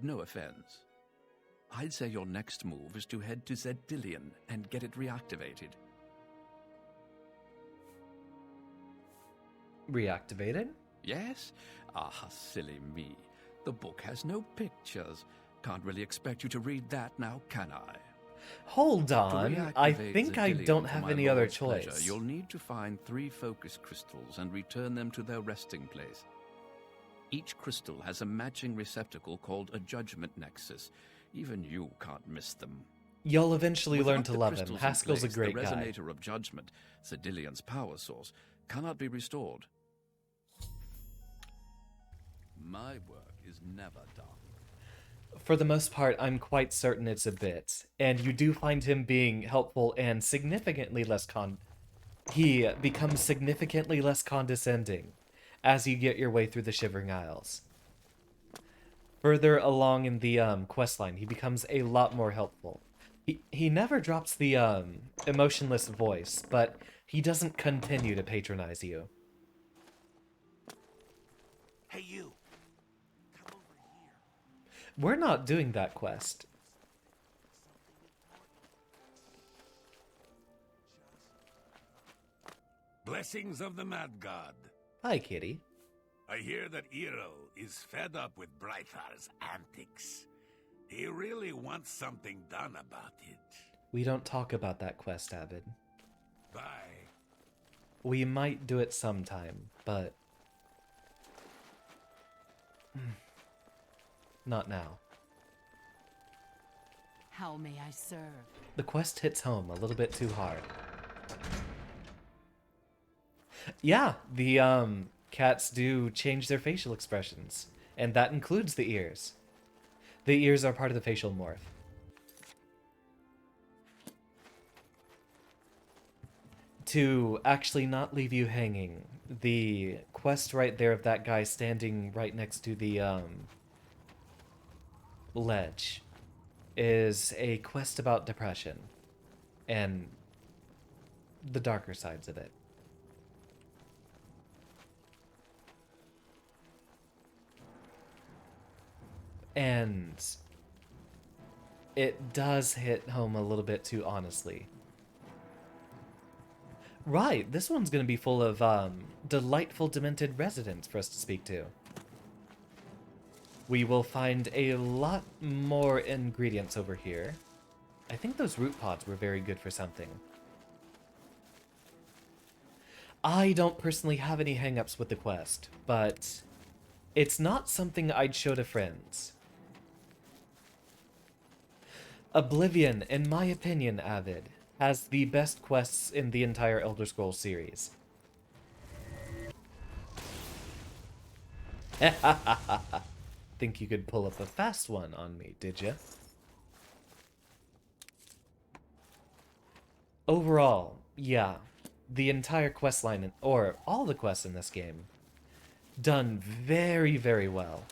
No offense. I'd say your next move is to head to Zedilian and get it reactivated. Reactivated? Yes? Ah, silly me. The book has no pictures. Can't really expect you to read that now, can I? Hold on. I think I don't have any other choice. Pleasure, you'll need to find 3 focus crystals and return them to their resting place. Each crystal has a matching receptacle called a judgment nexus. Even you can't miss them. You'll eventually learn to Without the love him. crystals in Haskell's a place, great the guy. resonator of judgment, Zedilian's power source, cannot be restored. My work is never done. For the most part, I'm quite certain it's a bit, and you do find him being helpful and significantly less he becomes significantly less condescending as you get your way through the Shivering Isles. Further along in the quest line, he becomes a lot more helpful. He never drops the emotionless voice, but he doesn't continue to patronize you. Hey, you. We're not doing that quest. Blessings of the Mad God. Hi, kitty. I hear that Eero is fed up with Brythar's antics. He really wants something done about it. We don't talk about that quest, Avid. Bye. We might do it sometime, but... not now. How may I serve? The quest hits home a little bit too hard. Yeah, the cats do change their facial expressions, and that includes the ears. The ears are part of the facial morph. To actually not leave you hanging, the quest right there of that guy standing right next to the ledge is a quest about depression and the darker sides of it. And it does hit home a little bit too honestly. Right, this one's going to be full of delightful demented residents for us to speak to. We will find a lot more ingredients over here. I think those root pods were very good for something. I don't personally have any hang-ups with the quest, but it's not something I'd show to friends. Oblivion, in my opinion, Avid, has the best quests in the entire Elder Scrolls series. Think you could pull up a fast one on me, did ya? Overall, yeah, the entire quest line, or all the quests in this game, done very, very well.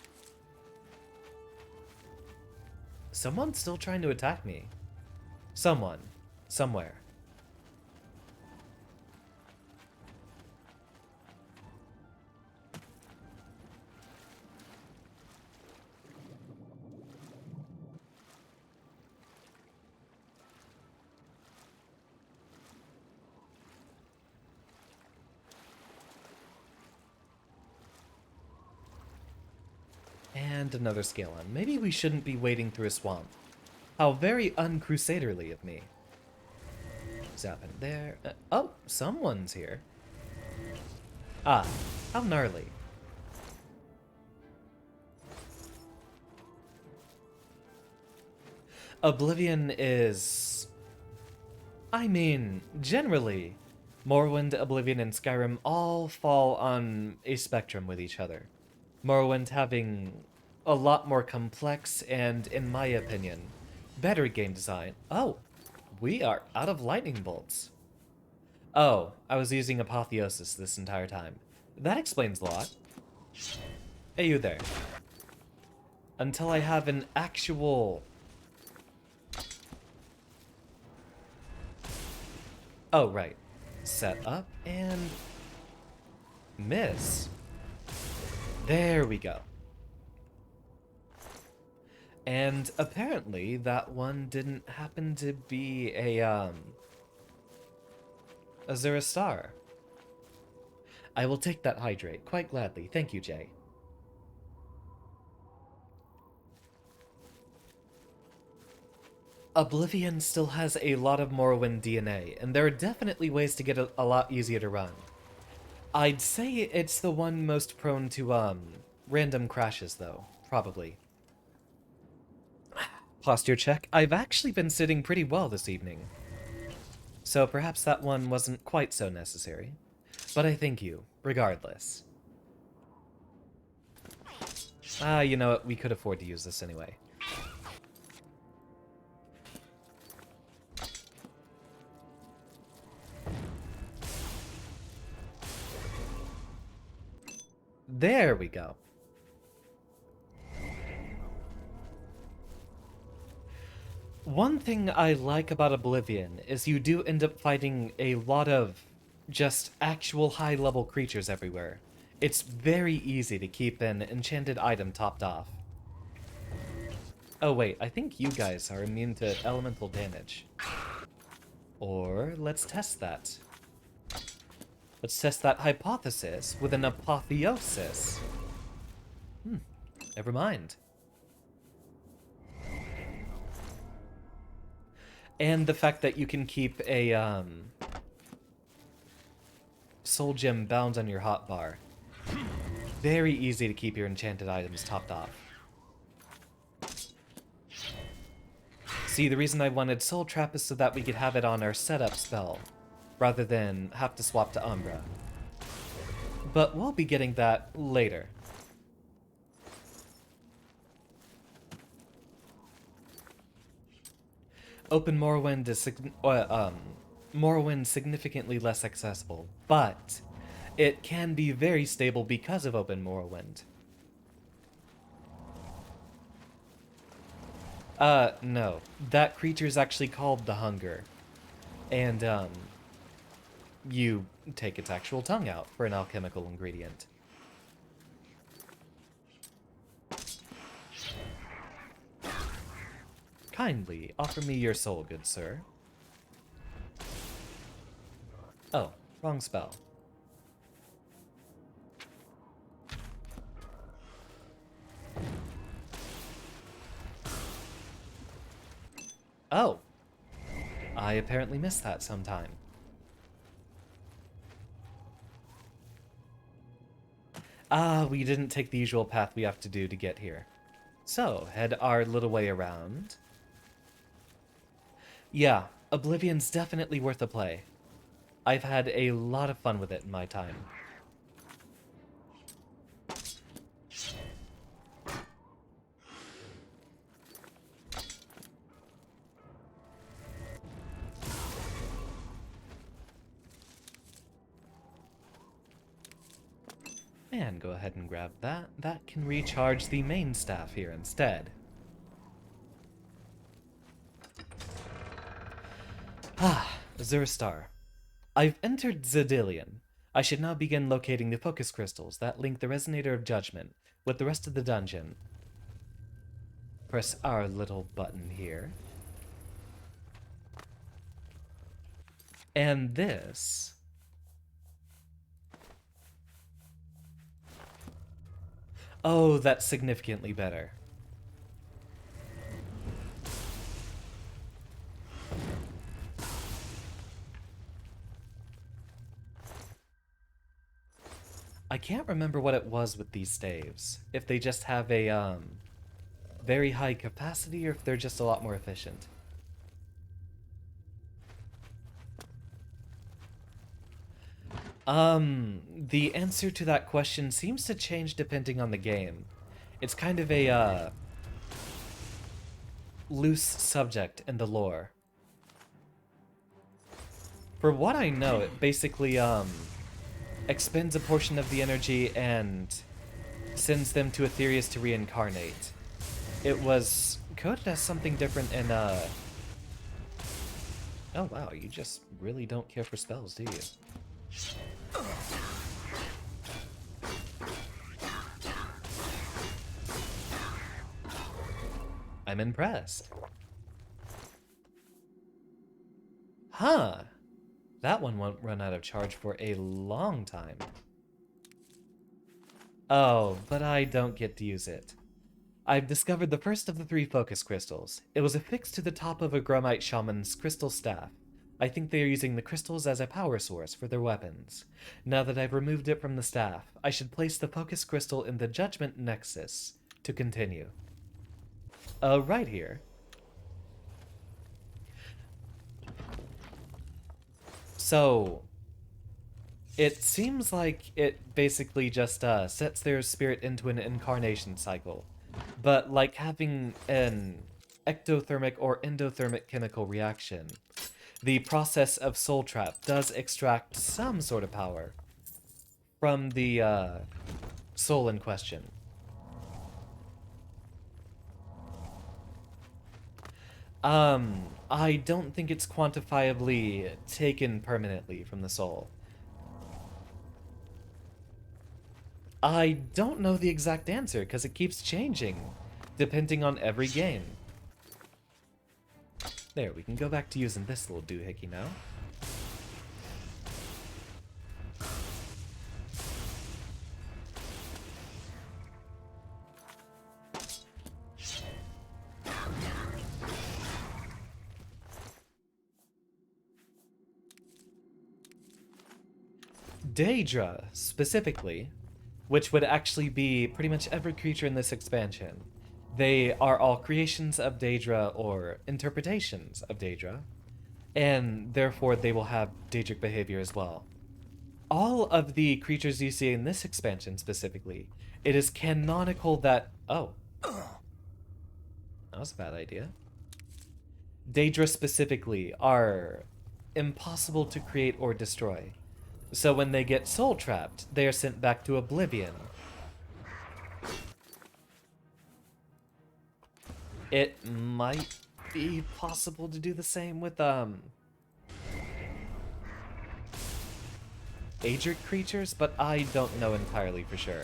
Someone's still trying to attack me. Someone. Somewhere. And another scale on. Maybe we shouldn't be wading through a swamp. How very uncrusaderly of me. Zapping there. Oh, someone's here. Ah, how gnarly. Oblivion is... I mean, generally, Morrowind, Oblivion, and Skyrim all fall on a spectrum with each other. Morrowind having a lot more complex and, in my opinion, better game design. Oh, we are out of lightning bolts. Oh, I was using Apotheosis this entire time. That explains a lot. Hey, you there. Until I have an actual... Oh, right. Set up and... miss. There we go. And apparently that one didn't happen to be a Azura Star. I will take that hydrate quite gladly. Thank you, Jay. Oblivion still has a lot of Morrowind DNA, and there are definitely ways to get a lot easier to run. I'd say it's the one most prone to, random crashes, though. Probably. Posture check. I've actually been sitting pretty well this evening. So perhaps that one wasn't quite so necessary. But I thank you, regardless. Ah, you know what? We could afford to use this anyway. There we go. One thing I like about Oblivion is you do end up fighting a lot of just actual high-level creatures everywhere. It's very easy to keep an enchanted item topped off. Oh wait, I think you guys are immune to elemental damage. Or let's test that. Let's test that hypothesis with an apotheosis. Never mind. And the fact that you can keep a soul gem bound on your hotbar. Very easy to keep your enchanted items topped off. See, the reason I wanted Soul Trap is so that we could have it on our setup spell, rather than have to swap to Umbra. But we'll be getting that later. Open Morrowind is Morrowind significantly less accessible, but it can be very stable because of Open Morrowind. No. That creature is actually called the Hunger. And, you take its actual tongue out for an alchemical ingredient. Kindly offer me your soul, good sir. Oh, wrong spell. Oh. I apparently missed that sometime. Ah, we didn't take the usual path we have to do to get here. So, head our little way around. Yeah, Oblivion's definitely worth a play. I've had a lot of fun with it in my time. And go ahead and grab that. That can recharge the main staff here instead. Ah, Zurstar. I've entered Zedillion. I should now begin locating the focus crystals that link the Resonator of Judgment with the rest of the dungeon. Press our little button here. And this... Oh, that's significantly better. I can't remember what it was with these staves. If they just have a, very high capacity, or if they're just a lot more efficient. The answer to that question seems to change depending on the game. It's kind of a, loose subject in the lore. For what I know, it basically, expends a portion of the energy and sends them to Aetherius to reincarnate. It was coded as something different in, Oh wow, you just really don't care for spells, do you? I'm impressed. Huh. That one won't run out of charge for a long time. Oh, but I don't get to use it. I've discovered the first of the 3 focus crystals. It was affixed to the top of a Grumite shaman's crystal staff. I think they are using the crystals as a power source for their weapons. Now that I've removed it from the staff, I should place the focus crystal in the Judgment Nexus to continue. Right here. So, it seems like it basically just sets their spirit into an incarnation cycle. But like having an ectothermic or endothermic chemical reaction, the process of Soul Trap does extract some sort of power from the soul in question. I don't think it's quantifiably taken permanently from the soul. I don't know the exact answer because it keeps changing depending on every game. There, we can go back to using this little doohickey now. Daedra, specifically, which would actually be pretty much every creature in this expansion. They are all creations of Daedra or interpretations of Daedra, and therefore they will have Daedric behavior as well. All of the creatures you see in this expansion specifically, it is canonical that... Oh. That was a bad idea. Daedra specifically are impossible to create or destroy. So when they get soul trapped, they are sent back to Oblivion. It might be possible to do the same with Daedric creatures, but I don't know entirely for sure.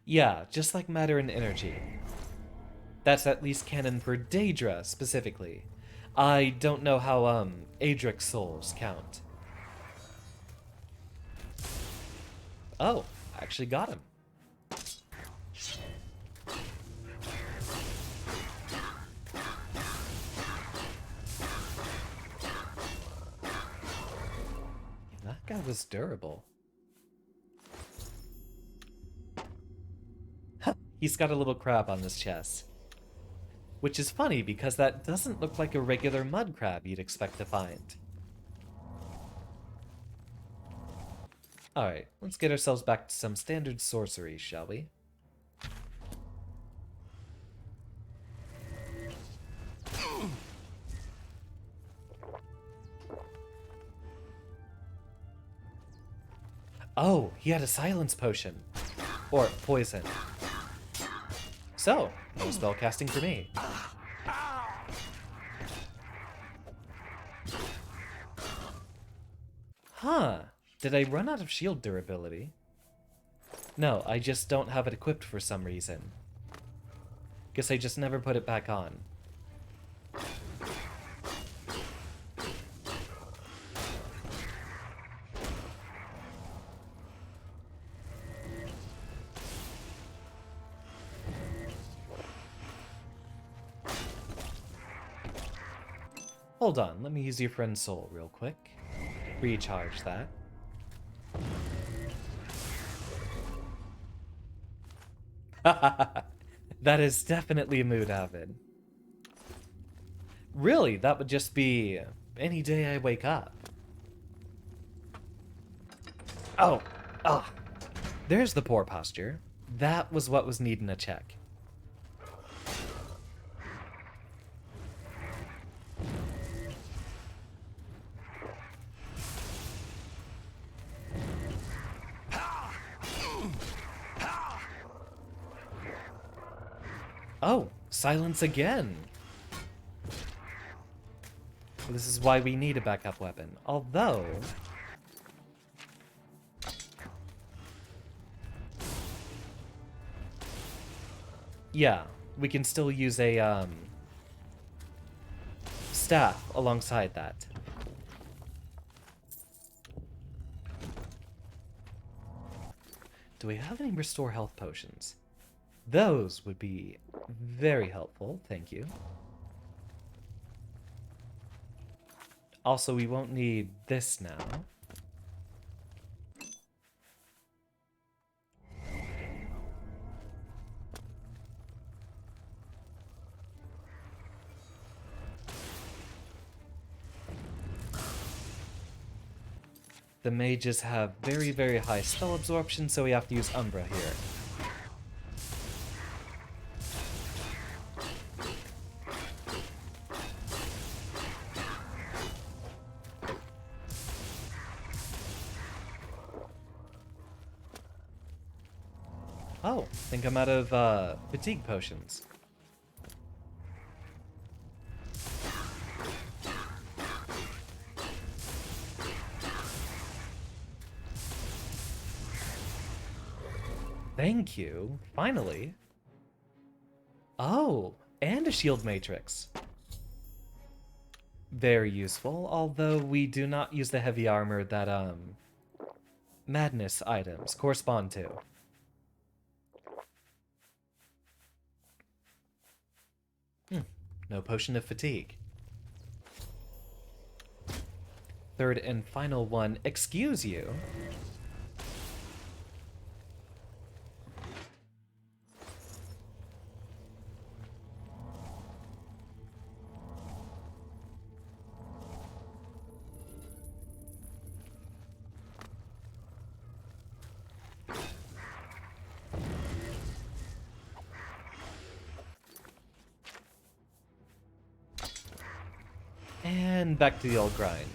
Yeah, just like matter and energy. That's at least canon for Daedra, specifically. I don't know how, Adric souls count. Oh, I actually got him. That guy was durable. He's got a little crab on his chest. Which is funny, because that doesn't look like a regular mud crab you'd expect to find. Alright, let's get ourselves back to some standard sorcery, shall we? Oh, he had a silence potion. Or poison. So, no spellcasting for me. Huh. Did I run out of shield durability? No, I just don't have it equipped for some reason. Guess I just never put it back on. Hold on, let me use your friend's soul real quick. Recharge that. That is definitely a mood, Avid. Really, that would just be any day I wake up. Oh, there's the poor posture. That was what was needing a check. Oh, silence again. This is why we need a backup weapon. Although... yeah, we can still use a, staff alongside that. Do we have any restore health potions? Those would be very helpful, thank you. Also, we won't need this now. The mages have very, very high spell absorption, so we have to use Umbra here. Oh, think I'm out of fatigue potions. Thank you. Finally. Oh, and a shield matrix. Very useful, although we do not use the heavy armor that, madness items correspond to. No potion of fatigue. Third and final one, excuse you. And back to the old grind.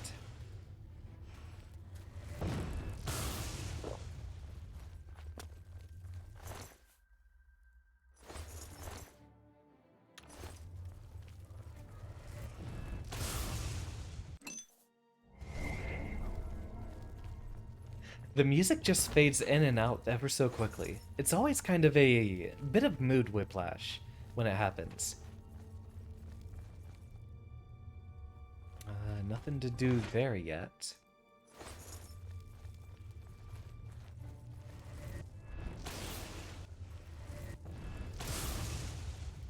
The music just fades in and out ever so quickly. It's always kind of a bit of mood whiplash when it happens. Nothing to do there yet.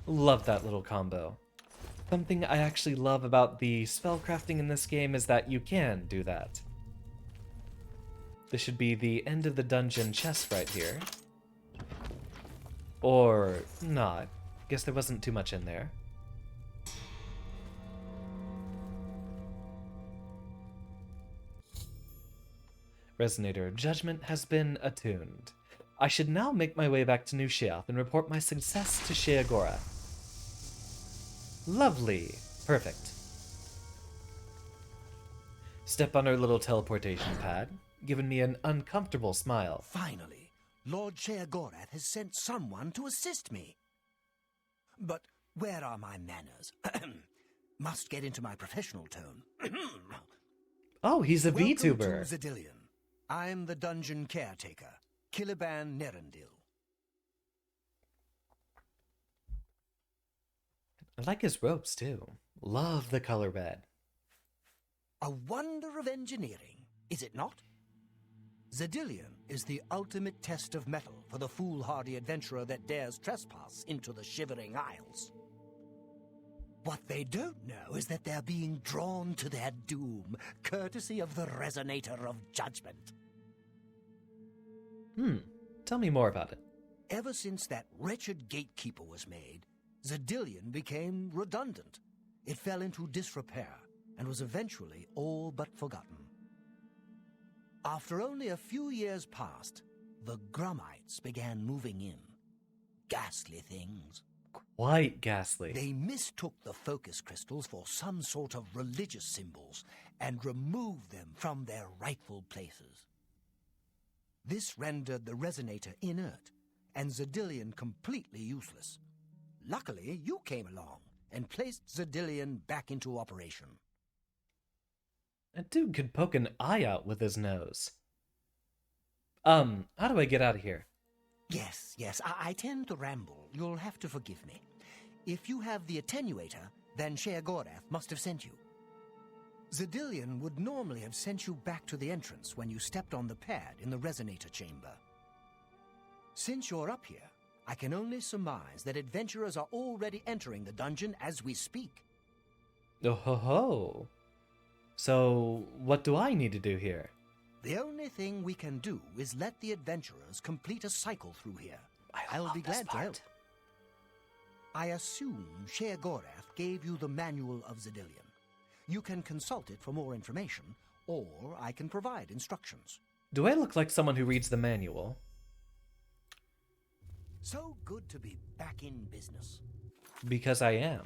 Love that little combo. Something I actually love about the spellcrafting in this game is that you can do that. This should be the end of the dungeon chest right here. Or not. Guess there wasn't too much in there. Resonator of Judgment has been attuned. I should now make my way back to New Sheoth and report my success to Sheagora. Lovely. Perfect. Step on her little teleportation pad, giving me an uncomfortable smile. Finally, Lord Sheagorath has sent someone to assist me. But where are my manners? Must get into my professional tone. Oh, he's a VTuber. Welcome to Zadillion. I'm the dungeon caretaker, Caliban Nerendil. I like his robes, too. Love the color red. A wonder of engineering, is it not? Zadillion is the ultimate test of mettle for the foolhardy adventurer that dares trespass into the Shivering Isles. What they don't know is that they're being drawn to their doom, courtesy of the Resonator of Judgment. Tell me more about it. Ever since that wretched gatekeeper was made, Zadillion became redundant. It fell into disrepair and was eventually all but forgotten. After only a few years passed, the Grummites began moving in. Ghastly things. Quite ghastly. They mistook the focus crystals for some sort of religious symbols and removed them from their rightful places. This rendered the Resonator inert and Zadillion completely useless. Luckily, you came along and placed Zadillion back into operation. That dude could poke an eye out with his nose. How do I get out of here? Yes, I tend to ramble. You'll have to forgive me. If you have the attenuator, then Sheagorath must have sent you. Zadillion would normally have sent you back to the entrance when you stepped on the pad in the Resonator chamber. Since you're up here, I can only surmise that adventurers are already entering the dungeon as we speak. Oh ho ho. So, what do I need to do here? The only thing we can do is let the adventurers complete a cycle through here. I'll be glad to help. I assume Sheagorath gave you the Manual of Zadillion. You can consult it for more information, or I can provide instructions. Do I look like someone who reads the manual? So good to be back in business. Because I am.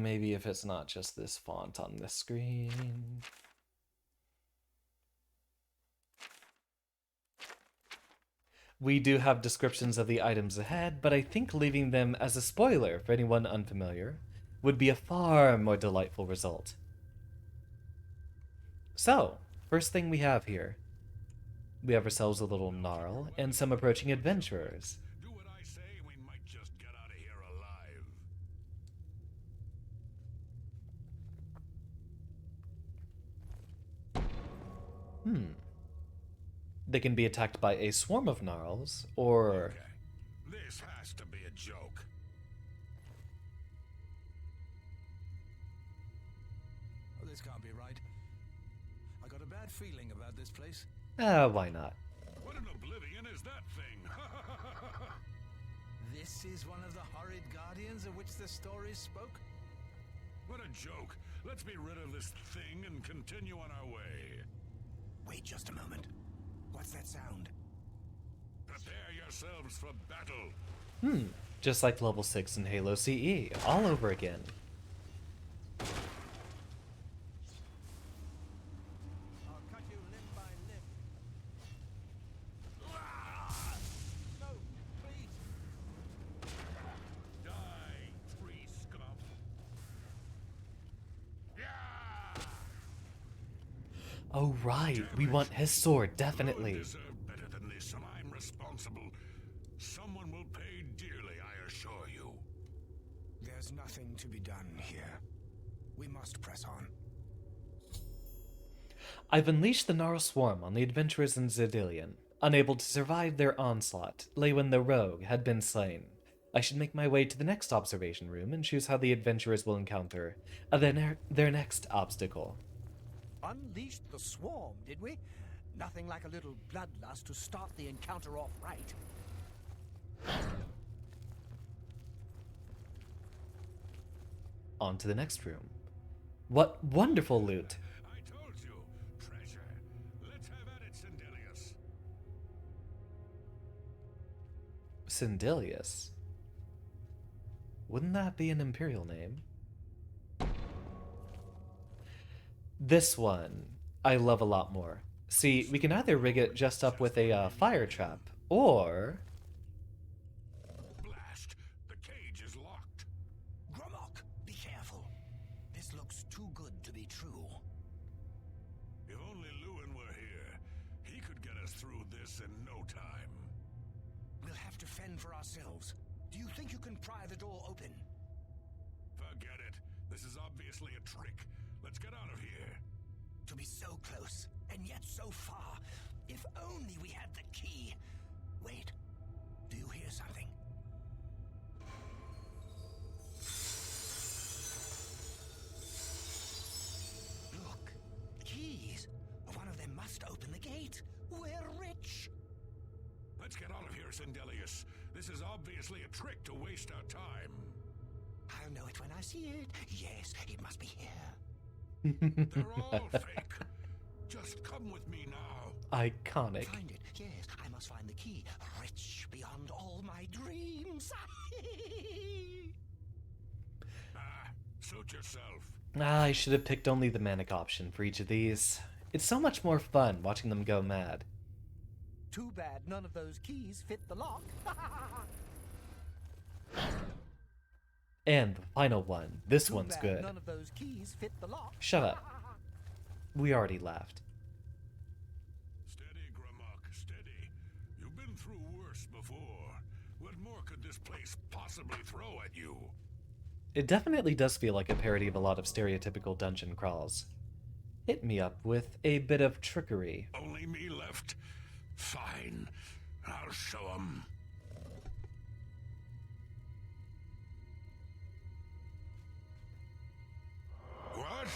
Maybe if it's not just this font on the screen. We do have descriptions of the items ahead, but I think leaving them as a spoiler for anyone unfamiliar would be a far more delightful result. So, first thing we have here. We have ourselves a little gnarl and some approaching adventurers. Do what I say, and we might just get out of here alive. They can be attacked by a swarm of gnarls, or... Okay. This has to be a joke. Oh, this can't be right. I got a bad feeling about this place. why not? What in Oblivion is that thing? This is one of the horrid guardians of which the stories spoke? What a joke. Let's be rid of this thing and continue on our way. Wait just a moment. What's that sound? Prepare yourselves for battle. Just like level 6 in Halo CE, all over again. I'll cut you limb by limb. No, please. Die, tree scum. Yeah! Oh right, we want his sword, You definitely. deserve better than this, and I'm responsible. Someone will pay dearly, I assure you. There's nothing to be done here. We must press on. I've unleashed the Gnarl Swarm on the adventurers in Zedillion. Unable to survive their onslaught, Lewin the Rogue had been slain. I should make my way to the next observation room and choose how the adventurers will encounter their next obstacle. Unleashed the swarm, did we? Nothing like a little bloodlust to start the encounter off right. On to the next room. What wonderful loot! I told you, treasure. Let's have at it, Syndilius. Syndilius? Wouldn't that be an Imperial name? This one, I love a lot more. See, we can either rig it just up with a fire trap, or... Blast! The cage is locked. Gromok, be careful. This looks too good to be true. If only Lewin were here, he could get us through this in no time. We'll have to fend for ourselves. Do you think you can pry the door open? Forget it. This is obviously a trick. Let's get out of here. To be so close, and yet so far. If only we had the key. Wait, do you hear something? Look, keys. One of them must open the gate. We're rich. Let's get out of here, Syndilius. This is obviously a trick to waste our time. I'll know it when I see it. Yes, it must be here. They're all fake. Just come with me now. Iconic. Find it. Yes, I must find the key. Rich beyond all my dreams. Suit yourself. I should have picked only the manic option for each of these. It's so much more fun watching them go mad. Too bad none of those keys fit the lock. And the final one. This one's Too bad good. None of those keys fit the lock. Shut up. We already laughed. Steady, Gromok, steady. You've been through worse before. What more could this place possibly throw at you? It definitely does feel like a parody of a lot of stereotypical dungeon crawls. Hit me up with a bit of trickery. Only me left. Fine. I'll show 'em. What?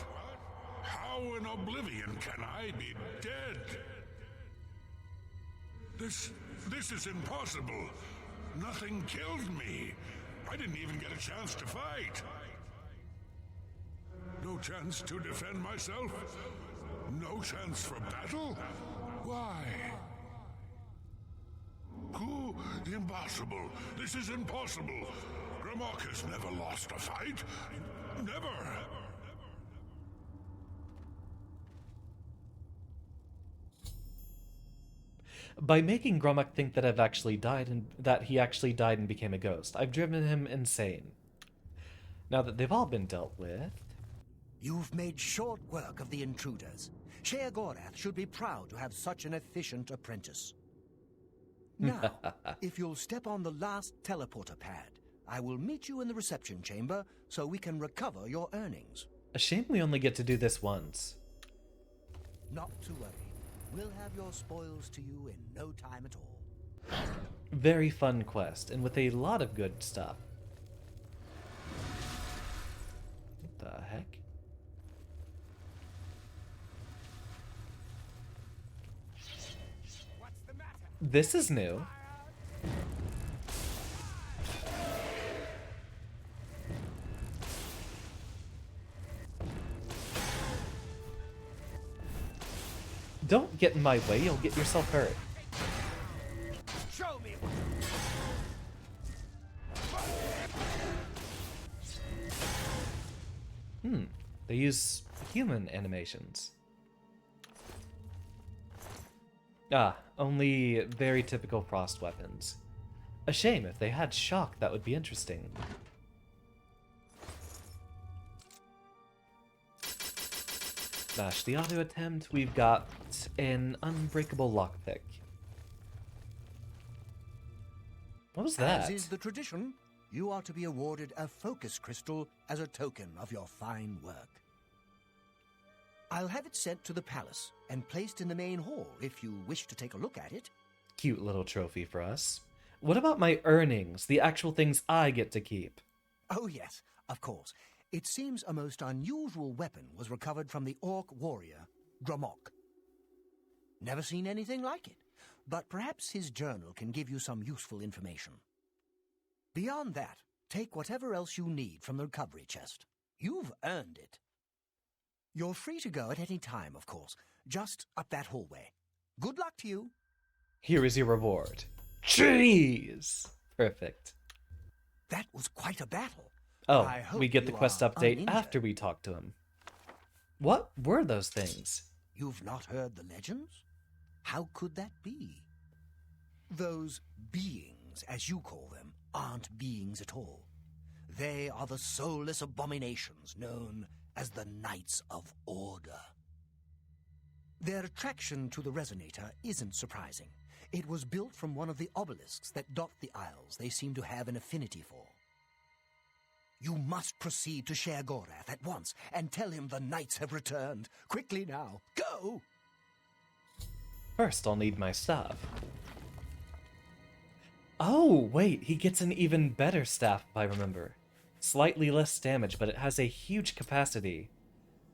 How in Oblivion can I be dead? This is impossible. Nothing killed me. I didn't even get a chance to fight. No chance to defend myself? No chance for battle? Why? Who? Impossible. This is impossible. Gromok has never lost a fight. Never. By making Gromak think that I've actually died and that he actually died and became a ghost, I've driven him insane. Now that they've all been dealt with... You've made short work of the intruders. Shea Gorath should be proud to have such an efficient apprentice. Now, if you'll step on the last teleporter pad, I will meet you in the reception chamber so we can recover your earnings. A shame we only get to do this once. Not to worry. We'll have your spoils to you in no time at all. Very fun quest, and with a lot of good stuff. What the heck? This is new. Don't get in my way, you'll get yourself hurt. Show me. They use human animations. Ah, only very typical Frost weapons. A shame, if they had shock, that would be interesting. Smash the auto attempt, we've got an unbreakable lockpick. What was that? As is the tradition, you are to be awarded a focus crystal as a token of your fine work. I'll have it sent to the palace and placed in the main hall if you wish to take a look at it. Cute little trophy for us. What about my earnings, the actual things I get to keep? Oh yes, of course. It seems a most unusual weapon was recovered from the orc warrior, Gromok. Never seen anything like it, but perhaps his journal can give you some useful information. Beyond that, take whatever else you need from the recovery chest. You've earned it. You're free to go at any time, of course, just up that hallway. Good luck to you. Here is your reward. Jeez! Perfect. That was quite a battle. Oh, we get the quest update after we talk to him. What were those things? You've not heard the legends? How could that be? Those beings, as you call them, aren't beings at all. They are the soulless abominations known as the Knights of Order. Their attraction to the resonator isn't surprising. It was built from one of the obelisks that dot the isles they seem to have an affinity for. You must proceed to Shea Gorath at once and tell him the knights have returned. Quickly now, go! First, I'll need my staff. Oh, wait, he gets an even better staff if I remember. Slightly less damage, but it has a huge capacity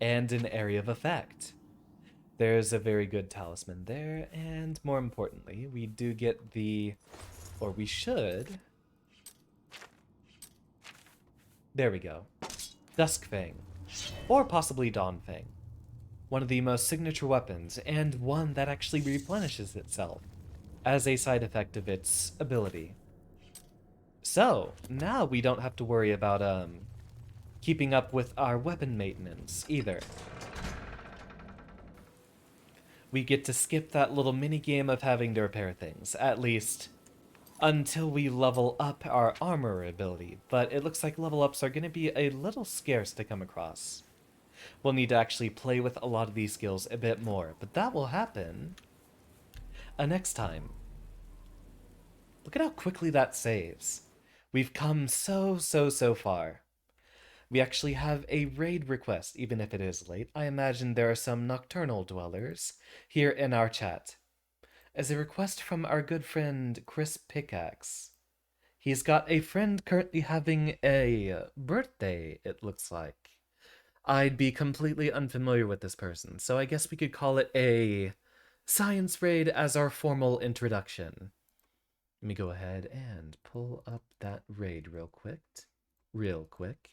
and an area of effect. There's a very good talisman there, and more importantly, we do get the... or we should... There we go. Duskfang. Or possibly Dawnfang. One of the most signature weapons, and one that actually replenishes itself as a side effect of its ability. So, now we don't have to worry about, keeping up with our weapon maintenance, either. We get to skip that little mini-game of having to repair things, at least until we level up our armor ability, but it looks like level ups are going to be a little scarce to come across. We'll need to actually play with a lot of these skills a bit more, but that will happen next time. Look at how quickly that saves. We've come so far. We actually have a raid request, even if it is late. I imagine there are some nocturnal dwellers here in our chat. As a request from our good friend Chris Pickaxe. He's got a friend currently having a birthday, it looks like. I'd be completely unfamiliar with this person, so I guess we could call it a science raid as our formal introduction. Let me go ahead and pull up that raid real quick.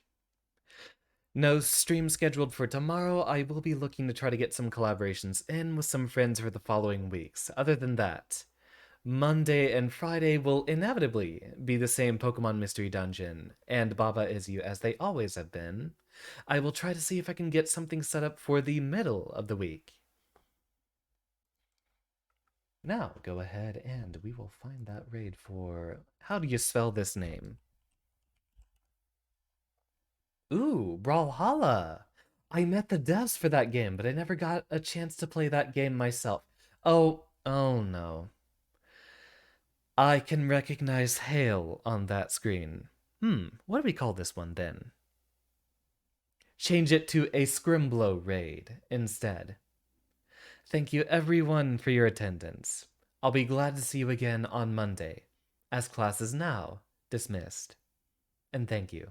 No stream scheduled for tomorrow. I will be looking to try to get some collaborations in with some friends for the following weeks. Other than that, Monday and Friday will inevitably be the same Pokemon Mystery Dungeon and Baba Is You as they always have been. I will try to see if I can get something set up for the middle of the week. Now, go ahead and we will find that raid for... How do you spell this name? Ooh, Brawlhalla! I met the devs for that game, but I never got a chance to play that game myself. Oh no. I can recognize Hail on that screen. What do we call this one then? Change it to a Scrimblow raid instead. Thank you everyone for your attendance. I'll be glad to see you again on Monday, as class is now dismissed. And thank you.